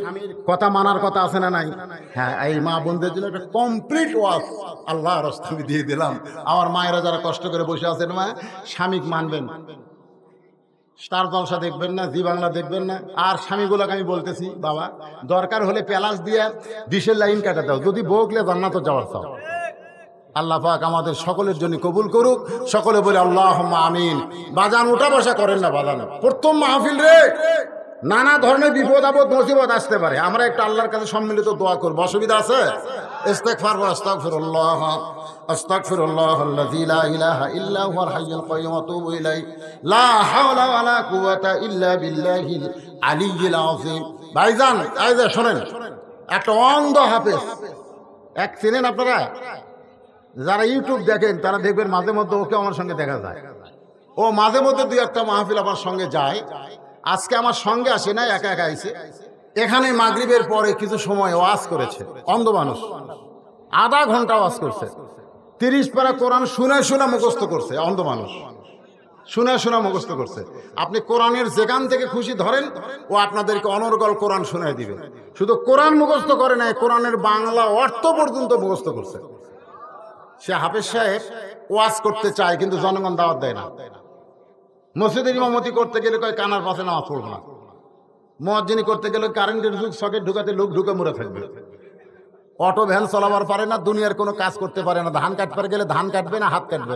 কথা মানার কথা আছে না নাই? হ্যাঁ, এই মা বোনদের জন্য একটা কমপ্লিট ওয়াজ আল্লাহর রাস্তায় আমি দিয়ে দিলাম। আমার মায়েরা যারা কষ্ট করে বসে আছেন, মা স্বামীক মানবেন, স্টার জলসা দেখবেন না, জি বাংলা দেখবেন না। আর স্বামীগুলোকে আমি বলতেছি, বাবা দরকার হলে প্যালাস দিয়ে ডিশের লাইন কাটা দাও, যদি বউকলে জান্নাতে যাওয়ার চাও। আল্লাহ পাক আমাদের সকলের জন্য কবুল করুক। সকলে বলে আল্লাহুম্মা আমিন। বাজান উঠা বসা করেন না বাজান, প্রথম মাহফিল রে, নানা ধরনের বিপদ আপদ মুসিবত আসতে পারে। আমরা একটা আল্লাহর কাছে সম্মিলিত দোয়া করব, অসুবিধা আছে? ইস্তিগফার ওয়া আস্তাগফিরুল্লাহ আস্তাগফিরুল্লাহাল্লাযী লা ইলাহা ইল্লা হুয়াল হাইয়ুল কাইয়্যুম ওয়া আতুবু ইলাইহি লা হাওলা ওয়া লা কুওয়াতা ইল্লা বিল্লাহিল আলিয়্যিল আযীম। ভাইজান এই যে শুনেন, একটা অন্ধ হাফেজ এক চিনেন আপনারা? যারা ইউটিউব দেখেন তারা দেখবেন মাঝে মধ্যে ওকে আমার সঙ্গে দেখা যায়। ও মাঝে মধ্যে দুই একটা মাহফিল আমার সঙ্গে যায়। আজকে আমার সঙ্গে আসে না, একা একা আইছে। এখানে মাগরিবের পরে কিছু সময় ওয়াজ করেছে, অন্ধ মানুষ, আধা ঘন্টা ওয়াজ করছে। 30 পারা কোরআন শুনে শুনে মুখস্থ করছে, অন্ধ মানুষ শুনে শুনে মুখস্থ করছে। আপনি কোরআনের যেখান থেকে খুশি ধরেন, ও আপনাদেরকে অনর্গল কোরআন শোনায় দিবে। শুধু কোরআন মুখস্থ করে নাই, কোরআনের বাংলা অর্থ পর্যন্ত মুখস্থ করছে। সে হাফেজ সাহেব ওয়াজ করতে চায়, কিন্তু জনগণ দাওয়াত দেয় না। মসজিদের ইমামতি করতে গেলে কয় কানার পাশে নামাজ পড়ব না। মুয়াজ্জিনি করতে গেলে কারেন্টের যুগ, সকেট ঢুকাতে লোক ঢুকে মরে থাকবে। অটো ভ্যান চালাবার পারে না, দুনিয়ার কোনো কাজ করতে পারে না। ধান কাটবার গেলে ধান কাটবে না, হাত কাটবে।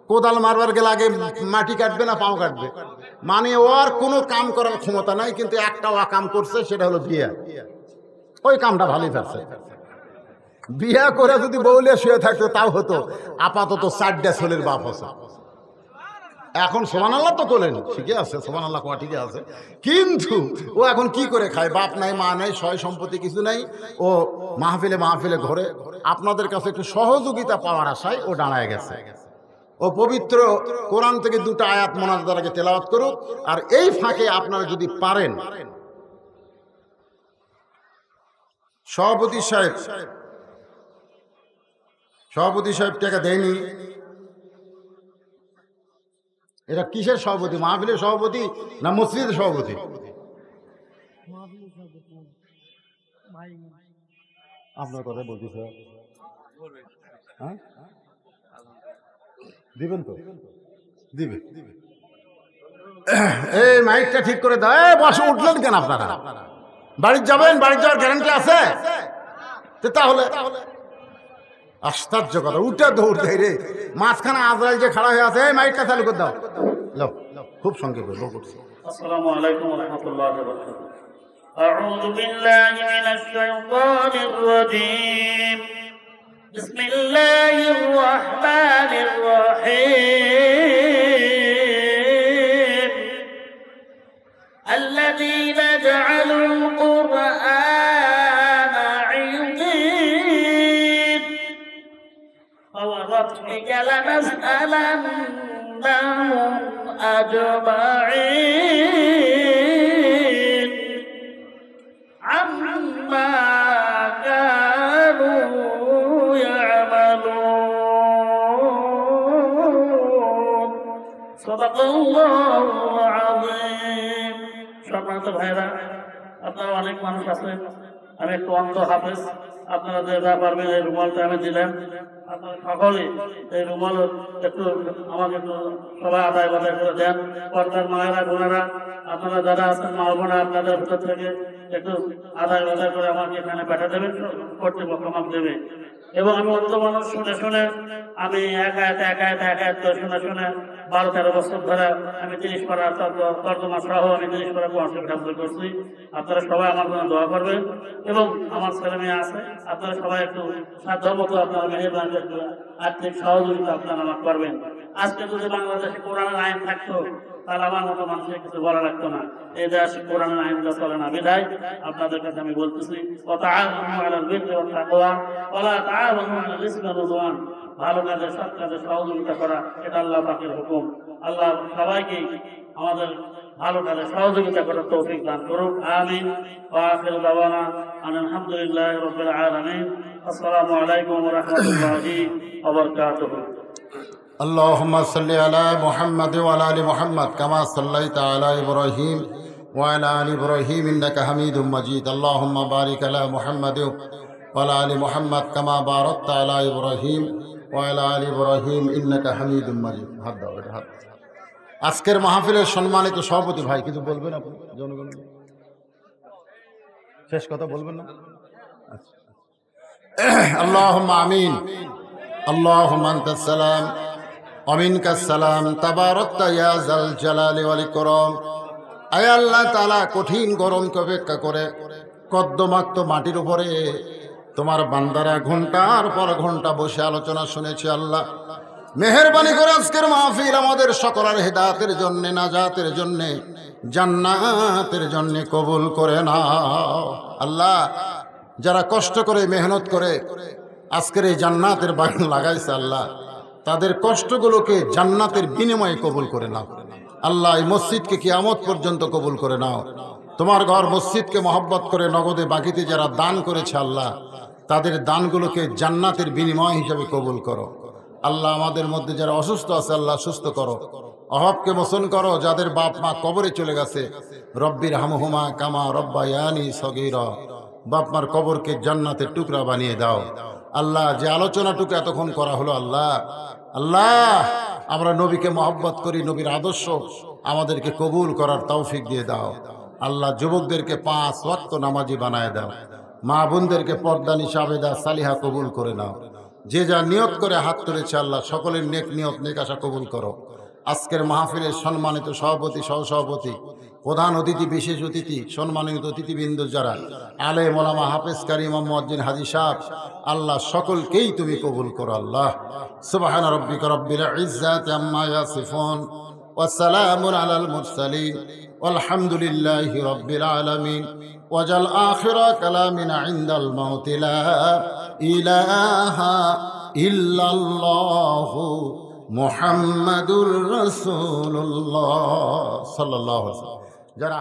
কোদাল মারবার গেলে আগে মাটি কাটবে না পাও কাটবে। মানে ওর কোনো কাম করার ক্ষমতা নাই, কিন্তু একটা কাম করছে, সেটা হলো বিয়ে। ওই কামটা ভালোই পারছে। বিয়া করে যদি বউলে শুয়ে থাকতো তাও হতো। আপাতত 4টা ছেলের বাপ আছে। এখন সুবহানাল্লাহ তো তোলেন, ঠিকই আছে, সুবহানাল্লাহ কোয়া ঠিকই আছে, কিন্তু ও এখন কি করে খায়? বাপ নাই, মা নাই, সয় সম্পত্তি কিছু নাই। ও মাহফিলে মাহফিলে ঘরে আপনাদের কাছে একটু সহযোগিতা পাওয়ার আশায় ও দাঁড়ায় গেছে। ও পবিত্র কোরআন থেকে 2টা আয়াত মোনাজাতের আগে তেলাওয়াত করুক। আর এই ফাঁকে আপনারা যদি পারেন, সভাপতি সাহেব টাকা দেয়নি। এটা কিসের সভাপতি? মাহফিলের সভাপতি না মসজিদের সভাপতি? আপনার কথা বলছি স্যার, হ্যাঁ দিবেন তো? দিবে। এই মাইকটা ঠিক করে দাও। বসে উঠলেন কেন আপনারা? বাড়ি যাবেন? বাড়ি যাওয়ার গ্যারান্টি আছে? তাহলে আশ্চর্য কথা, উঠে দৌড় দেয় রে। মাঝখানে আজরাইল যে খাড়া হয়ে আছে, এই মাইকটা চালু করে দাও। খুব সংক্ষেপে বলছি। আসসালামু আলাইকুম ওয়া রাহমাতুল্লাহি ওয়া বারাকাতুহু। আউযু বিল্লাহি মিনাশ শাইতানির রাজীম। বিসমিল্লাহির রাহমানির রাহিম। আল্লাযীনা জা'আলুল কুরআনা 'ইযীন ওয়া রাব্বিকা লানাস'ালান্নাহুম أجمعين عما كانوا يعملون صدق الله العظيم। সম্মানিত ভাইরা, আপনারা অনেক মানুষ আছেন, আমি একটু অন্ধ হাফেজ, আপনারা যে যা পারবেন এই রুমালটা আমি দিলাম, আপনারা সকলে এই রুমাল একটু আমাকে একটু সবাই আদায় বাদায় করে দেন। পর্দার মায়েরা বোনেরা আপনারা যারা আছেন মা বোনা আপনাদের ভিতর থেকে একটু আদায় বাদায় করে আমাকে এখানে পাঠা দেবেন, কর্তৃপক্ষ আমাকে দেবে। এবং আমি অন্য মানুষ শুনে শুনে আমি একা শুনে শুনে 12-13 বছর ধরে আমি 30 পারা তর্জমা সহ আমি 30 পারা কোরআন শরীফ হাফেজ করছি। আপনারা সবাই আমার জন্য দোয়া করবেন এবং আমার ছেলে মেয়ে আছে, আপনারা সবাই একটু সাধ্যমতো আপনারা মেহেরবানি একটু আর্থিক সহযোগিতা আপনারা আমার করবেন। আজকে যদি বাংলাদেশে কোরআনের আইন থাকতো তাহলে আমার মতো মানুষের কিছু বলা লাগতো না। এই দেশ কোরআনের আইনটা চলে না, বিধায় আপনাদের কাছে আমি বলতেছি ভালো কাজে সৎ কাজে সহযোগিতা করা, এটা আল্লাহ পাকের হুকুম। আল্লাহ সবাইকে আমাদের ভালো কাজে সহযোগিতা করার তৌফিক দান করুক, আমিন। ওয়া আখিরু দাওয়ানা আলহামদুলিল্লাহি রাব্বিল আলামিন। আসসালামু আলাইকুম ওয়া রাহমাতুল্লাহি ওয়া বারাকাতুহু। اللهم صل على محمد وعلى ال محمد كما صليت على ابراهيم وعلى ال ابراهيم انك حميد مجيد اللهم بارك على محمد وعلى ال محمد كما باركت على ابراهيم وعلى ال ابراهيم انك حميد مجيد। আজকের মাহফিলের সম্মানিত সভাপতি ভাই কিছু বলবেন আপনি জনগণ? শেষ কথা বলবেন না? আচ্ছা, আল্লাহুম্মা আমিন। আল্লাহুম্মা আনতাস সালাম ওয়া মিনকাস সালাম তাবারাকতা ইয়া যাল জালালি ওয়াল ইকরাম। আয় আল্লাহ তাআলা, কঠিন গরমকে অপেক্ষা করে কদ্দমাক্ত মাটির উপরে তোমার বান্দারা ঘন্টার পর ঘন্টা বসে আলোচনা শুনেছে। আল্লাহ মেহেরবানি করে আজকের মাহফিল আমাদের সকলের হেদায়েতের জন্য, নাজাতের জন্য, জান্নাতের জন্য কবুল করে নাও। আল্লাহ যারা কষ্ট করে মেহনত করে আজকের এই জান্নাতের বাগান লাগাইছে, আল্লাহ তাদের কষ্টগুলোকে জান্নাতের বিনিময়ে কবুল করে নাও। আল্লাহ এই মসজিদকে কিয়ামত পর্যন্ত কবুল করে নাও। তোমার ঘর মসজিদকে মহব্বত করে নগদে বাকিতে যারা দান করেছে, আল্লাহ তাদের দানগুলোকে জান্নাতের বিনিময় হিসেবে কবুল করো। আল্লাহ আমাদের মধ্যে যারা অসুস্থ আছে, আল্লাহ সুস্থ করো, অভাবকে মোচন করো। যাদের বাপ মা কবরে চলে গেছে, রব্বির হামহুমা কামা রব্বায়ানি সগীরা, বাপ মার কবরকে জান্নাতের টুকরা বানিয়ে দাও। আল্লাহ যে আলোচনাটুকু এতক্ষণ করা হলো, আল্লাহ আল্লাহ আমরা নবীকে মহব্বত করি, নবীর আদর্শ আমাদেরকে কবুল করার তৌফিক দিয়ে দাও। আল্লাহ যুবকদেরকে 5 ওয়াক্ত নামাজি বানায় দাও, মা বোনদেরকে পর্দা নিশাবেদা সালিহা কবুল করে নাও। যে যা নিয়ত করে হাত তুলেছে, আল্লাহ সকলের নেক নিয়ত নেক আশা কবুল করো। আজকের মাহফিলের সম্মানিত সভাপতি, সহসভাপতি, প্রধান অতিথি, বিশেষ অতিথি, সম্মানিত অতিথিবৃন্দ যারা আলেম ওলামা, হাফেজ, কারি, ইমাম, মুয়াজ্জিন, হাজী সাহেব, আল্লাহ সকলকেই তুমি কবুল করো। আল্লাহ সুবহানা রাব্বিকা রাব্বিল ইজ্জাতি আম্মা ইয়াসিফুন ওয়া সালামুন আলাল মুরসালিন ওয়ালহামদুলিল্লাহি রাব্বিল আলামিন। ওয়াজাল আখিরা কালামিনা ইনদাল মাউতি লা ইলাহা ইল্লাল্লাহু মুহাম্মাদুর রাসূলুল্লাহ সাল্লাল্লাহু আলাইহি ওয়াসাল্লাম। যারা